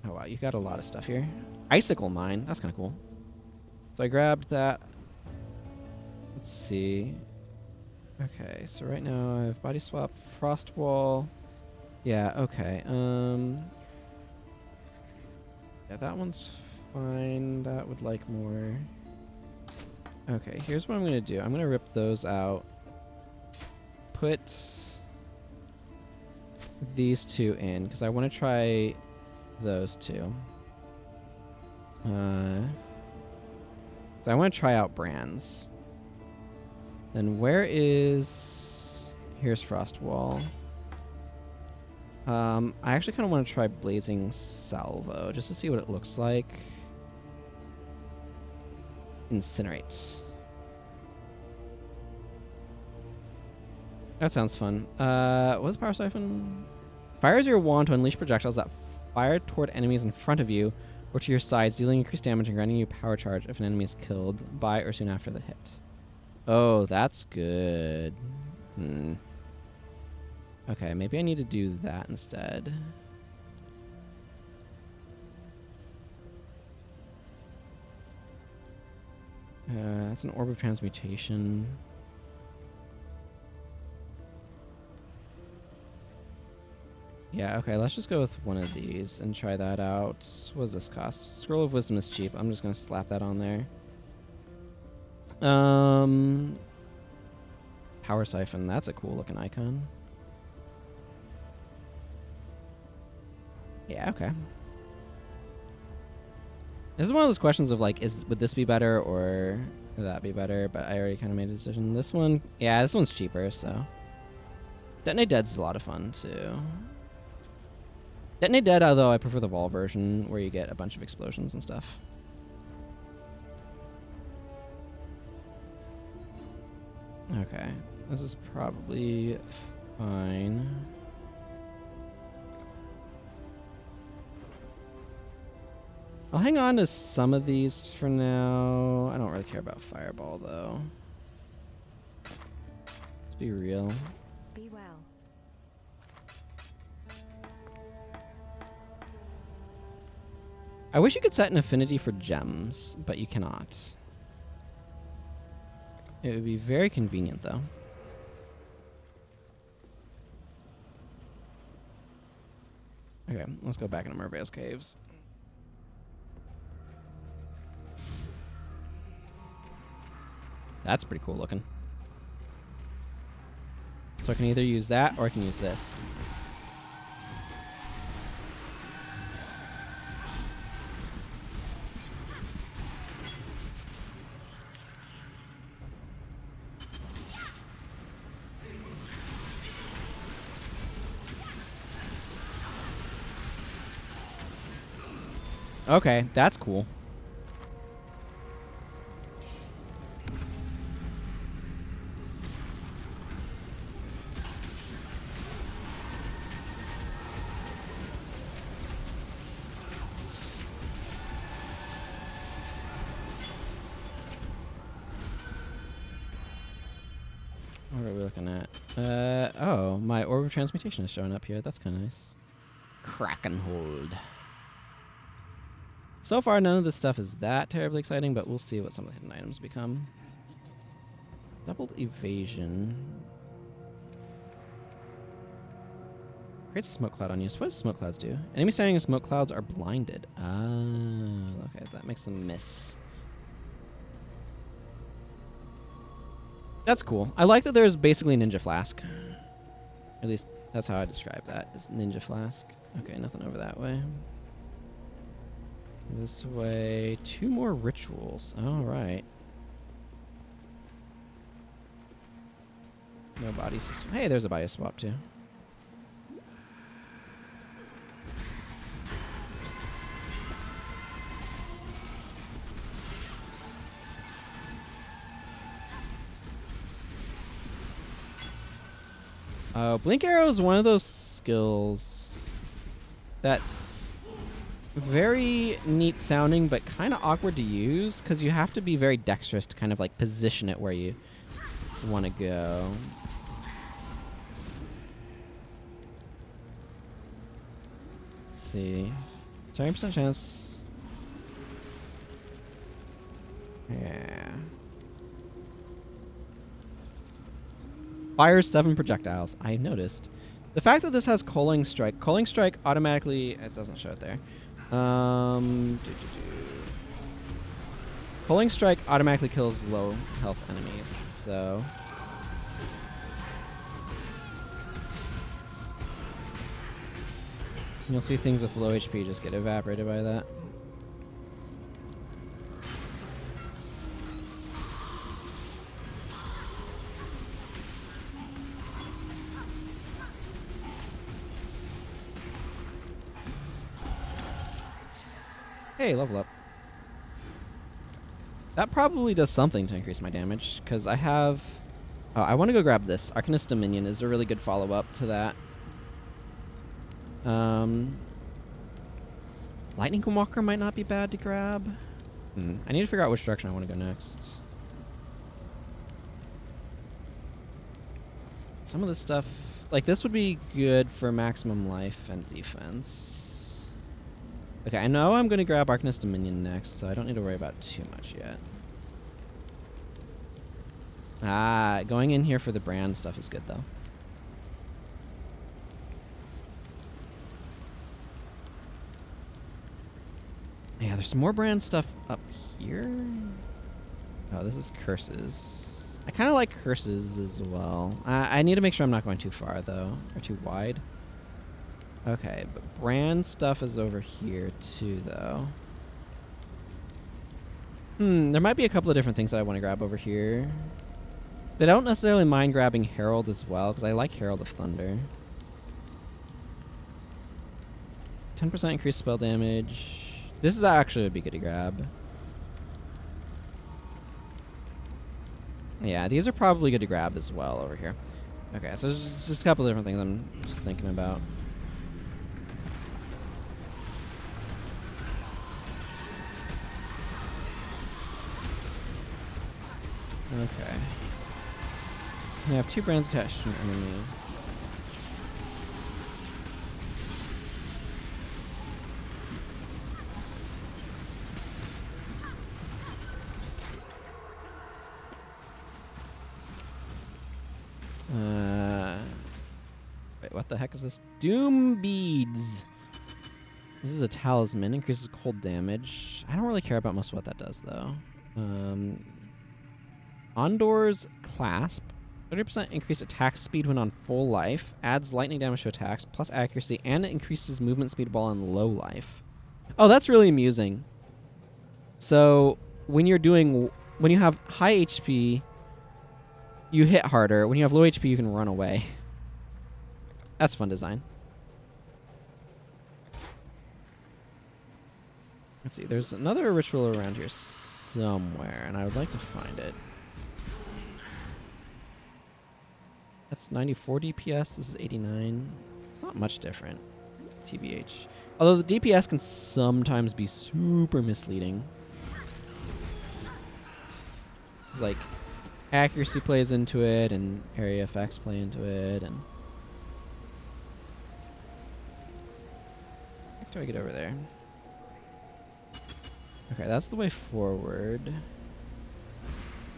Oh wow, you got a lot of stuff here. Icicle mine, that's kind of cool. So I grabbed that. Let's see. Okay, so right now I have body swap, frost wall. Yeah, okay. Yeah, that one's fine. That would like more. Okay, here's what I'm gonna do. I'm gonna rip those out. Put these two in because I want to try those two. So I want to try out brands. Then where is... Here's Frost Wall. I actually kind of want to try Blazing Salvo just to see what it looks like. Incinerate. That sounds fun. What's Power Siphon? Fires your wand to unleash projectiles that fire toward enemies in front of you or to your sides, dealing increased damage and granting you power charge if an enemy is killed by or soon after the hit. Oh, that's good. Okay, maybe I need to do that instead. That's an Orb of Transmutation. Yeah, okay, let's just go with one of these and try that out. What does this cost? Scroll of Wisdom is cheap. I'm just going to slap that on there. Power Siphon, that's a cool looking icon. Yeah, okay. This is one of those questions of like, would this be better or would that be better? But I already kind of made a decision. This one, yeah, this one's cheaper, so. Detonate Dead's a lot of fun too. Detonate Dead, although I prefer the Vol version where you get a bunch of explosions and stuff. Okay, this is probably fine. I'll hang on to some of these for now. I don't really care about Fireball though. Let's be real. Be well. I wish you could set an affinity for gems, but you cannot. It would be very convenient, though. Okay, let's go back into Merveil's Caves. That's pretty cool looking. So I can either use that or I can use this. Okay, that's cool. What are we looking at? Oh, my Orb of Transmutation is showing up here. That's kind of nice. Krakenhold. So far, none of this stuff is that terribly exciting, but we'll see what some of the hidden items become. Doubled evasion. Creates a smoke cloud on you. So what does smoke clouds do? Enemies standing in smoke clouds are blinded. Ah, okay, that makes them miss. That's cool. I like that there's basically a Ninja Flask. At least that's how I describe that, is Ninja Flask. Okay, nothing over that way. This way. 2 more rituals. All right. No body system. Hey, there's a body swap too. Blink Arrow is one of those skills that's very neat sounding, but kind of awkward to use because you have to be very dexterous to kind of like position it where you want to go. Let's see. 70% chance. Yeah. Fires 7 projectiles. I noticed. The fact that this has Culling Strike automatically... It doesn't show it there. Culling Strike automatically kills low health enemies, so... You'll see things with low HP just get evaporated by that. Hey, level up. That probably does something to increase my damage, because I have... Oh, I want to go grab this. Arcanist Dominion is a really good follow-up to that. Lightning Walker might not be bad to grab. I need to figure out which direction I want to go next. Some of this stuff... Like, this would be good for maximum life and defense. Okay, I know I'm going to grab Arcanist Dominion next, so I don't need to worry about too much yet. Ah, going in here for the brand stuff is good, though. Yeah, there's some more brand stuff up here. Oh, this is curses. I kind of like curses as well. I need to make sure I'm not going too far, though, or too wide. Okay, but brand stuff is over here, too, though. There might be a couple of different things that I want to grab over here. I don't necessarily mind grabbing Herald as well, because I like Herald of Thunder. 10% increased spell damage. This is actually would be good to grab. Yeah, these are probably good to grab as well over here. Okay, so there's just a couple of different things I'm just thinking about. Okay. You have 2 brands attached to an enemy. Wait, what the heck is this? Doom Beads. This is a talisman. Increases cold damage. I don't really care about most of what that does, though. Ondor's Clasp. 30% increased attack speed when on full life. Adds lightning damage to attacks, plus accuracy, and it increases movement speed while on low life. Oh, that's really amusing. So, when you have high HP, you hit harder. When you have low HP, you can run away. That's fun design. Let's see. There's another ritual around here somewhere, and I would like to find it. That's 94 DPS. This is 89. It's not much different, TBH. Although the DPS can sometimes be super misleading. It's like accuracy plays into it, and area effects play into it, and... How do I get over there? Okay, that's the way forward.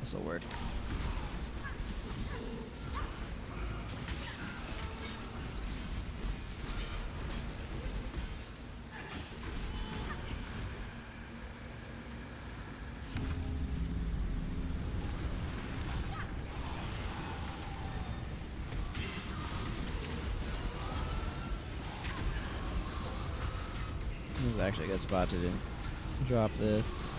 This'll work. This is actually a good spot to drop this.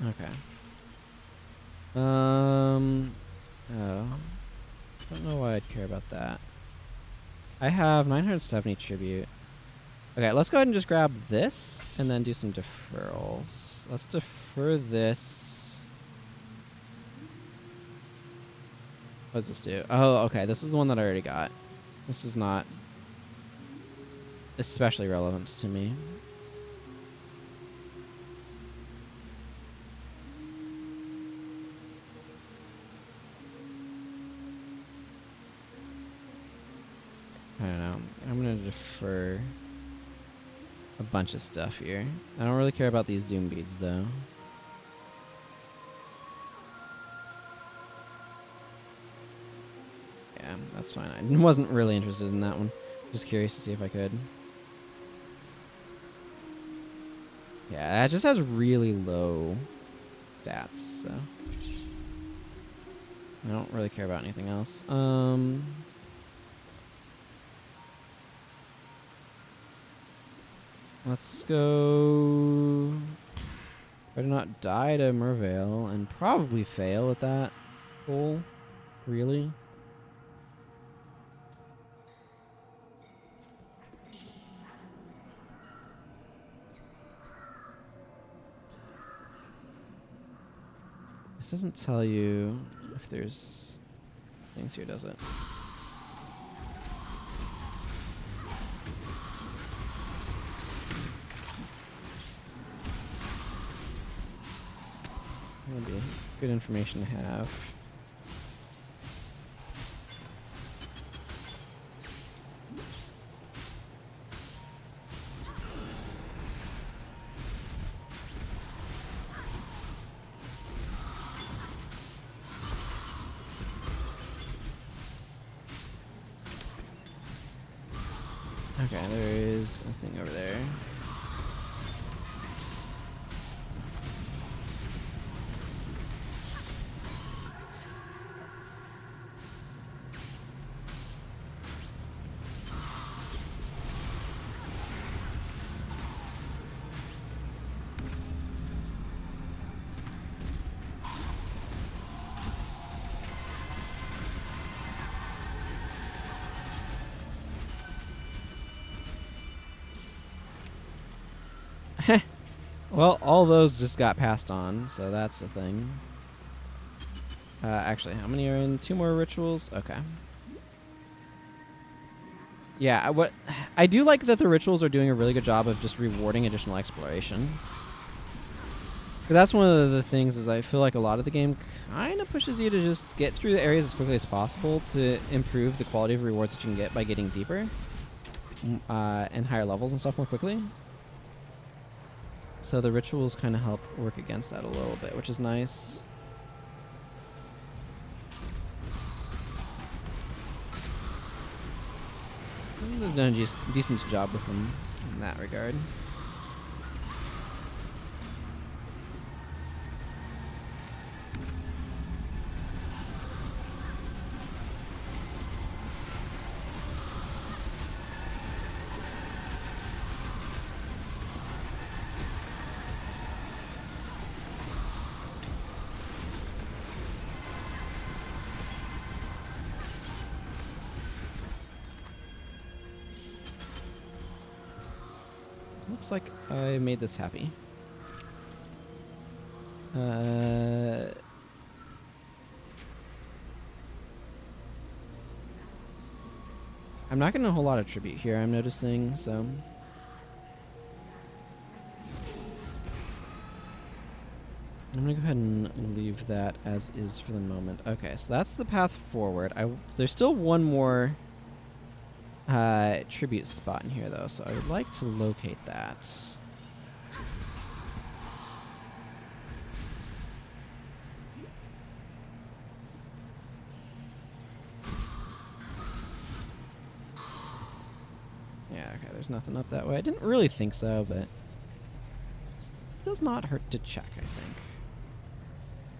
Okay. Oh. Don't know why I'd care about that. I have 970 tribute. Okay, let's go ahead and just grab this and then do some deferrals. Let's defer this. What does this do? Oh, okay. This is the one that I already got. This is not especially relevant to me. I don't know. I'm going to defer a bunch of stuff here. I don't really care about these doom beads, though. Yeah, that's fine. I wasn't really interested in that one. Just curious to see if I could. Yeah, it just has really low stats, so I don't really care about anything else. Let's go. Better not die to Mervale and probably fail at that goal. Really? This doesn't tell you if there's things here, does it? That'd be good information to have. Okay, there is a thing over there. Well, all those just got passed on, so that's the thing. Actually, how many are in? 2 more rituals? Okay. Yeah, I do like that the rituals are doing a really good job of just rewarding additional exploration. 'Cause that's one of the things is I feel like a lot of the game kind of pushes you to just get through the areas as quickly as possible to improve the quality of rewards that you can get by getting deeper and higher levels and stuff more quickly. So the rituals kind of help work against that a little bit, which is nice. They've done a decent job with them in that regard. Looks like I made this happy. I'm not getting a whole lot of tribute here, I'm noticing, so I'm gonna go ahead and leave that as is for the moment. Okay, so that's the path forward. There's still one more tribute spot in here, though, so I would like to locate that. Yeah, okay, there's nothing up that way. I didn't really think so, but it does not hurt to check, I think.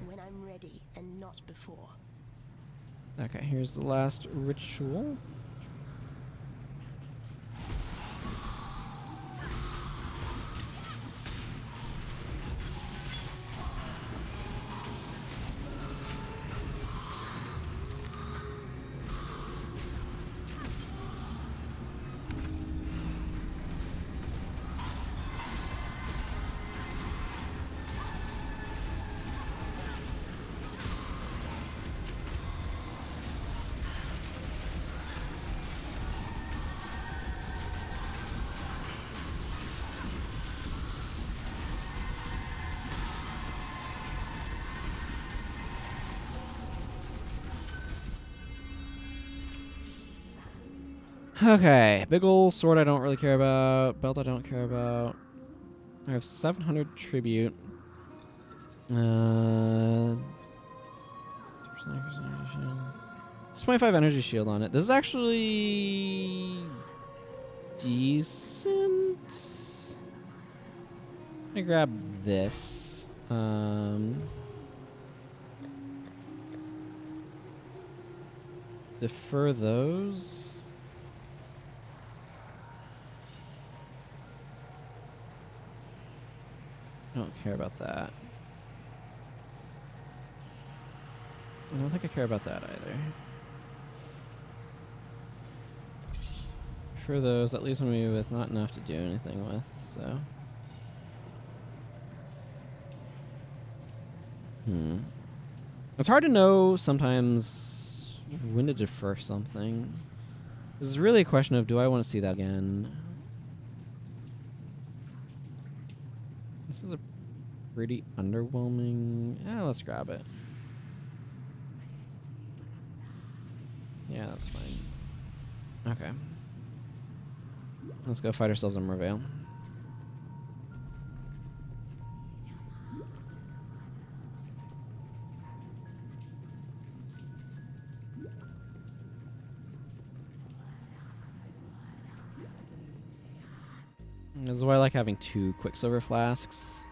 When I'm ready and not before. Okay, here's the last ritual. Okay, big ol' sword I don't really care about. Belt I don't care about. I have 700 tribute. It's 25 energy shield on it. This is actually decent. I'm gonna grab this. Defer those. I don't care about that. I don't think I care about that either. For those, that leaves me with not enough to do anything with, so. It's hard to know sometimes when to defer something. This is really a question of, do I want to see that again? This is a pretty underwhelming. Let's grab it. Yeah, that's fine. Okay. Let's go fight ourselves in Mervale. This is why I like having 2 Quicksilver flasks.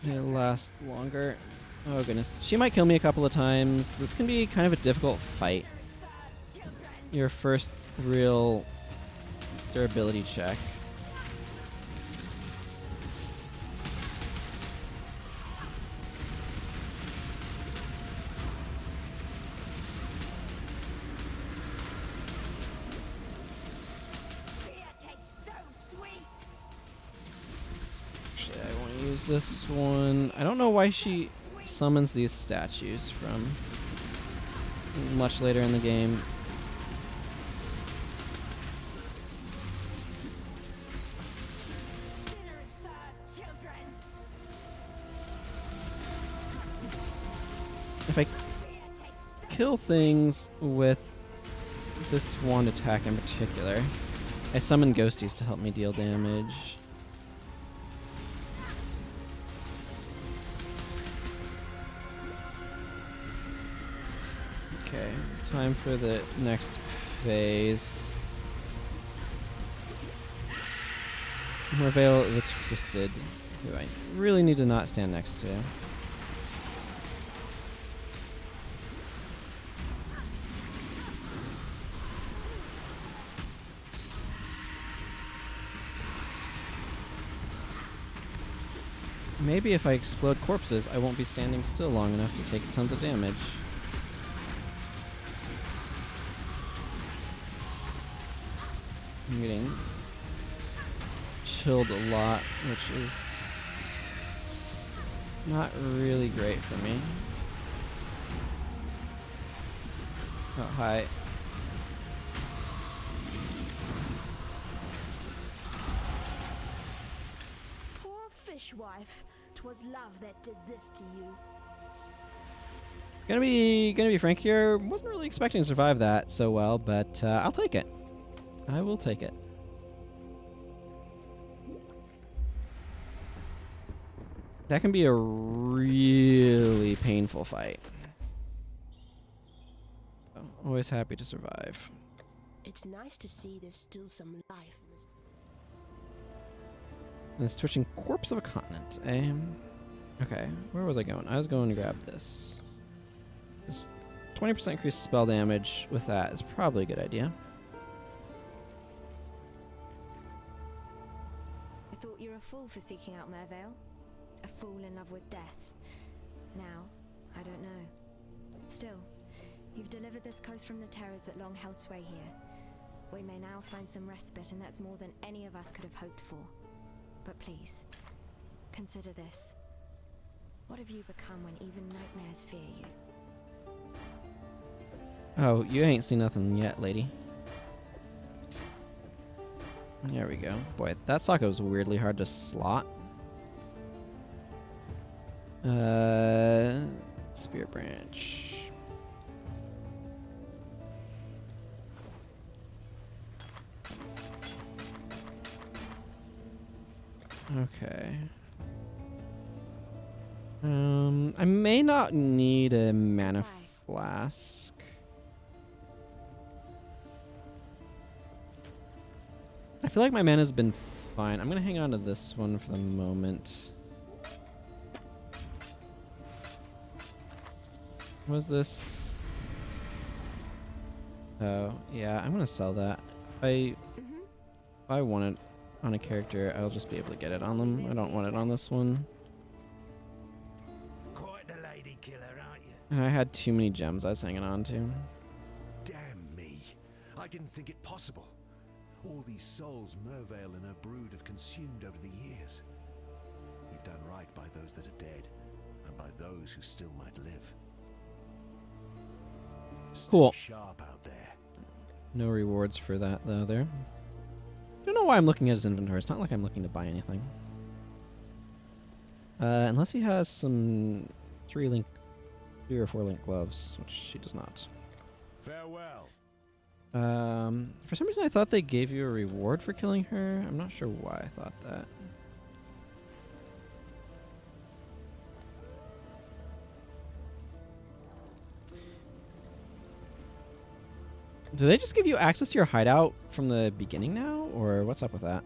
They last longer. Oh goodness. She might kill me a couple of times. This can be kind of a difficult fight. Your first real durability check. Actually, I won't use this one. I don't know why she summons these statues from much later in the game. If I kill things with this one attack in particular, I summon ghosties to help me deal damage. Okay, time for the next phase. Mervale the Twisted, who I really need to not stand next to. Maybe if I explode corpses, I won't be standing still long enough to take tons of damage. I'm getting chilled a lot, which is not really great for me. Oh, hi. Poor fishwife. 'Twas love that did this to you. Gonna be frank here. Wasn't really expecting to survive that so well, but I'll take it. I will take it. That can be a really painful fight. Oh, always happy to survive. It's nice to see there's still some life in this. This twitching corpse of a continent. Okay, where was I going? I was going to grab this. This 20% increased spell damage with that is probably a good idea. I thought you were a fool for seeking out Mervale. A fool in love with death. Now, I don't know. Still, you've delivered this coast from the terrors that long held sway here. We may now find some respite, and that's more than any of us could have hoped for. But please, consider this. What have you become when even nightmares fear you? Oh, you ain't seen nothing yet, lady. There we go. Boy, that socket was weirdly hard to slot. Spirit branch. Okay. I may not need a mana flask. I feel like my mana's been fine. I'm gonna hang on to this one for the moment. What is this? Oh, yeah, I'm gonna sell that. If I want it on a character, I'll just be able to get it on them. I don't want it on this one. Quite the lady killer, aren't you? And I had too many gems I was hanging on to. Damn me. I didn't think it possible. All these souls Mervale and her brood have consumed over the years. You've done right by those that are dead, and by those who still might live. Cool. Stay sharp out there. No rewards for that, though, there. Don't know why I'm looking at his inventory. It's not like I'm looking to buy anything. Unless he has some 3 or 4 link gloves, which he does not. Farewell. For some reason I thought they gave you a reward for killing her. I'm not sure why I thought that. Do they just give you access to your hideout from the beginning now, or what's up with that?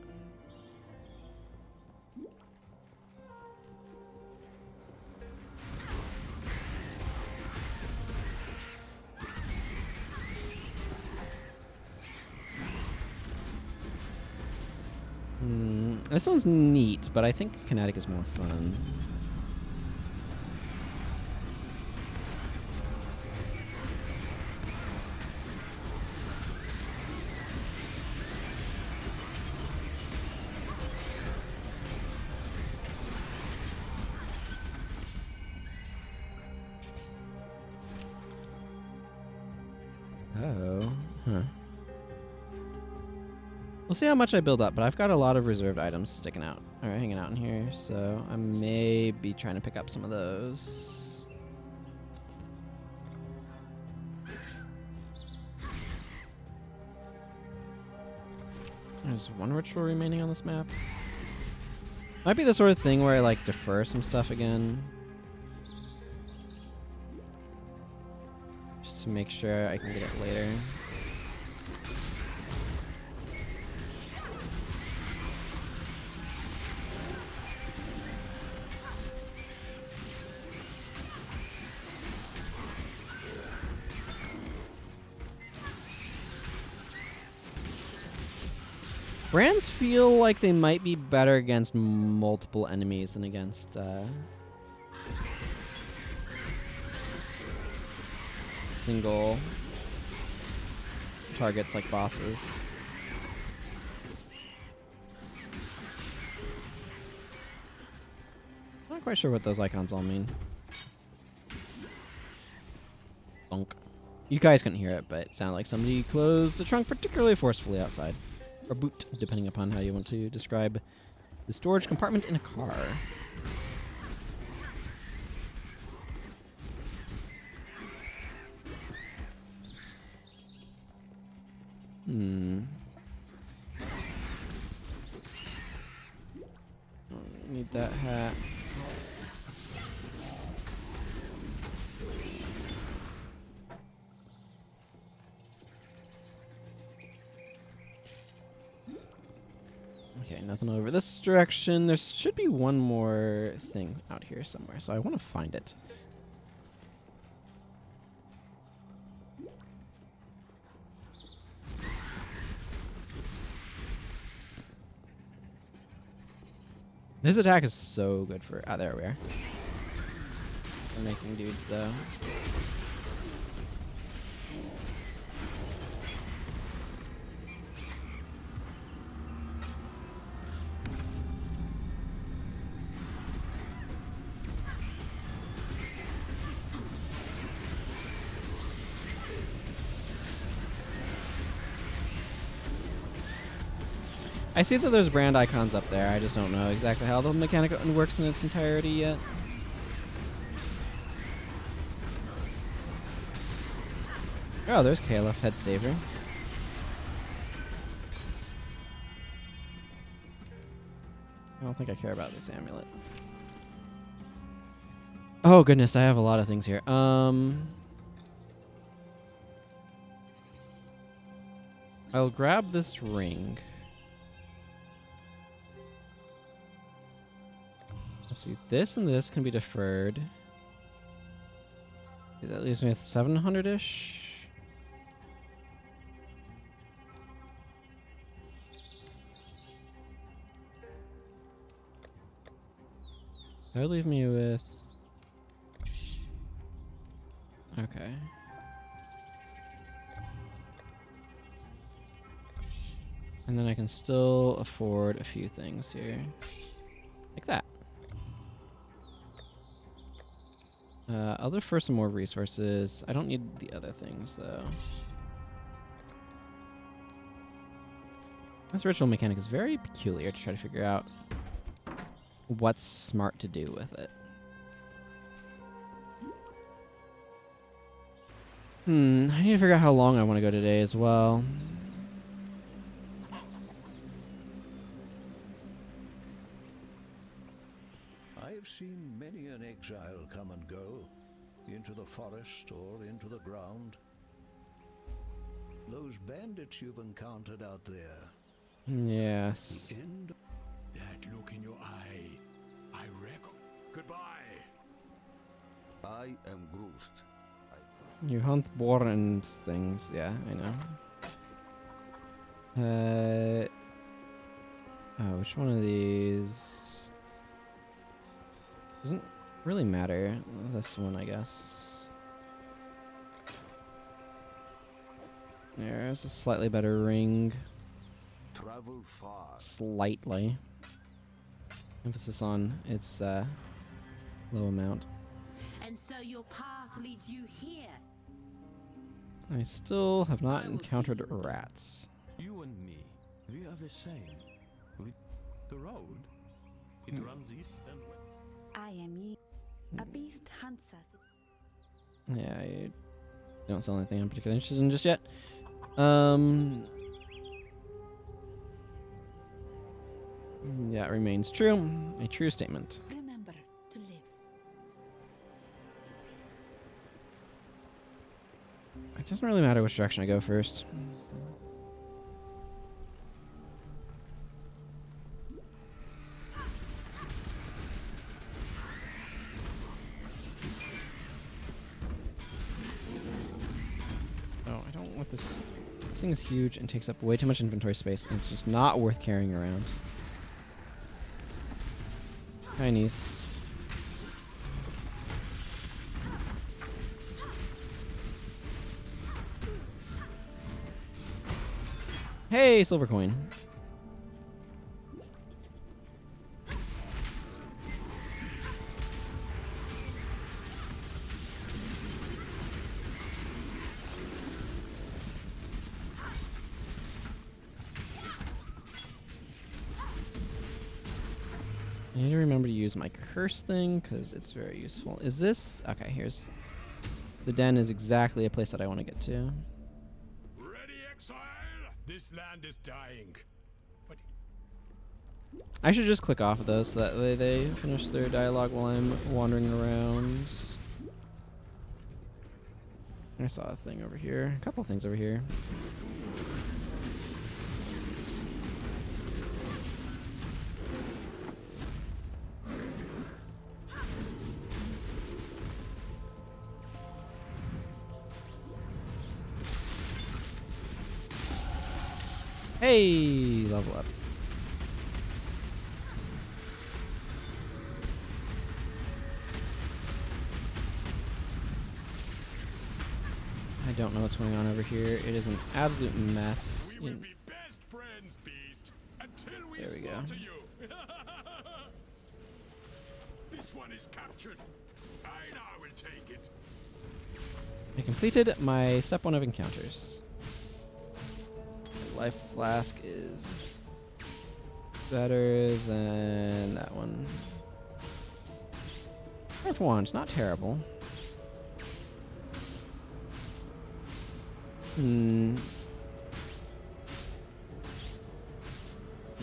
This one's neat, but I think kinetic is more fun. Oh, huh. We'll see how much I build up, but I've got a lot of reserved items sticking out, or hanging out in here, so I may be trying to pick up some of those. There's one ritual remaining on this map. Might be the sort of thing where I like defer some stuff again. Just to make sure I can get it later. Brands feel like they might be better against multiple enemies than against single targets like bosses. Not quite sure what those icons all mean. Bonk. You guys couldn't hear it, but it sounded like somebody closed the trunk particularly forcefully outside. Or boot, depending upon how you want to describe the storage compartment in a car. Need that hat. Okay, nothing over this direction. There should be one more thing out here somewhere, so I want to find it. This attack is so good for... Ah, there we are. For making dudes, though. I see that there's brand icons up there. I just don't know exactly how the mechanic works in its entirety yet. Oh, there's Caliph, Head Saver. I don't think I care about this amulet. Oh goodness, I have a lot of things here. I'll grab this ring. Let's see, this and this can be deferred. That leaves me with 700-ish. That would leave me with... Okay. And then I can still afford a few things here. Like that. I'll defer some more resources. I don't need the other things, though. This ritual mechanic is very peculiar to try to figure out what's smart to do with it. I need to figure out how long I want to go today as well. I've seen many an exile come and go, into the forest or into the ground. Those bandits you've encountered out there. Yes. The end. That look in your eye, I reckon. Goodbye. I am Groost. You hunt boar and things. Yeah, I know. Oh, which one of these? Doesn't really matter. This one, I guess. There's a slightly better ring. Travel far. Slightly. Emphasis on its low amount. And so your path leads you here. I still have not I will see encountered you again. rats. You and me, we are the same. The road, it runs east and west. I am ye. A beast hunts us. Yeah, I don't sell anything I'm particularly interested in just yet. That remains true. A true statement. Remember to live. It doesn't really matter which direction I go first. Oh, I don't want this. This thing is huge and takes up way too much inventory space, and it's just not worth carrying around. Hi, niece. Hey, silver coin. I need to remember to use my curse thing because it's very useful. Is this... Okay, here's... The den is exactly a place that I want to get to. Ready, Exile? This land is dying. But I should just click off of those so that way they finish their dialogue while I'm wandering around. I saw a thing over here. A couple things over here. Hey, level up. I don't know what's going on over here. It is an absolute mess. we will be best friends, Beast, until we There we go. slaughter you. This one is captured. I now will take it. I completed my step 1 of encounters. My life flask is better than that one. Earth wand, not terrible. Hmm.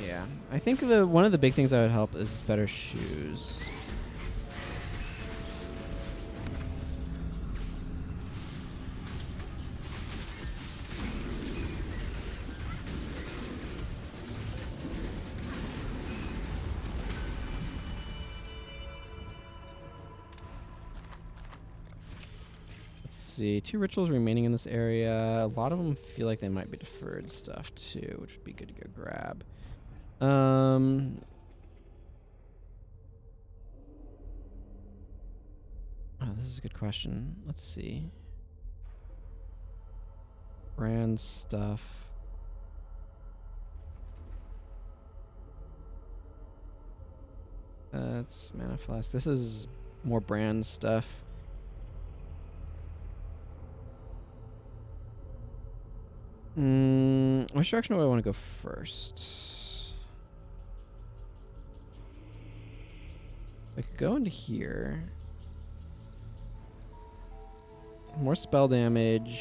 Yeah, I think the one of the big things that would help is better shoes. Let's see, 2 rituals remaining in this area. A lot of them feel like they might be deferred stuff too, which would be good to go grab. Oh, this is a good question. Let's see. Brand stuff. That's Mana Flask. This is more brand stuff. Which direction do I want to go first? I could go into here. More spell damage.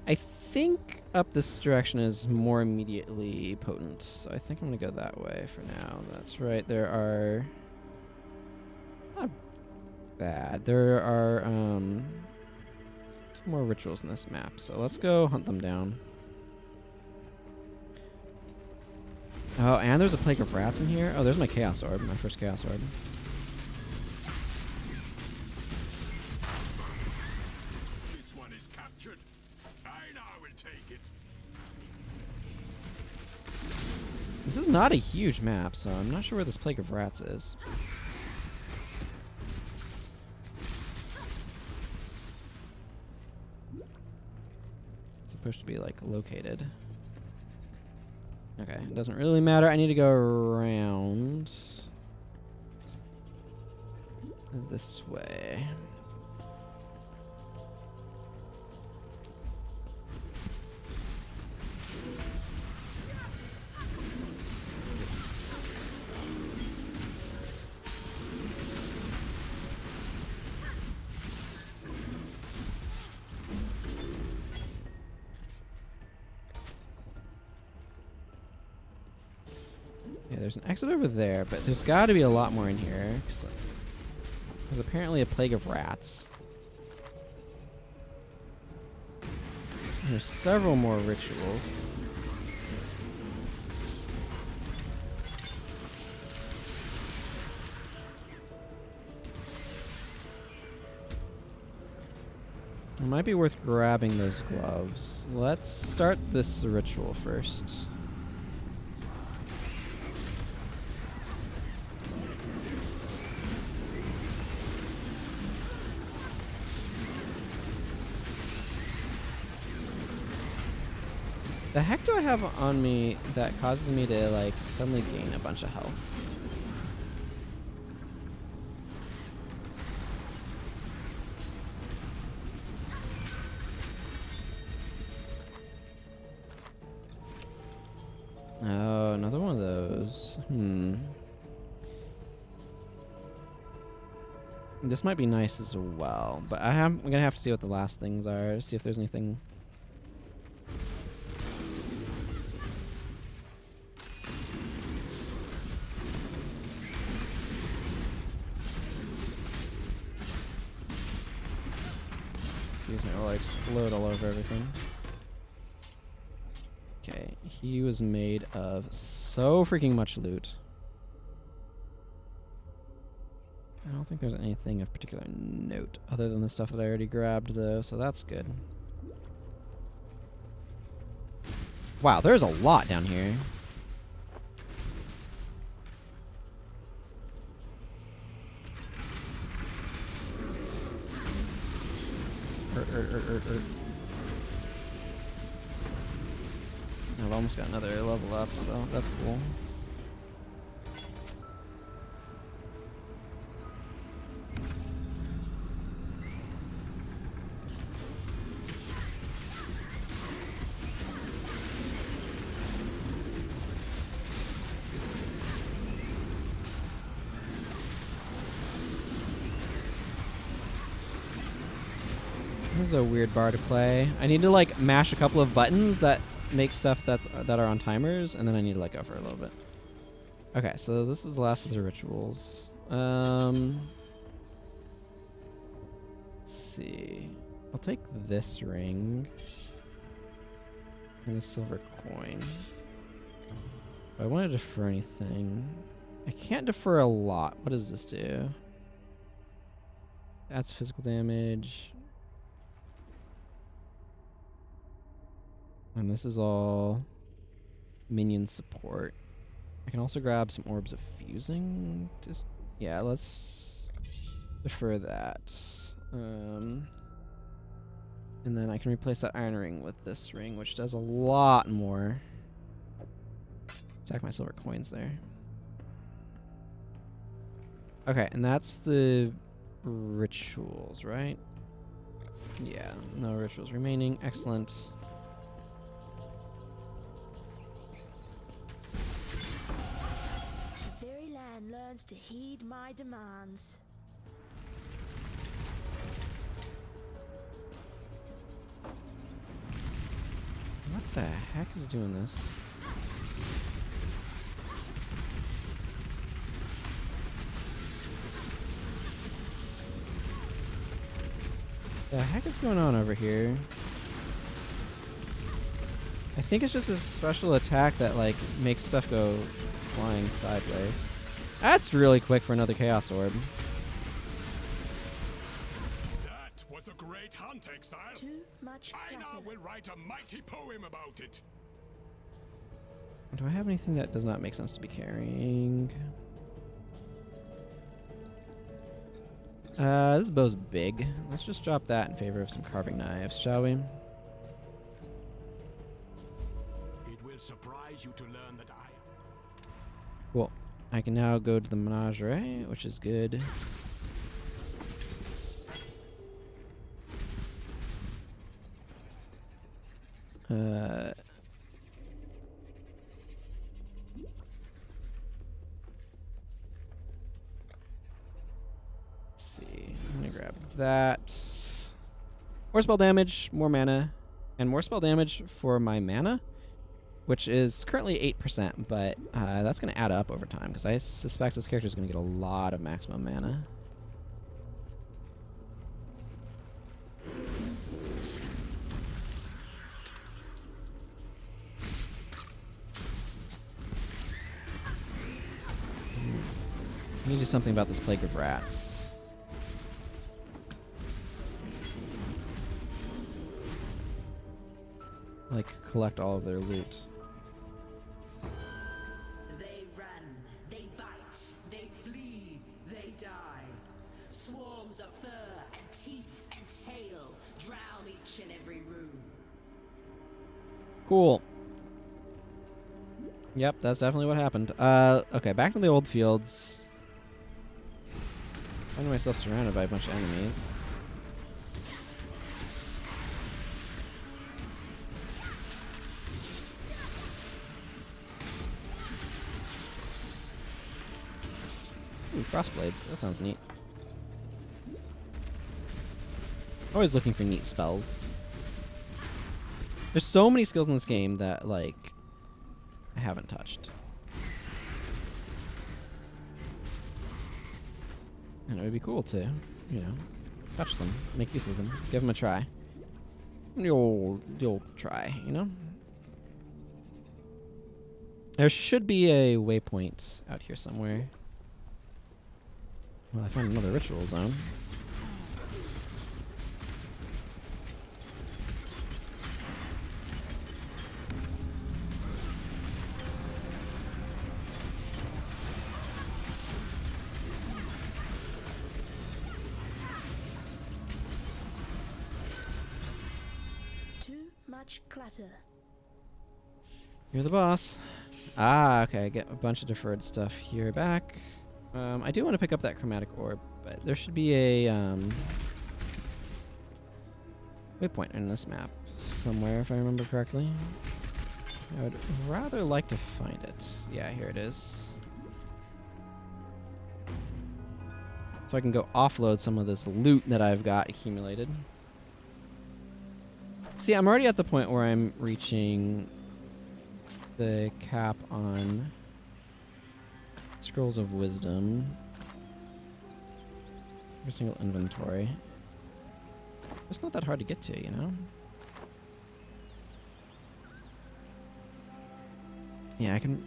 I think up this direction is more immediately potent, so I think I'm gonna go that way for now. That's right. There are not bad. There are 2 more rituals in this map, so let's go hunt them down. Oh, and there's a plague of rats in here. Oh, there's my Chaos Orb, my first Chaos Orb. This one is captured. I now will take it. This is not a huge map, so I'm not sure where this plague of rats is. It's supposed to be like located. Okay, it doesn't really matter. I need to go around this way. There's an exit over there, but there's got to be a lot more in here. There's apparently a plague of rats. And there's several more rituals. It might be worth grabbing those gloves. Let's start this ritual first. The heck do I have on me that causes me to, like, suddenly gain a bunch of health? Oh, another one of those. This might be nice as well, but I'm gonna have to see what the last things are, see if there's anything. Excuse me, I'll explode all over everything. Okay, he was made of so freaking much loot. I don't think there's anything of particular note other than the stuff that I already grabbed, though, so that's good. Wow, there's a lot down here. I've almost got another level up, so that's cool. This is a weird bar to play. I need to like mash a couple of buttons that make stuff that are on timers, and then I need to let go for a little bit. Okay, so this is the last of the rituals. Let's see. I'll take this ring and the silver coin. Do I want to defer anything? I can't defer a lot. What does this do? That's physical damage. And this is all minion support. I can also grab some orbs of fusing. Just yeah, let's defer that. And then I can replace that iron ring with this ring, which does a lot more. Stack my silver coins there. Okay, and that's the rituals, right? Yeah, no rituals remaining. Excellent. The very land learns to heed my demands. What the heck is doing this? The heck is going on over here? I think it's just a special attack that like makes stuff go flying sideways. That's really quick for another Chaos Orb. That was a great hunt, Exile. Too much I now clutter. will write a mighty poem about it. Do I have anything that does not make sense to be carrying? This bow's big. Let's just drop that in favor of some carving knives, shall we? It will surprise you to learn that I... Cool. I can now go to the menagerie, which is good. Let's see. I'm gonna grab that. More spell damage, more mana, and more spell damage for my mana, which is currently 8%, but that's going to add up over time, because I suspect this character is going to get a lot of maximum mana. I need to do something about this plague of rats. Like, collect all of their loot. They run, they bite, they flee, they die. Swarms of fur and teeth and tail drown each and every room. Cool. Yep, that's definitely what happened. Okay, back to the old fields. I find myself surrounded by a bunch of enemies. Ooh, Frostblades. That sounds neat. Always looking for neat spells. There's so many skills in this game that, like, I haven't touched. And it would be cool to, you know, touch them, make use of them, give them a try. The old try, you know? There should be a waypoint out here somewhere. Well, I found another ritual zone. Too much clutter. You're the boss. Ah, okay, I get a bunch of deferred stuff here back. I do want to pick up that chromatic orb, but there should be a waypoint in this map somewhere, if I remember correctly. I would rather like to find it. Yeah, here it is. So I can go offload some of this loot that I've got accumulated. See, I'm already at the point where I'm reaching the cap on Scrolls of Wisdom. Every single inventory. It's not that hard to get to, you know? Yeah, I can...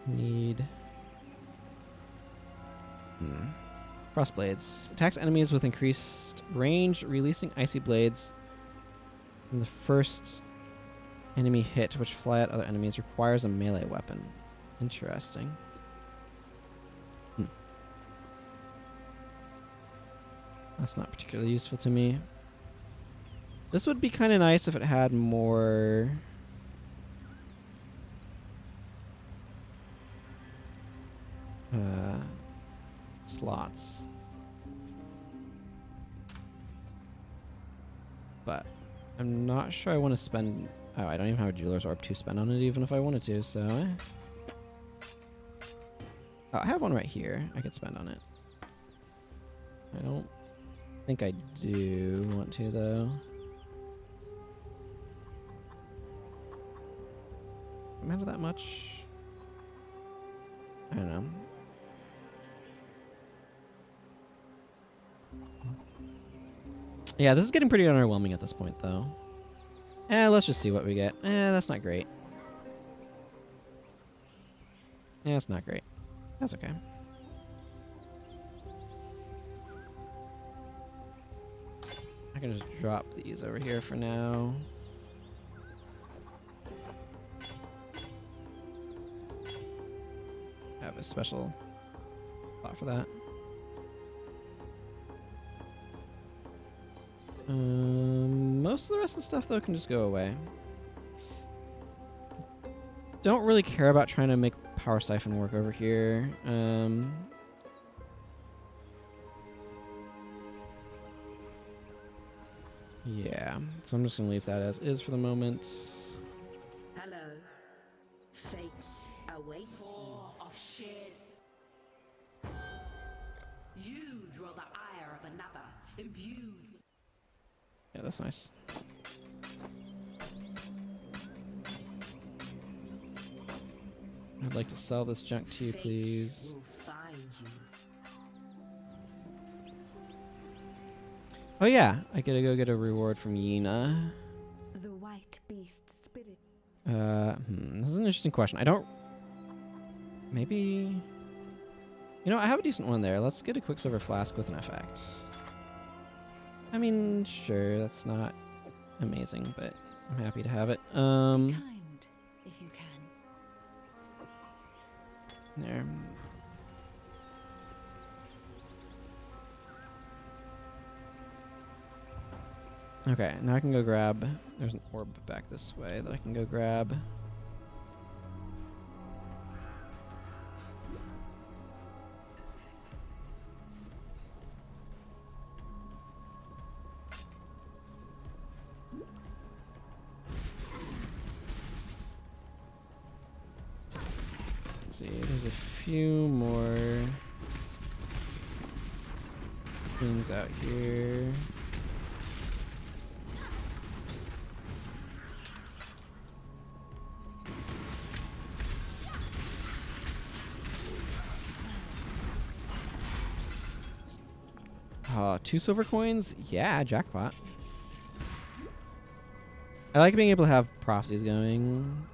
need... Frost Blades. Attacks enemies with increased range, releasing icy blades from the first enemy hit, which fly at other enemies, requires a melee weapon. Interesting. That's not particularly useful to me. This would be kind of nice if it had more... slots. But I'm not sure I want to spend... Oh, I don't even have a Jeweler's Orb to spend on it, even if I wanted to, so... Oh, I have one right here. I could spend on it. I don't think I do want to, though. Matter that much? I don't know. Yeah, this is getting pretty underwhelming at this point, though. Let's just see what we get. That's not great. Yeah, that's not great. That's okay. I can just drop these over here for now. I have a special spot for that. Most of the rest of the stuff, though, can just go away. Don't really care about trying to make Power Siphon work over here. Yeah, so I'm just going to leave that as is for the moment. Hello. Fate awaits you. Of shit. You draw the ire of another, imbued. Yeah, that's nice. I'd like to sell this junk to you, please. Will find you. Oh yeah, I gotta go get a reward from Yina. The white beast spirit. This is an interesting question. I don't... Maybe... You know, I have a decent one there. Let's get a Quicksilver Flask with an effect. I mean, sure, that's not amazing, but I'm happy to have it. Kind, if you can. There. Okay, now I can go grab... There's an orb back this way that I can go grab. Let's see, there's a few more things out here. Oh, 2 silver coins? Yeah, jackpot. I like being able to have prophecies going.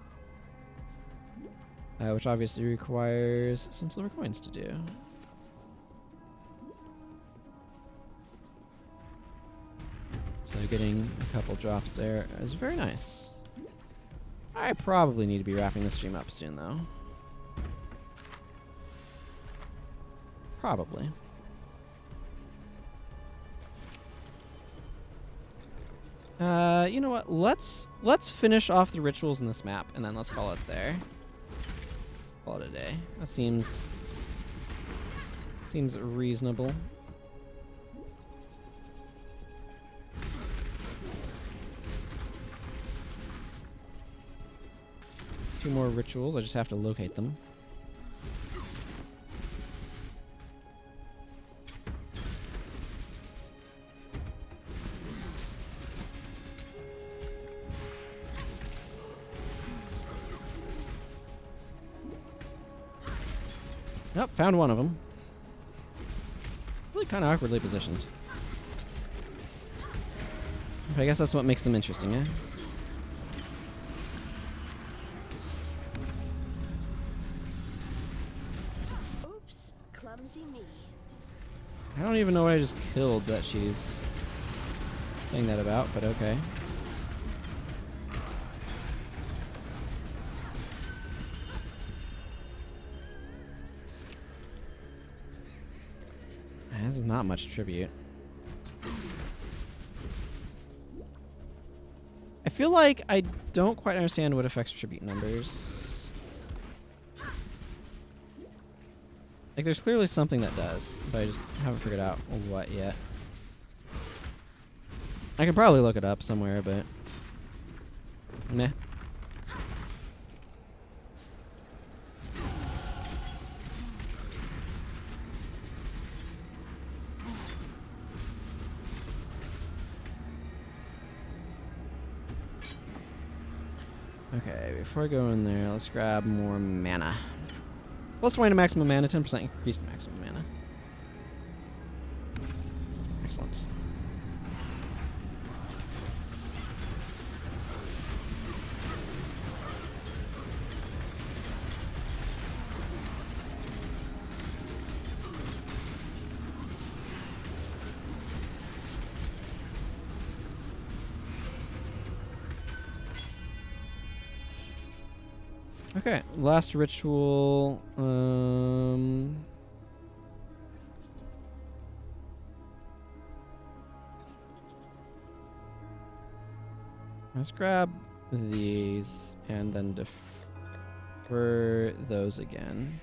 Which obviously requires some silver coins to do. So getting a couple drops there is very nice. I probably need to be wrapping the stream up soon, though. Probably. You know what? Let's finish off the rituals in this map, and then let's call it there. Call it a day. That seems reasonable. Two more rituals. I just have to locate them. Nope, found one of them. Really kind of awkwardly positioned. But I guess that's what makes them interesting, eh? Oops, clumsy me. I don't even know what I just killed that she's saying that about, but okay. This is not much tribute. I feel like I don't quite understand what affects tribute numbers. Like, there's clearly something that does, but I just haven't figured out what yet. I can probably look it up somewhere, but meh. Okay, before I go in there, let's grab more mana. Plus 20 to maximum mana, 10% increased maximum mana. Excellent. Okay, last ritual. Let's grab these and then defer those again.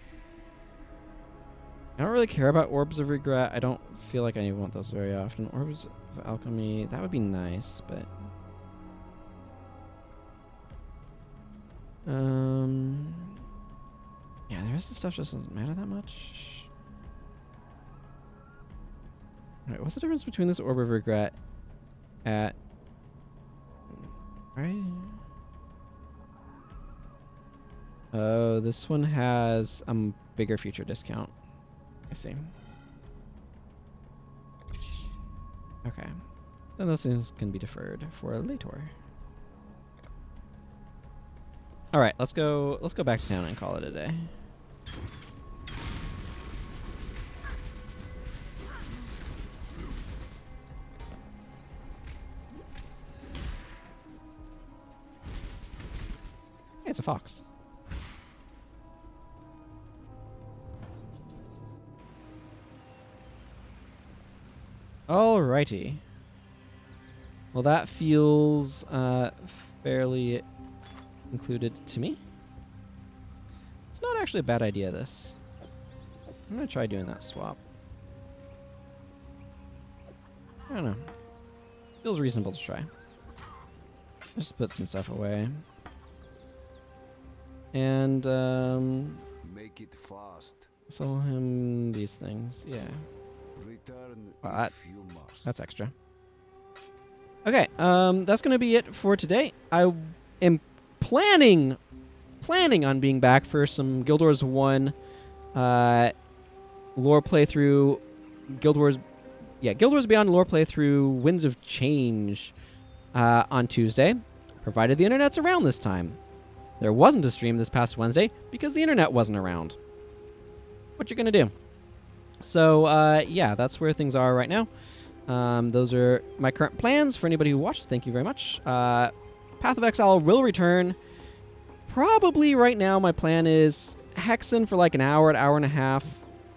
I don't really care about Orbs of Regret. I don't feel like I want those very often. Orbs of Alchemy, that would be nice, but... yeah, the rest of the stuff just doesn't matter that much. Alright, what's the difference between this Orb of Regret at... right? Oh, this one has a bigger future discount. I see. Okay. Then those things can be deferred for later. All right, let's go back to town and call it a day. Hey, it's a fox. Alrighty. Well, that feels fairly included to me. It's not actually a bad idea, this. I'm gonna try doing that swap. I don't know. Feels reasonable to try. Just put some stuff away. And Make it fast. sell him these things. Yeah. Return if you must. That's extra. Okay, that's gonna be it for today. I am planning on being back for some Guild Wars 1 lore playthrough, Guild Wars Beyond lore playthrough Winds of Change on Tuesday, provided the internet's around this time. There wasn't a stream this past Wednesday because the internet wasn't around. What you gonna do? So, yeah, that's where things are right now. Those are my current plans. For anybody who watched, thank you very much. Path of Exile will return. Probably right now my plan is Hexen for like an hour and a half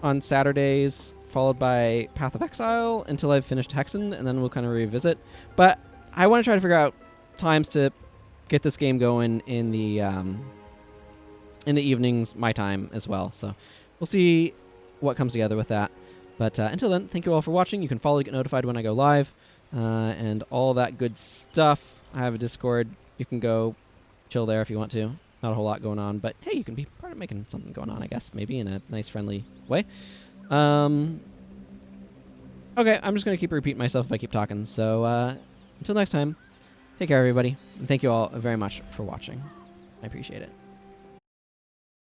on Saturdays, followed by Path of Exile until I've finished Hexen, and then we'll kind of revisit. But I want to try to figure out times to get this game going in the evenings, my time as well. So we'll see what comes together with that. But until then, thank you all for watching. You can follow to get notified when I go live, and all that good stuff. I have a Discord. You can go chill there if you want to. Not a whole lot going on, but hey, you can be part of making something going on, I guess, maybe in a nice, friendly way. Okay, I'm just going to keep repeating myself if I keep talking. So until next time, take care, everybody, and thank you all very much for watching. I appreciate it.